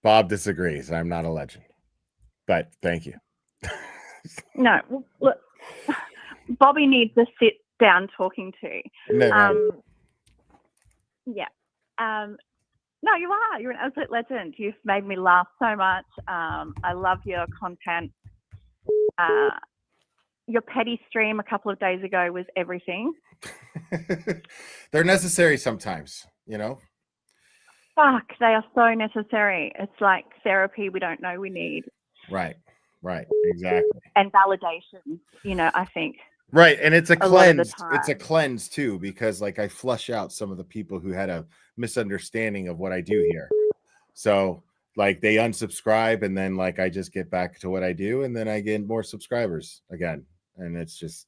Bob disagrees. I'm not a legend. But thank you. No, look, Bobby needs a sit down talking to. No. Yeah. No, you are. You're an absolute legend. You've made me laugh so much. I love your content. Your petty stream a couple of days ago was everything. They're necessary sometimes, you know? Fuck, they are so necessary. It's like therapy we don't know we need. Right. Exactly. And validation, I think. Right. And it's a cleanse. time. It's a cleanse too, because like I flush out some of the people who had a misunderstanding of what I do here. So like they unsubscribe and then like I just get back to what I do and then I get more subscribers again. And it's just,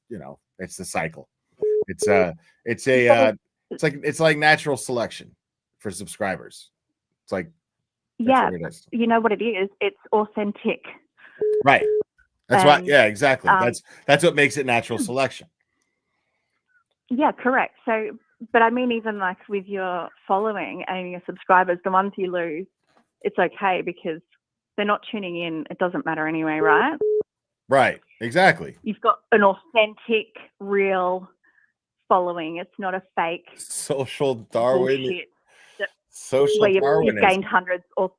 it's the cycle. It's like natural selection for subscribers. It's like, yeah, what it is. You know what it is? It's authentic. Right. That's why. Yeah, exactly. That's what makes it natural selection. Yeah, correct. So, but I mean, even like with your following and your subscribers, the ones you lose, it's okay because they're not tuning in. It doesn't matter anyway, right? Right. Exactly. You've got an authentic, real following. It's not a fake social Darwin. Bullshit social where you've Darwinism. gained hundreds or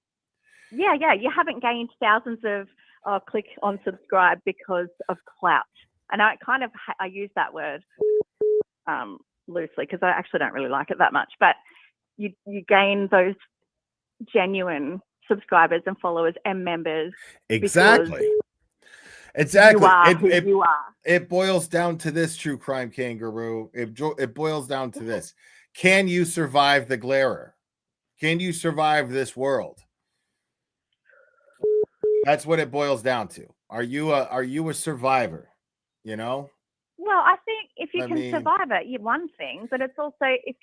yeah, you haven't gained thousands of click on subscribe because of clout. And I use that word loosely because I actually don't really like it that much. But you gain those genuine subscribers and followers and members. Exactly. You are who you are. It boils down to this, True Crime Kangaroo. It boils down to this. Can you survive the glarer? Can you survive this world? That's what it boils down to. Are you a survivor? Well, I think if you can survive it, you're one thing, but it's also if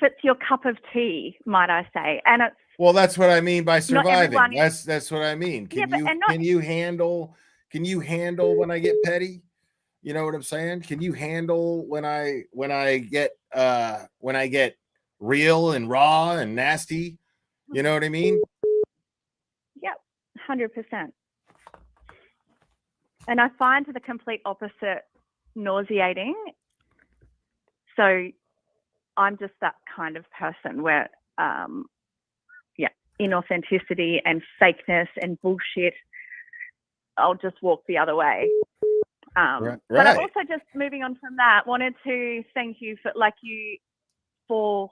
it's your cup of tea, might I say, and it's that's what I mean by surviving. Is, that's what I mean. Can you handle when I get petty? You know what I'm saying? Can you handle when I get real and raw and nasty? You know what I mean? Yep, 100%. And I find the complete opposite nauseating. So I'm just that kind of person where, inauthenticity and fakeness and bullshit, I'll just walk the other way. Right. But I'm also just moving on from that, wanted to thank you for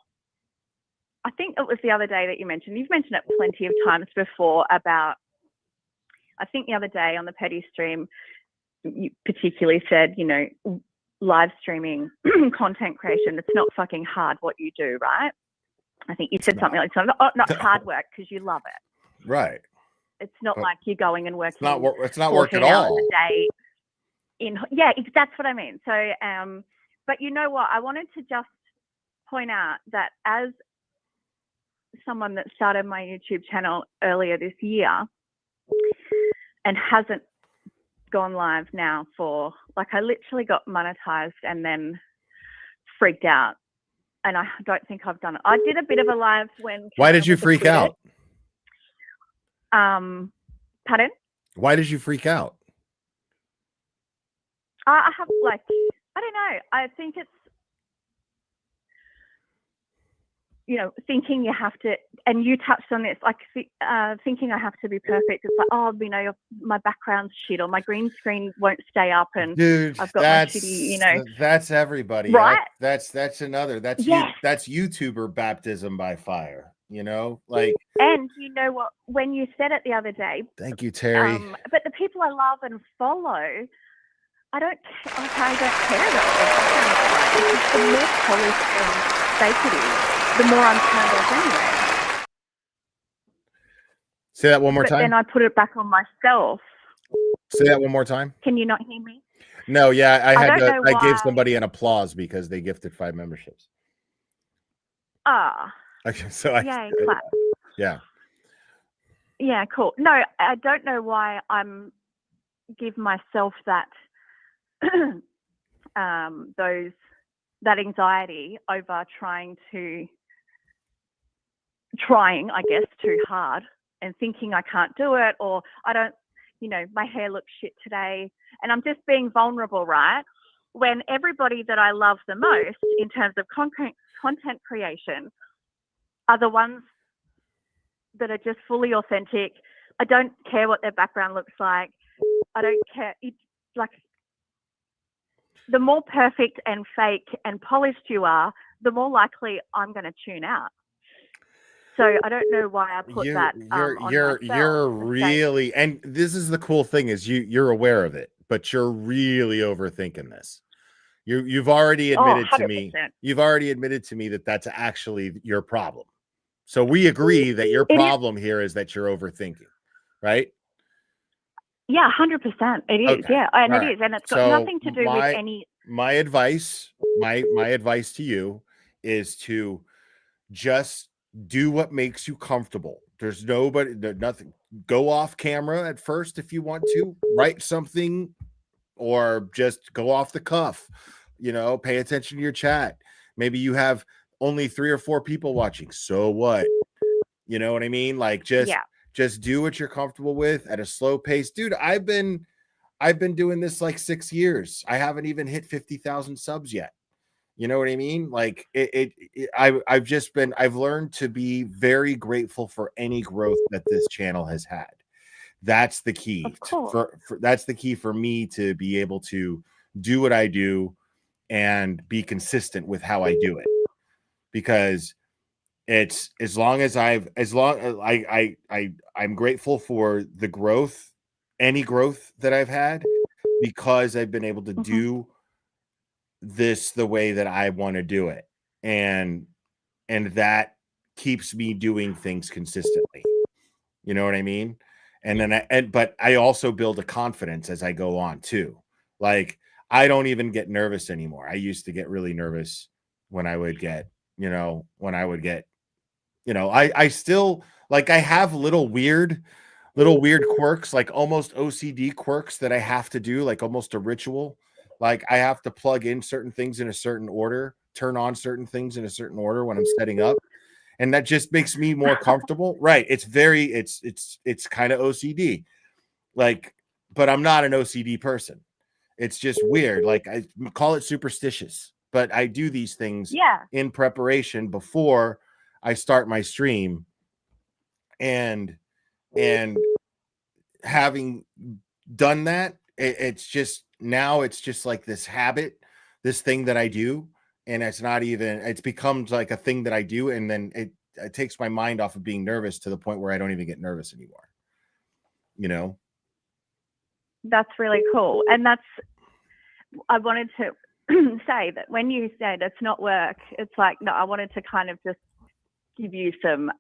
I think it was the other day that you've mentioned it plenty of times before about, I think the other day on the Petty stream, you particularly said, you know, live streaming content creation, it's not fucking hard what you do, right? I think you said something like, not hard work because you love it. Right. It's not like you're going and working. It's not work at all. A day that's what I mean. So, but you know what? I wanted to just point out that as someone that started my YouTube channel earlier this year and hasn't gone live now for, like, I literally got monetized and then freaked out. And I don't think I've done it. I did a bit of a live when. Why did you freak out? Pardon? Why did you freak out? I have, like, I don't know. I think it's, you know, thinking you have to, and you touched on this, like thinking I have to be perfect. It's like, oh, you know, my background's shit, or my green screen won't stay up, and dude, I've got my shitty, you know. That's everybody, right? That's another. That's yes. That's YouTuber baptism by fire. You know, like. And you know what? When you said it the other day. Thank you, Terry. But the people I love and follow, I don't care about it. The more polished and fake it is, the more I'm turned off anyway. Say that one more time. Then I put it back on myself. Say that one more time. Can you not hear me? No, yeah, I gave why. somebody an applause because they gifted 5 memberships. Okay, so yay, clap. Yeah. Yeah, cool. No, I don't know why I'm give myself that that anxiety over trying, I guess, too hard and thinking I can't do it, or I don't, you know, my hair looks shit today, and I'm just being vulnerable, right? When everybody that I love the most in terms of content creation are the ones that are just fully authentic. I don't care what their background looks like. I don't care. It's like, the more perfect and fake and polished you are, the more likely I'm going to tune out. So I don't know why I put that on you're really, and this is the cool thing is you're aware of it, but you're really overthinking this. You've already admitted to me. You've already admitted to me that that's actually your problem. So we agree that your problem here is that you're overthinking, right? Yeah, 100%. It is. Okay. Yeah, and it is, and it's got nothing to do with any. My advice to you is to just do what makes you comfortable. There's nothing. Go off camera at first if you want to. Write something, or just go off the cuff. You know, pay attention to your chat. Maybe you have only 3 or 4 people watching. So what? You know what I mean? Like, just do what you're comfortable with at a slow pace. Dude, I've been doing this like 6 years. I haven't even hit 50,000 subs yet. You know what I mean? Like I've learned to be very grateful for any growth that this channel has had. That's the key. That's the key for me to be able to do what I do and be consistent with how I do it. Because it's I'm grateful for the growth, any growth that I've had, because I've been able to do this the way that I want to do it. And that keeps me doing things consistently. You know what I mean? And then but I also build a confidence as I go on too. Like, I don't even get nervous anymore. I used to get really nervous when I would get, I still, like, I have little weird quirks, like almost OCD quirks that I have to do, like almost a ritual. Like, I have to plug in certain things in a certain order, turn on certain things in a certain order when I'm setting up. And that just makes me more comfortable. Right. It's kind of OCD. Like, but I'm not an OCD person. It's just weird. Like, I call it superstitious, but I do these things in preparation before I start my stream. and having done that, it's just like this habit, this thing that I do, and it's becomes like a thing that I do, and then it takes my mind off of being nervous to the point where I don't even get nervous anymore. That's really cool. And I wanted to say that when you said it's not work, it's like, no, I wanted to kind of just give you some,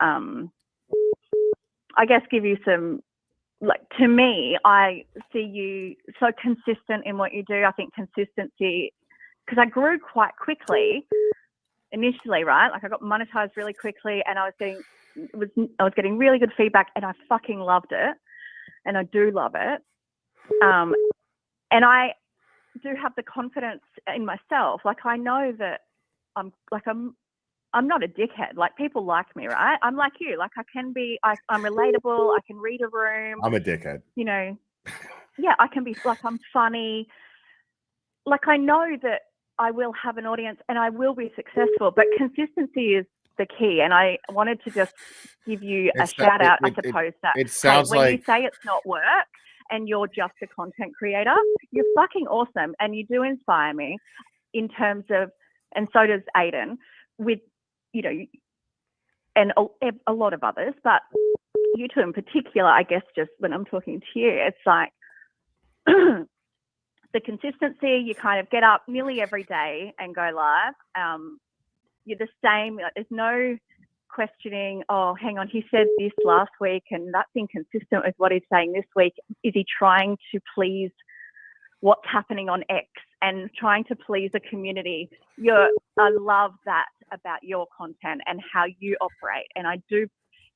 like, to me, I see you so consistent in what you do. I think consistency, because I grew quite quickly initially, right? Like I got monetized really quickly, and I was getting really good feedback, and I fucking loved it, and I do love it. And I do have the confidence in myself. Like I know that I'm not a dickhead. Like people like me, right? I'm like you. Like I can be. I'm relatable. I can read a room. I'm a dickhead. Yeah, I can be. Like I'm funny. Like I know that I will have an audience and I will be successful. But consistency is the key. And I wanted to just give you a shout out. I suppose that it sounds when like you say it's not work and you're just a content creator, you're fucking awesome, and you do inspire me in terms of, and so does Aiden, with and a lot of others, but you two in particular, I guess, just when I'm talking to you, it's like the consistency. You kind of get up nearly every day and go live. You're the same. There's no questioning, oh, hang on, he said this last week and that's inconsistent with what he's saying this week. Is he trying to please what's happening on X and trying to please a community? I love that about your content and how you operate. And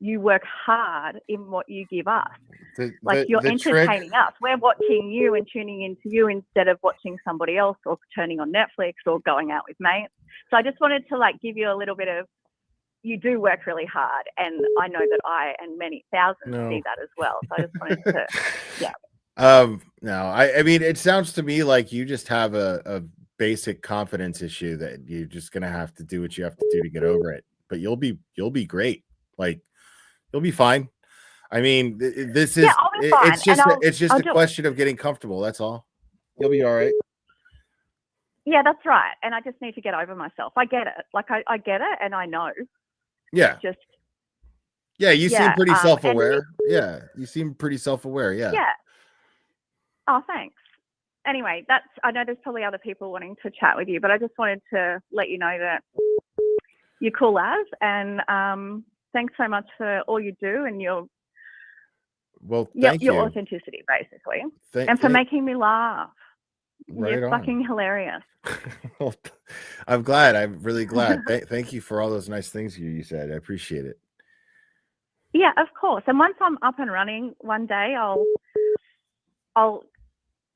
you work hard in what you give us. You're entertaining us. We're watching you and tuning into you instead of watching somebody else or turning on Netflix or going out with mates. So I just wanted to give you a little bit of, you do work really hard, and I know that I and many thousands see that as well. So I just wanted to, yeah. No, I mean, it sounds to me like you just have a basic confidence issue that you're just gonna have to do what you have to do to get over it. But you'll be great. Like you'll be fine. I mean, this is it's just a question of getting comfortable. That's all. You'll be all right. Yeah, that's right. And I just need to get over myself. I get it. Like I get it, and I know. Yeah. It's just. Yeah, you seem pretty self-aware. Yeah, you seem pretty self-aware. Yeah. Yeah. Oh, thanks. Anyway, I know there's probably other people wanting to chat with you, but I just wanted to let you know that you're cool as, and thanks so much for all you do and your authenticity, basically, and for making me laugh. Right you're on. Fucking hilarious. Well, I'm glad. I'm really glad. Thank you for all those nice things you said. I appreciate it. Yeah, of course. And once I'm up and running one day, I'll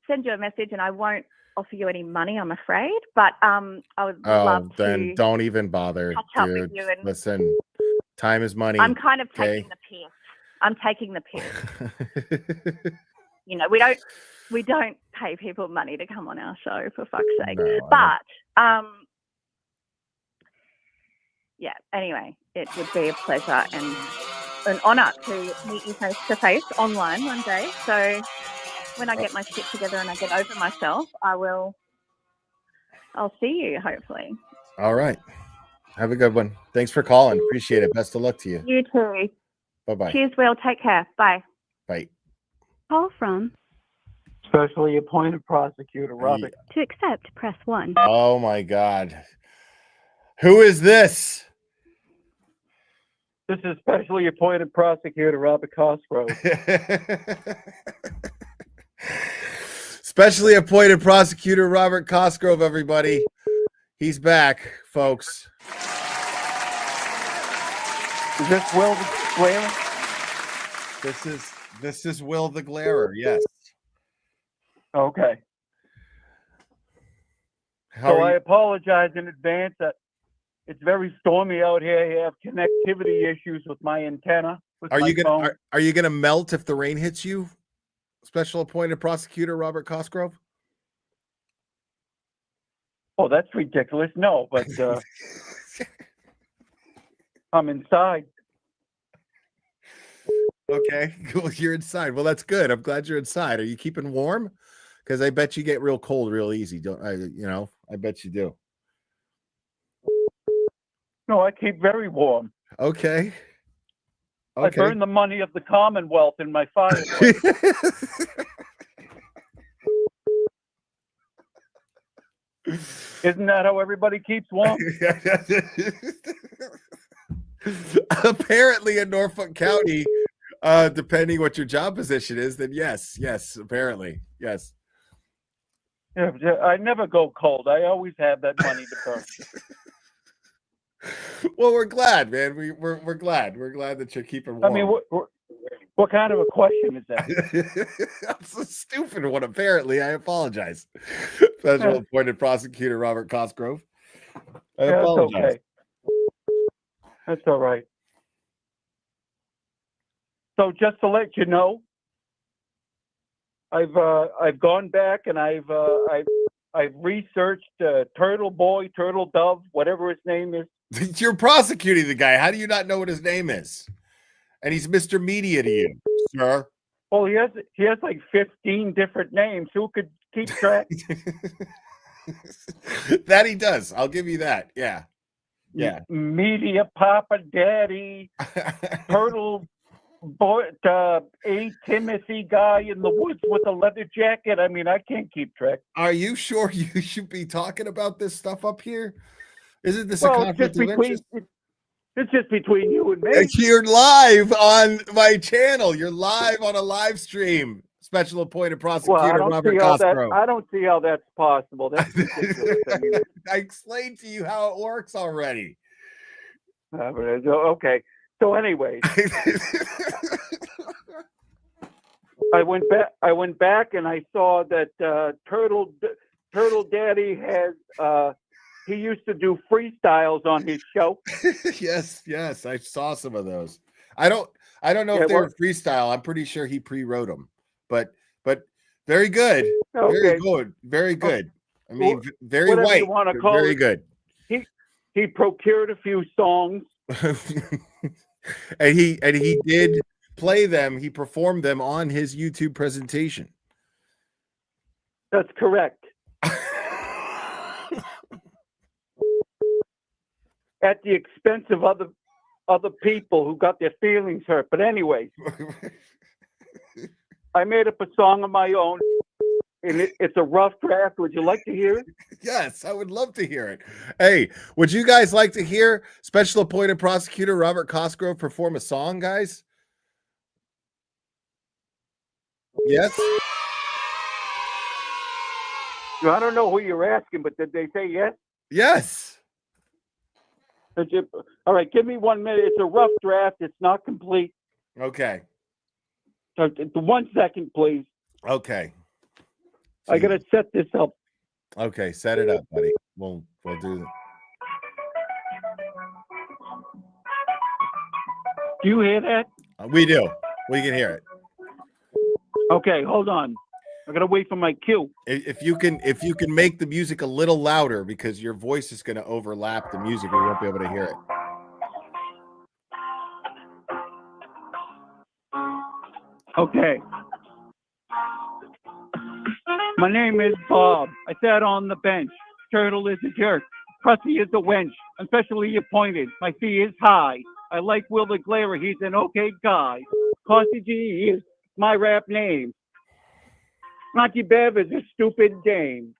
send you a message, and I won't offer you any money, I'm afraid. But I would love to. Then don't even bother, catch up dude. with you and Listen, time is money. I'm kind of taking the piss. I'm taking the piss. We don't pay people money to come on our show, for fuck's sake. No, but yeah. Anyway, it would be a pleasure and an honor to meet you face to face online one day. So when I get my shit together and I get over myself, I'll see you hopefully. All right. Have a good one. Thanks for calling. Appreciate it. Best of luck to you. You too. Bye-bye. Cheers, Will. Take care. Bye. Bye. Call from Specially appointed prosecutor Robert. to accept, press 1. Oh my God. Who is this? This is specially appointed prosecutor Robert Cosgrove. Specially appointed prosecutor Robert Cosgrove, everybody. He's back, folks. Is this Will the Glarer? This is Will the Glarer, yes. Okay. I apologize in advance that it's very stormy out here. I have connectivity issues with my antenna. Are you gonna melt if the rain hits you? Special appointed prosecutor Robert Cosgrove? Oh, that's ridiculous. No, but I'm inside. Okay, cool. You're inside. Well, that's good. I'm glad you're inside. Are you keeping warm? Because I bet you get real cold real easy. Don't I? You know, I bet you do. No, I keep very warm. Okay. I burn the money of the Commonwealth in my fireplace. Isn't that how everybody keeps warm? Apparently in Norfolk County, depending what your job position is, then yes, apparently, yes. Yeah, I never go cold. I always have that money to burn. Well, we're glad, man. We're glad. We're glad that you're keeping warm. I mean, what kind of a question is that? That's a stupid one. Apparently, I apologize. Special appointed prosecutor Robert Cosgrove. I apologize. That's okay. That's all right. So just to let you know, I've gone back and I've researched Turtle Boy, Turtle Dove, whatever his name is. You're prosecuting the guy. How do you not know what his name is? And he's Mr. Media to you, sir. Well, he has like 15 different names. Who could keep track? That he does. I'll give you that. Yeah. Yeah. Media Papa Daddy, Turtle Boy, A Timothy guy in the woods with a leather jacket. I mean, I can't keep track. Are you sure you should be talking about this stuff up here? Isn't this a conflict of interest? It's just between you and me. You're live on my channel. You're live on a live stream. Special appointed prosecutor Robert Cosgrove. I don't see how that's possible. That's ridiculous. I mean, I explained to you how it works already. Okay. So, anyways, I went back and I saw that Turtle Daddy has. He used to do freestyles on his show. Yes, I saw some of those. I don't know if they were freestyle. I'm pretty sure he pre-wrote them, but very good, very good. I mean, very white, very good. He procured a few songs, and he did play them. He performed them on his YouTube presentation. That's correct. At the expense of other people who got their feelings hurt. But anyways, I made up a song of my own, and it's a rough draft. Would you like to hear it? Yes, I would love to hear it. Hey, would you guys like to hear Special Appointed Prosecutor Robert Cosgrove perform a song, guys? Yes? I don't know who you're asking, but did they say yes? Yes. All right, give me 1 minute. It's a rough draft. It's not complete. Okay. So 1 second, please. Okay. I got to set this up. Okay, set it up, buddy. We'll do that. Do you hear that? We do. We can hear it. Okay, hold on. I gotta wait for my cue. If you can make the music a little louder, because your voice is going to overlap the music, we won't be able to hear it. Okay. My name is Bob. I sat on the bench. Turtle is a jerk. Krusty is a wench. I'm specially appointed. My fee is high. I like Will the Glare. He's an okay guy. Causey G is my rap name. Monty Bev is a stupid dame.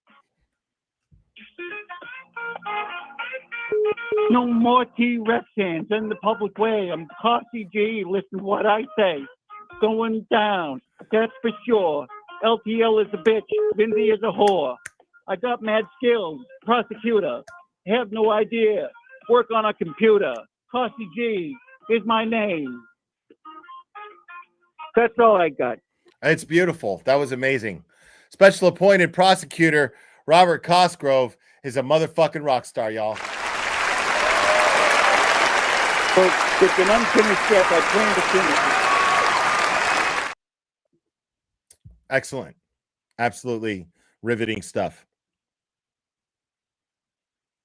No more T-Rex hands in the public way. I'm Causey G. Listen to what I say. Going down. That's for sure. LTL is a bitch. Lindsy is a whore. I got mad skills. Prosecutor. Have no idea. Work on a computer. Causey G is my name. That's all I got. It's beautiful. That was amazing. Special appointed prosecutor Robert Cosgrove is a motherfucking rock star, y'all. So it's an unfinished step. I plan to finish it. Excellent. Absolutely riveting stuff.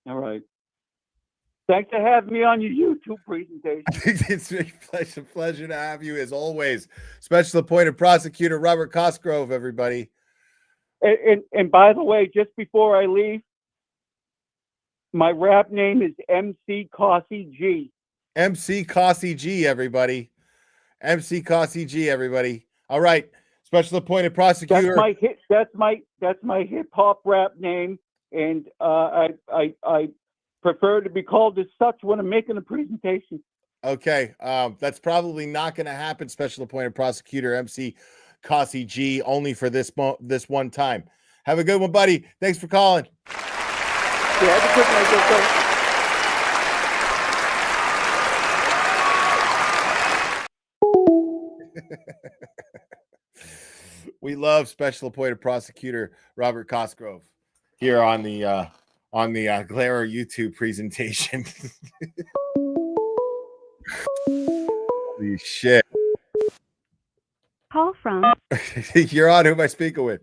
All right. Thanks for having me on your YouTube presentation. It's a pleasure to have you as always. Special appointed prosecutor Robert Cosgrove, everybody. And by the way, just before I leave, my rap name is MC Cossy G. MC Cossy G, everybody. MC Cossy G, everybody. All right. Special appointed prosecutor. That's my hip hop rap name, and I prefer to be called as such when I'm making a presentation. Okay. That's probably not going to happen. Special appointed prosecutor MC Cossy G, only for this one time. Have a good one, buddy. Thanks for calling. Yeah, have a good night. We love special appointed prosecutor Robert Cosgrove here on the Glare YouTube presentation. Holy shit. Call from. You're on. Who am I speaking with?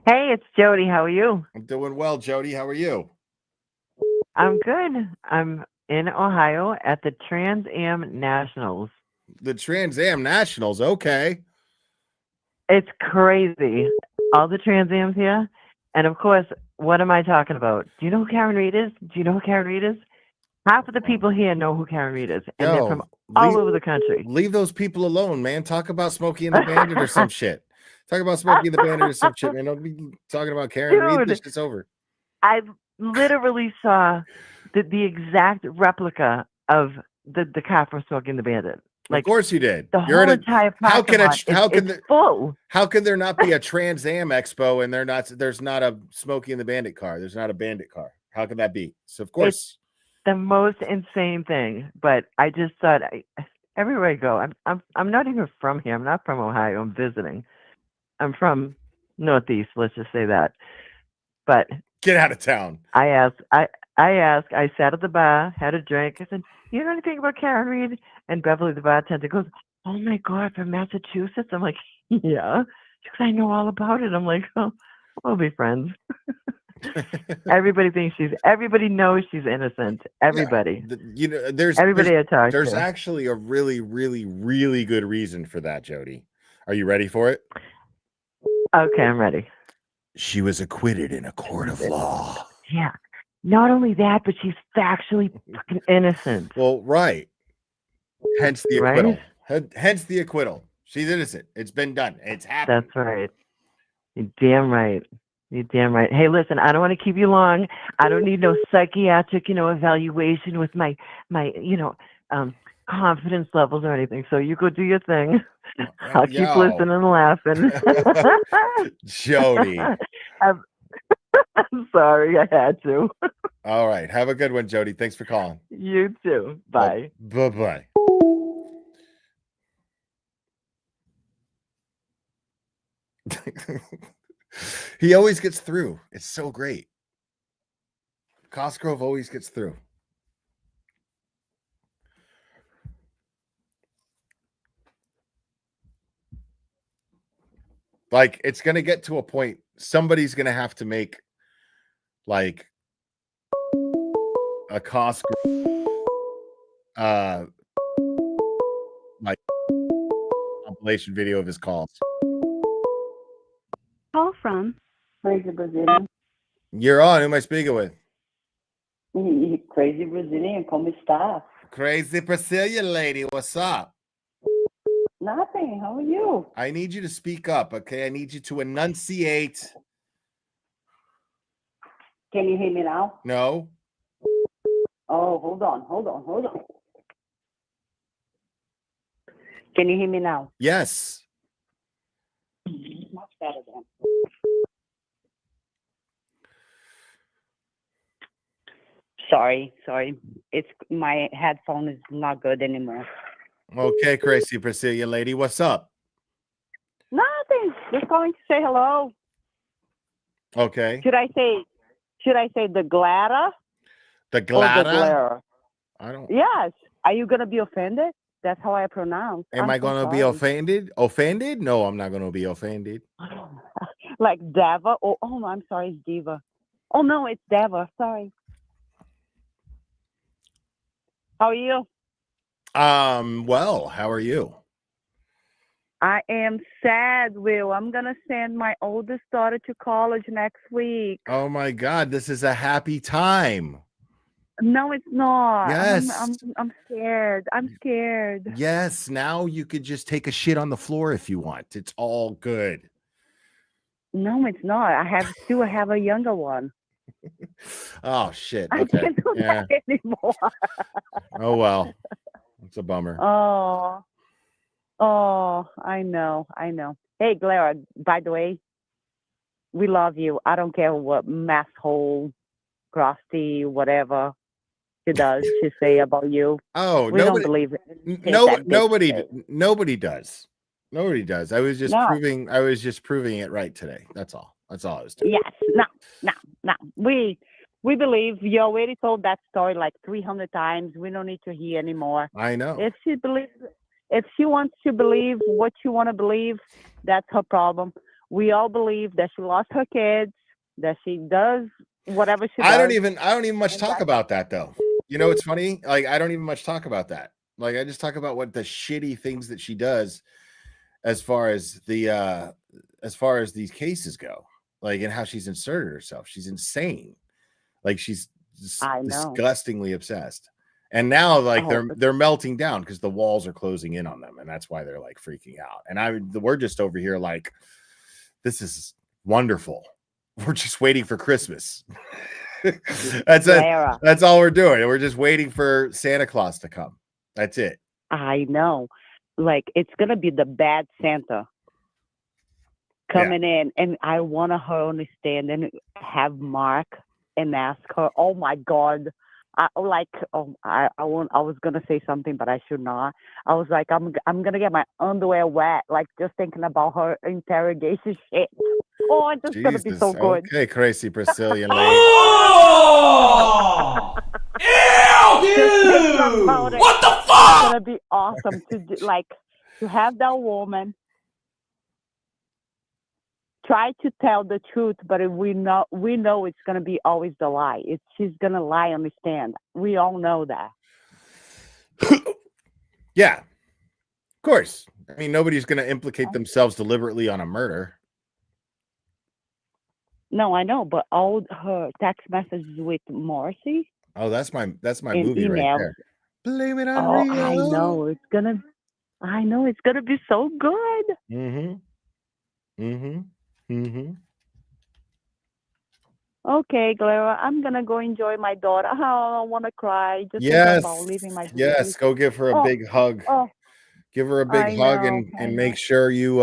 Hey, it's Jody. How are you? I'm doing well, Jody. How are you? I'm good. I'm in Ohio at the Trans Am Nationals. The Trans Am Nationals. Okay. It's crazy. All the Trans Ams here. And of course, what am I talking about? Do you know who Karen Reed is? Do you know who Karen Reed is? Half of the people here know who Karen Reed is. And they're from all over the country. Leave those people alone, man. Talk about Smokey and the Bandit or some shit. Talk about Smokey and the Bandit or some shit, man. Don't be talking about Karen Reed. This shit's over. I literally saw the exact replica of the car from Smokey and the Bandit. Like, of course you did. The whole entire parking lot. It's full. How can there not be a Trans Am Expo and there's not a Smokey and the Bandit car? There's not a Bandit car. How can that be? So of course. It's the most insane thing. But I just thought everywhere I go, I'm not even from here. I'm not from Ohio. I'm visiting. I'm from Northeast. Let's just say that. But get out of town. I sat at the bar, had a drink. I said, "You know anything about Karen Reed?" And Beverly, the bartender, goes, "Oh my God, from Massachusetts?" I'm like, "Yeah." She goes, "I know all about it." I'm like, "Oh, we'll be friends." Everybody knows she's innocent. Everybody. Yeah, there's actually a really, really, really good reason for that, Jody. Are you ready for it? Okay, I'm ready. She was acquitted in a court of law. Yeah. Not only that, but she's factually fucking innocent. Well, right. Hence the acquittal. Hence the acquittal. She's innocent. It's been done. It's happened. That's right. You're damn right. You're damn right. Hey, listen, I don't want to keep you long. I don't need no psychiatric, evaluation with my confidence levels or anything. So you go do your thing. I'll keep listening and laughing. Jody. I'm sorry, I had to. All right. Have a good one, Jody. Thanks for calling. You too. Bye. Bye-bye. He always gets through. It's so great. Cosgrove always gets through. Like, it's going to get to a point. Somebody's going to have to make like a Cosgrove like compilation video of his calls. Call from. Crazy Brazilian. You're on. Who am I speaking with? Crazy Brazilian, como está? Crazy Brazilian lady, what's up? Nothing. How are you? I need you to speak up, okay? I need you to enunciate. Can you hear me now? No. Oh, hold on. Can you hear me now? Yes. Much better then. Sorry. It's my headphone is not good anymore. Okay, crazy Brazilian lady, what's up? Nothing. Just calling to say hello. Okay. Should I say the Glada? The Or the Glada? glare? I don't. Yes. Are you gonna be offended? That's how I pronounce. Am I going to be offended? Offended? No, I'm not going to be offended. Like Dava? Oh no, I'm sorry, it's Diva. Oh no, it's Dava. Sorry. How are you? Well, how are you? I am sad, Will. I'm going to send my oldest daughter to college next week. Oh my God, this is a happy time. No, it's not. Yes. I'm scared. I'm scared. Yes, now you could just take a shit on the floor if you want. It's all good. No, it's not. I have a younger one. Oh shit. I Okay. can't do that anymore. Oh well. It's a bummer. Oh, I know. Hey, Clara, by the way, we love you. I don't care what masshole, crusty, whatever she does, she say about you. Oh, we don't believe it. Nobody does. Nobody does. I was just proving it right today. That's all I was doing. Yes. No. We believe you already told that story like 300 times. We don't need to hear anymore. I know. If she wants to believe what you want to believe, that's her problem. We all believe that she lost her kids, that she does whatever she does. I don't even much talk about that though. You know, it's funny. Like, I don't even much talk about that. Like, I just talk about what the shitty things that she does as far as these cases go. Like, and how she's inserted herself. She's insane. Like, she's disgustingly obsessed. And now, like, they're melting down because the walls are closing in on them, and that's why they're like freaking out. And we're just over here like, this is wonderful. We're just waiting for Christmas. That's it. That's all we're doing. We're just waiting for Santa Claus to come. That's it. I know. Like, it's gonna be the bad Santa coming in, and I want her to understand and have Mark and ask her, oh my God. I was gonna say something, but I should not. I was like, I'm gonna get my underwear wet, like just thinking about her interrogation shit. Oh, it's just gonna be so good. Okay, crazy Brazilian lady. Oh! Ew, dude! What the fuck? It's gonna be awesome to have that woman try to tell the truth, but we know it's gonna be always the lie. She's gonna lie on the stand. We all know that. Yeah, of course. I mean, nobody's gonna implicate themselves deliberately on a murder. No, I know, but all her text messages with Marcy. Oh, that's my movie right there. Blame it on Rio. I know it's gonna be so good. Okay, Clara, I'm gonna go enjoy my daughter. Oh, I want to cry. Just thinking about leaving my baby. Yes, go give her a big hug. Give her a big hug and make sure you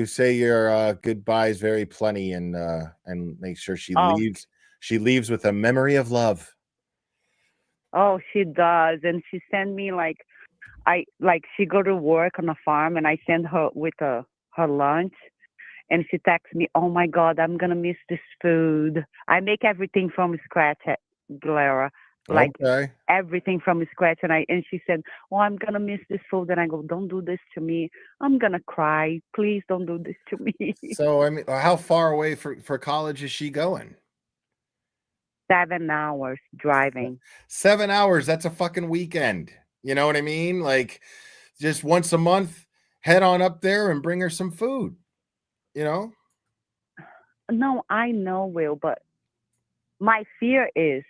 say your goodbyes very plenty and make sure she leaves with a memory of love. Oh, she does, and she sent me she go to work on a farm, and I send her with her lunch. And she texts me, oh my God, I'm going to miss this food. I make everything from scratch, Clara. Everything from scratch. And she said, oh, I'm going to miss this food. And I go, don't do this to me. I'm going to cry. Please don't do this to me. So, I mean, how far away for college is she going? 7 hours driving. 7 hours. That's a fucking weekend. You know what I mean? Like, just once a month, head on up there and bring her some food. You know? No, I know, Will, but my fear is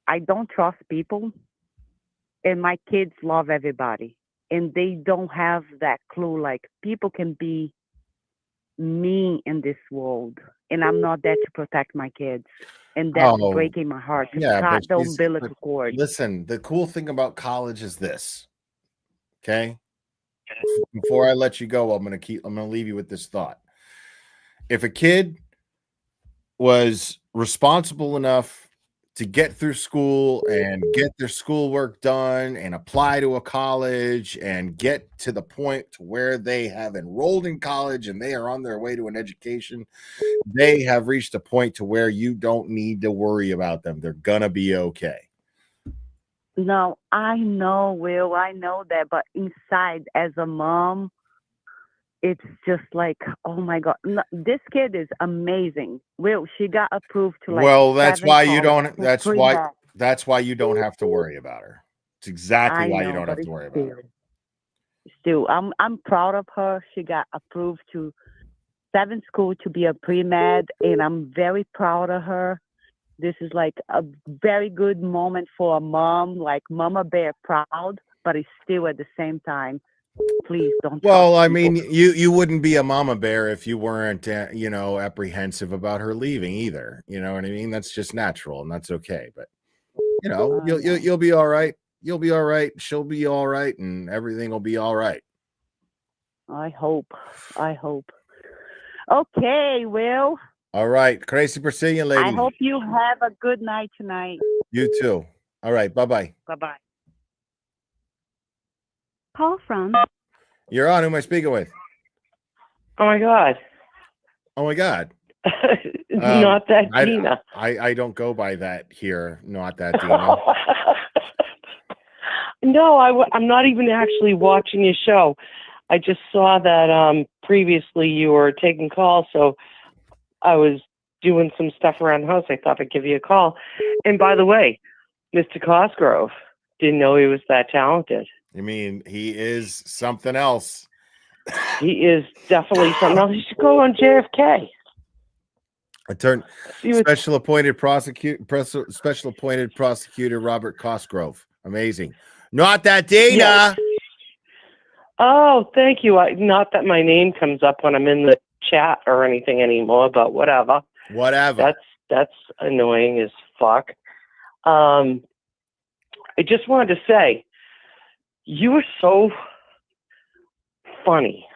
I don't trust people, and my kids love everybody, and they don't have that clue. Like, people can be mean in this world, and I'm not there to protect my kids, and that's breaking my heart. Cut the umbilical cord. Listen, the cool thing about college is this. Okay? Before I let you go, I'm gonna leave you with this thought. If a kid was responsible enough to get through school and get their schoolwork done and apply to a college and get to the point to where they have enrolled in college and they are on their way to an education, they have reached a point to where you don't need to worry about them. They're gonna be okay. No, I know, Will. I know that, but inside, as a mom, it's just like, oh my God, no, this kid is amazing. Will, she got approved to Well, that's why you don't have to worry about her. It's exactly I why you know, don't but have to it's worry about it. still, I'm proud of her. She got approved to 7th school to be a pre-med, and I'm very proud of her. This is like a very good moment for a mom, like Mama Bear proud, but it's still at the same time, please don't. Well, I mean, you wouldn't be a mama bear if you weren't, apprehensive about her leaving either. You know what I mean? That's just natural, and that's okay. But you'll be all right. You'll be all right. She'll be all right, and everything will be all right. I hope. Okay, Will. All right, crazy Brazilian lady. I hope you have a good night tonight. You too. All right, bye-bye. Bye-bye. Call from. You're on. Who am I speaking with? Oh my God. Oh my God. Not that Dina. I don't go by that here. Not that Dina. No, I'm not even actually watching your show. I just saw that previously you were taking calls, so I was doing some stuff around the house. I thought I'd give you a call. And by the way, Mr. Cosgrove, didn't know he was that talented. You mean he is something else? He is definitely something else. He should go on JFK. Special appointed prosecutor Robert Cosgrove. Amazing. Not that Dana. Yes. Oh, thank you. Not that my name comes up when I'm in the chat or anything anymore, but whatever. That's annoying as fuck. I just wanted to say, you were so funny.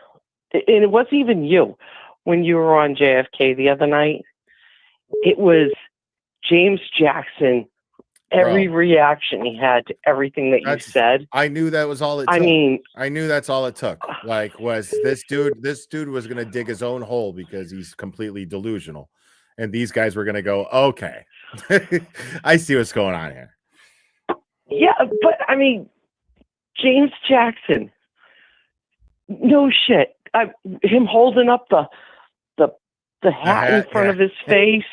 And it wasn't even you when you were on JFK the other night. It was James Jackson. Every reaction he had to everything that you said. I knew that was all it took. I knew that's all it took. Was this dude was going to dig his own hole because he's completely delusional. And these guys were going to go, okay, I see what's going on here. Yeah, but I mean, James Jackson, no shit. Him holding up the hat in front of his face.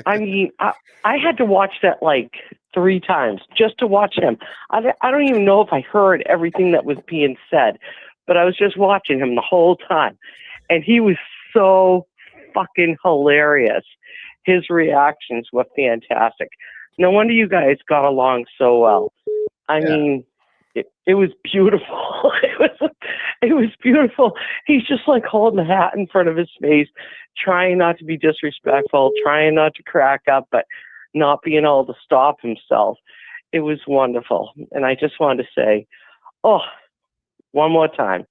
I mean, I had to watch that like 3 times just to watch him. I don't even know if I heard everything that was being said, but I was just watching him the whole time. And he was so fucking hilarious. His reactions were fantastic. No wonder you guys got along so well. I mean, it was beautiful. It was beautiful. He's just like holding the hat in front of his face, trying not to be disrespectful, trying not to crack up, but not being able to stop himself. It was wonderful. And I just wanted to say, one more time,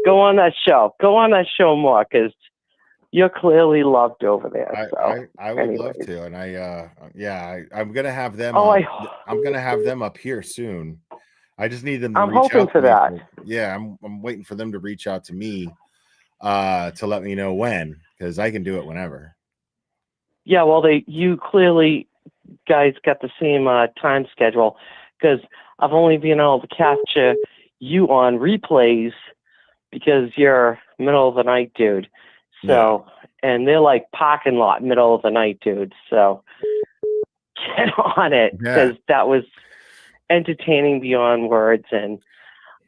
go on that show. Go on that show more, because you're clearly loved over there. I would love to. And I'm going to have them. I'm going to have them up here soon. I just need them to reach out to me. Yeah, I'm waiting for them to reach out to me to let me know when, because I can do it whenever. Yeah, well, you clearly guys got the same time schedule, because I've only been able to capture you on replays because you're middle of the night dude. So, and they're like parking lot middle of the night dudes. So get on it, because that was entertaining beyond words. And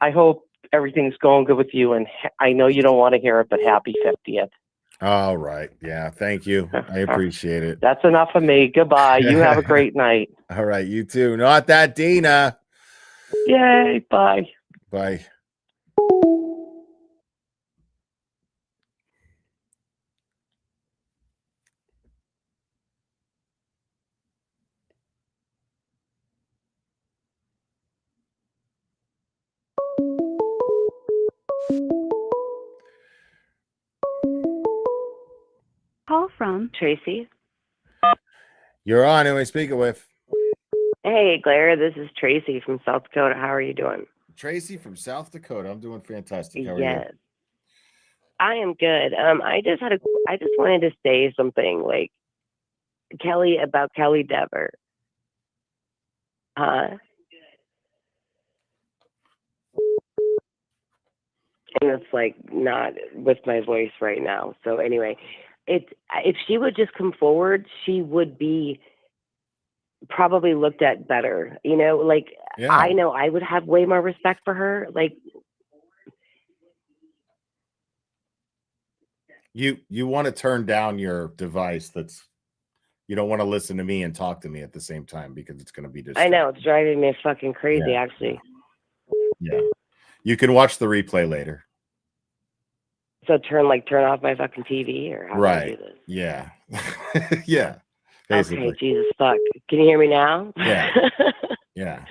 I hope everything's going good with you. And I know you don't want to hear it, but happy 50th. All right. Yeah. Thank you. I appreciate it. That's enough of me. Goodbye. You have a great night. All right. You too. Not that Dina. Yay. Bye. Bye. Call from Tracy. You're on. Who am I speaking with? Hey, Claire. This is Tracy from South Dakota. How are you doing? Tracy from South Dakota. I'm doing fantastic. How are Yes. you? I am good. I just wanted to say something like about Kelly Dever. And it's like not with my voice right now. So anyway, if she would just come forward, she would be probably looked at better. You know, like I know I would have way more respect for her. Like you want to turn down your device. You don't want to listen to me and talk to me at the same time because it's going to be I know it's driving me fucking crazy. Yeah. Actually. Yeah. You can watch the replay later. So turn off my fucking TV, or how do I do this? Yeah. Yeah. Basically. Okay, Jesus fuck. Can you hear me now? Yeah. Yeah.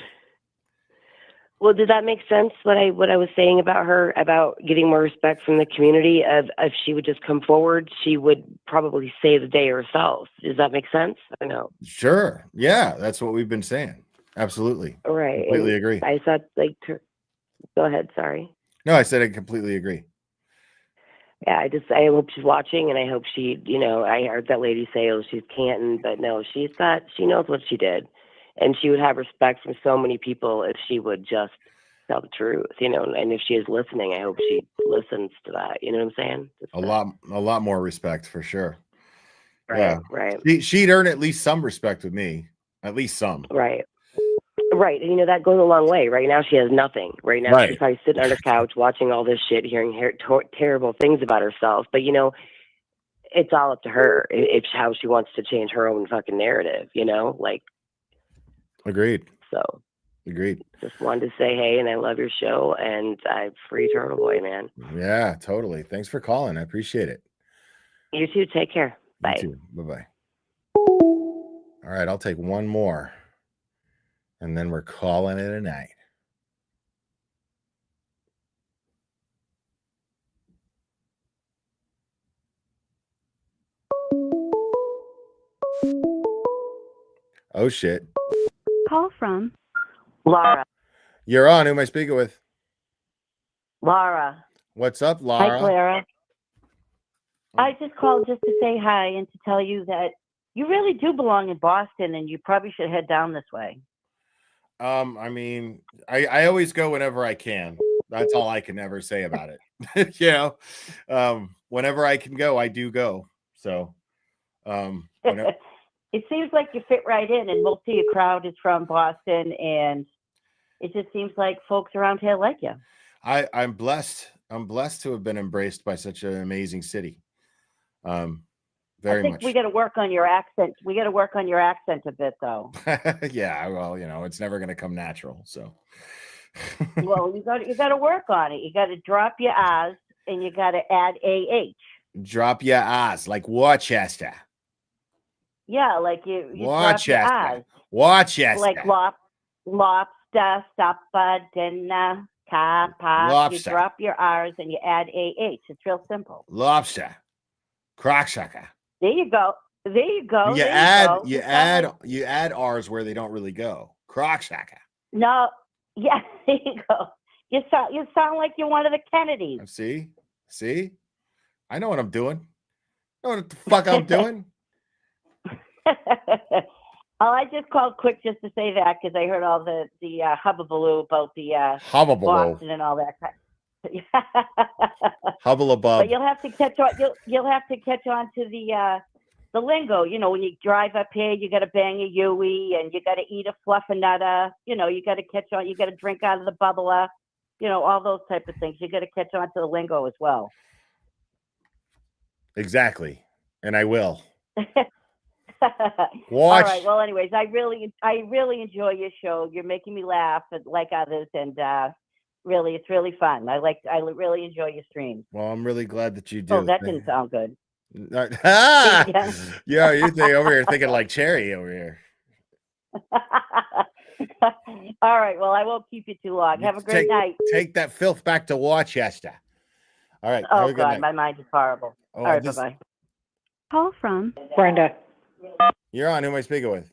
Well, did that make sense? What I was saying about her, about getting more respect from the community, of if she would just come forward, she would probably save the day herself. Does that make sense? I know. Sure. Yeah, that's what we've been saying. Absolutely. Right. Completely And agree. I thought go ahead. Sorry. No, I said I completely agree. Yeah, I hope she's watching, and I hope she, I heard that lady say, oh, she's Canton, but no, she knows what she did, and she would have respect from so many people if she would just tell the truth, and if she is listening, I hope she listens to that. You know what I'm saying? A lot more respect for sure. Right, yeah. right. She'd earn at least some respect with me, at least some. Right. Right. And, that goes a long way. Right now, she has nothing. Right now, she's probably sitting on her couch watching all this shit, hearing terrible things about herself. But, it's all up to her if how she wants to change her own fucking narrative, Agreed. So. Agreed. Just wanted to say, hey, and I love your show, and I'm free Turtle Boy, man. Yeah, totally. Thanks for calling. I appreciate it. You too. Take care. Bye. You too. Bye-bye. All right, I'll take one more. And then we're calling it a night. Oh, shit. Call from Laura. You're on. Who am I speaking with? Laura. What's up, Laura? Hi, Clara. I just called just to say hi and to tell you that you really do belong in Boston, and you probably should head down this way. I mean, I always go whenever I can. That's all I can ever say about it. Whenever I can go, I do go. So, it seems like you fit right in, and most of your crowd is from Boston, and it just seems like folks around here like you. I'm blessed. I'm blessed to have been embraced by such an amazing city. Very I think much. we got to work on your accent. We got to work on your accent a bit, though. Yeah, well, it's never going to come natural. So, well, you got to work on it. You got to drop your R's and you got to add AH. Drop your R's like Worcester. Yeah, like you Worcester. drop your R's. Worcester. Like lobster, supper, dinner, car, park. Lobster. You drop your R's and you add AH. It's real simple. Lobster. Crocksucker. There you go. There you go. You there add add R's where they don't really go. Crocksucker. No. Yeah, there you go. You sound like you're one of the Kennedys. See? I know what I'm doing. I know what the fuck I'm doing. Oh, I just called quick just to say that because I heard all the hubbubaloo about the Boston and all that. Hubbalabub. But you'll have to catch on. You'll have to catch on to the lingo. When you drive up here, you got to bang a Yui and you got to eat a fluffernutter. You got to catch on. You got to drink out of the bubbler. All those type of things. You got to catch on to the lingo as well. Exactly, and I will. All right. Well, anyways, I really enjoy your show. You're making me laugh like others, and really, it's really fun. I really enjoy your streams. Well, I'm really glad that you do. Oh, that didn't sound good. Yeah, you're over here thinking like Cherry over here. All right. Well, I won't keep you too long. Have a great night. Take that filth back to Worcester. All right. Oh God, my mind is horrible. All right. Bye-bye. Call from Brenda. You're on. Who am I speaking with?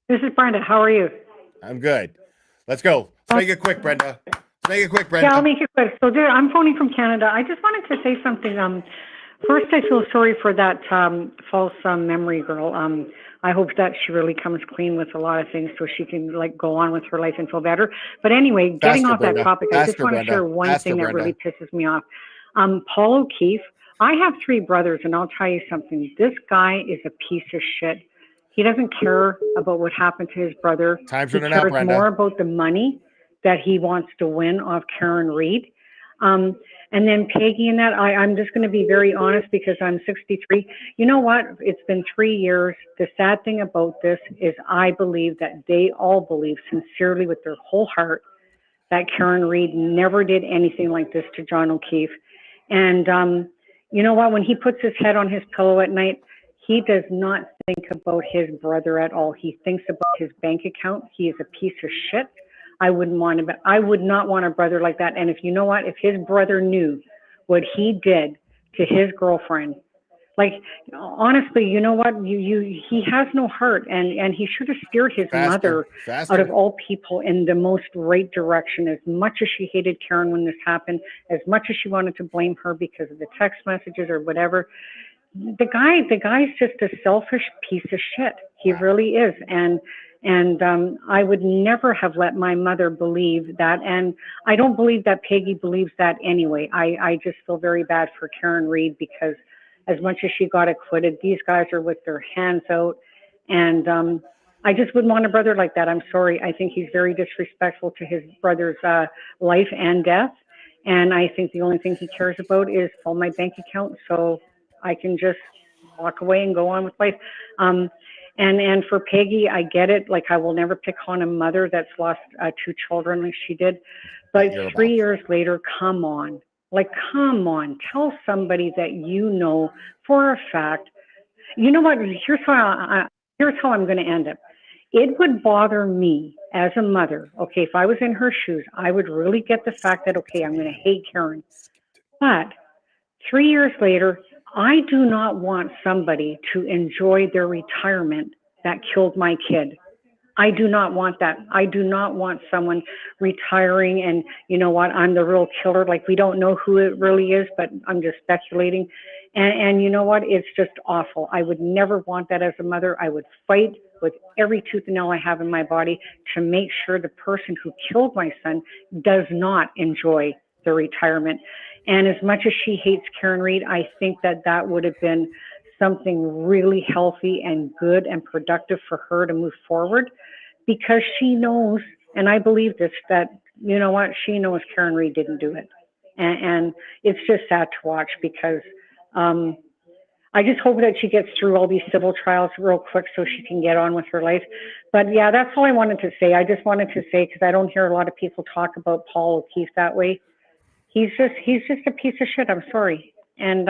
This is Brenda. How are you? I'm good. Let's go. Let's make it quick, Brenda. Yeah, I'll make it quick. So I'm phoning from Canada. I just wanted to say something. First, I feel sorry for that false memory girl. I hope that she really comes clean with a lot of things so she can go on with her life and feel better. But anyway, getting off that topic, I just want to share one thing that really pisses me off. Paul O'Keefe. I have 3 brothers, and I'll tell you something. This guy is a piece of shit. He doesn't care about what happened to his brother. Time's He running out, cares Brenda. more about the money that he wants to win off Karen Reed. And then Peggy and that, I'm just going to be very honest because I'm 63. You know what? It's been 3 years. The sad thing about this is I believe that they all believe sincerely with their whole heart that Karen Reed never did anything like this to John O'Keefe. And you know what? When he puts his head on his pillow at night, he does not think about his brother at all. He thinks about his bank account. He is a piece of shit. I would not want a brother like that. And if you know what, if his brother knew what he did to his girlfriend, like honestly, you know what, he has no heart, and he should have steered his mother out of all people in the most right direction. As much as she hated Karen when this happened, as much as she wanted to blame her because of the text messages or whatever, the guy's just a selfish piece of shit. He really is. And I would never have let my mother believe that. And I don't believe that Peggy believes that anyway. I just feel very bad for Karen Reed because as much as she got acquitted, these guys are with their hands out. And I just wouldn't want a brother like that. I'm sorry. I think he's very disrespectful to his brother's life and death. And I think the only thing he cares about is all my bank account so I can just walk away and go on with life. And for Peggy, I get it. Like, I will never pick on a mother that's lost 2 children like she did. But 3 years later, come on. Like, come on. Tell somebody that you know for a fact. You know what? Here's how I'm going to end it. It would bother me as a mother. Okay, if I was in her shoes, I would really get the fact that, okay, I'm going to hate Karen. But 3 years later, I do not want somebody to enjoy their retirement that killed my kid. I do not want that. I do not want someone retiring and, you know what, I'm the real killer. Like, we don't know who it really is, but I'm just speculating. And you know what? It's just awful. I would never want that as a mother. I would fight with every tooth and nail I have in my body to make sure the person who killed my son does not enjoy the retirement. And as much as she hates Karen Reed, I think that that would have been something really healthy and good and productive for her to move forward, because she knows, and I believe this, that, you know what, she knows Karen Reed didn't do it. And it's just sad to watch because I just hope that she gets through all these civil trials real quick so she can get on with her life. But yeah, that's all I wanted to say. I just wanted to say, because I don't hear a lot of people talk about Paul O'Keefe that way. He's just a piece of shit. I'm sorry. And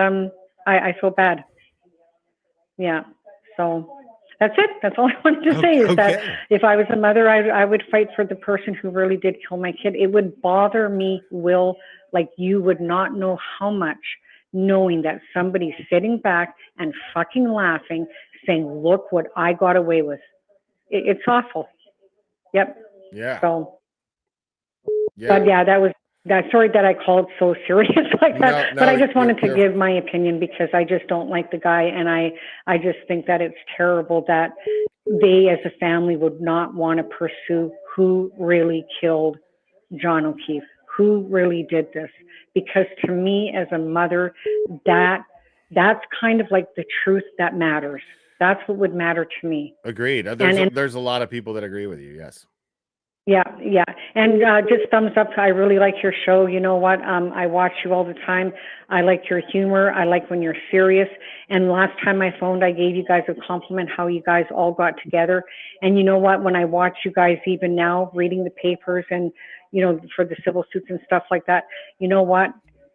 I feel bad. Yeah. So that's it. That's all I wanted to say is that if I was a mother, I would fight for the person who really did kill my kid. It would bother me, Will, like you would not know how much, knowing that somebody's sitting back and fucking laughing, saying, look what I got away with. It's awful. Yep. Yeah. So, but yeah, sorry that I called so serious like that, but I just wanted to give my opinion because I just don't like the guy. And I just think that it's terrible that they as a family would not want to pursue who really killed John O'Keefe, who really did this. Because to me as a mother, that's kind of like the truth that matters. That's what would matter to me. Agreed. There's a lot of people that agree with you. Yes. Yeah. And just thumbs up. I really like your show. You know what? I watch you all the time. I like your humor. I like when you're serious. And last time I phoned, I gave you guys a compliment how you guys all got together. And you know what? When I watch you guys even now reading the papers and, you know, for the civil suits and stuff like that, you know what?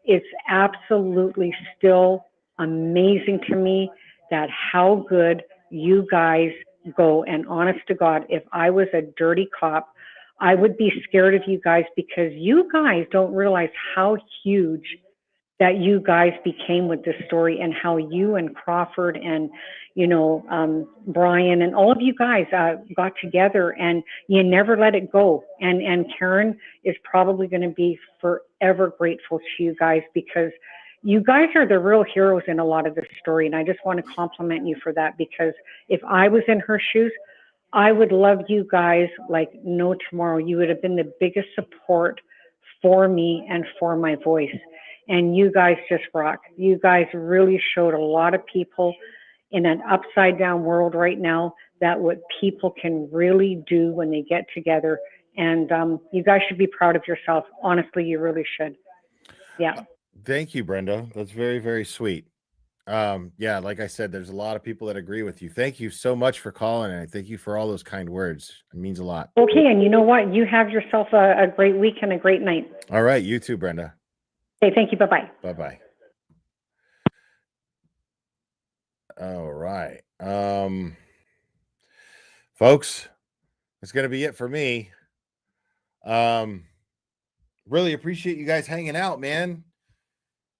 It's absolutely still amazing to me that how good you guys go. And honest to God, if I was a dirty cop, I would be scared of you guys because you guys don't realize how huge that you guys became with this story and how you and Crawford and, you know, Brian and all of you guys got together and you never let it go. And Karen is probably going to be forever grateful to you guys because you guys are the real heroes in a lot of this story. And I just want to compliment you for that because if I was in her shoes, I would love you guys like no tomorrow. You would have been the biggest support for me and for my voice. And you guys just rock. You guys really showed a lot of people in an upside down world right now that what people can really do when they get together. And you guys should be proud of yourself. Honestly, you really should. Yeah. Thank you, Brenda. That's very, very sweet. Yeah, like I said, there's a lot of people that agree with you. Thank you so much for calling, and I thank you for all those kind words. It means a lot. Okay, and you know what? You have yourself a great week and a great night. All right, you too, Brenda. Okay, thank you. Bye-bye. Bye-bye. All right. Folks, that's going to be it for me. Really appreciate you guys hanging out, man.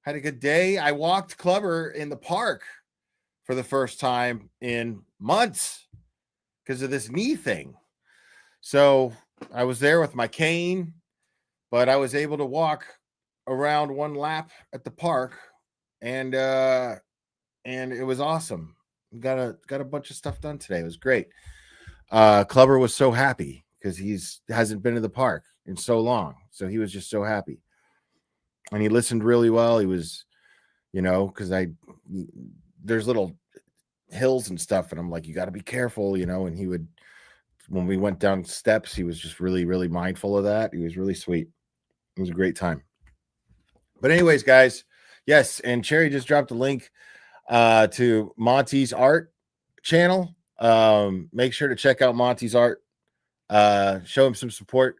Had a good day. I walked Clubber in the park for the first time in months because of this knee thing. So I was there with my cane, but I was able to walk around one lap at the park, and it was awesome. Got a bunch of stuff done today. It was great. Clubber was so happy because hasn't been to the park in so long, so he was just so happy, and he listened really well. He was, because there's little hills and stuff, and I'm like, you got to be careful, and he would, when we went down steps, he was just really, really mindful of that. He was really sweet. It was a great time. But anyways, guys, yes, and Cherry just dropped a link to Monty's art channel. Make sure to check out Monty's art. Show him some support,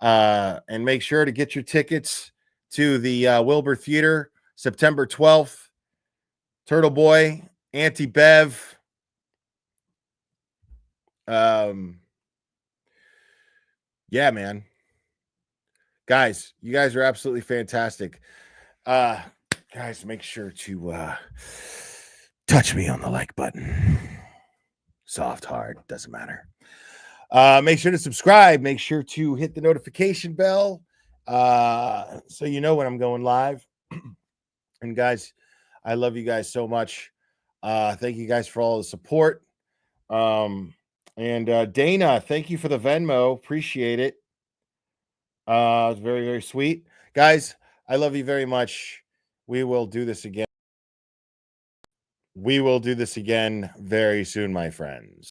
and make sure to get your tickets to the Wilbur Theater September 12th. Turtle Boy, Auntie Bev. Yeah, man. Guys, you guys are absolutely fantastic. Guys, make sure to touch me on the like button. Soft, hard, doesn't matter. Make sure to subscribe. Make sure to hit the notification bell so you know when I'm going live. And guys, I love you guys so much. Thank you guys for all the support. And Dana, thank you for the Venmo. Appreciate it. It's very, very sweet. Guys, I love you very much. We will do this again. We will do this again very soon, my friends.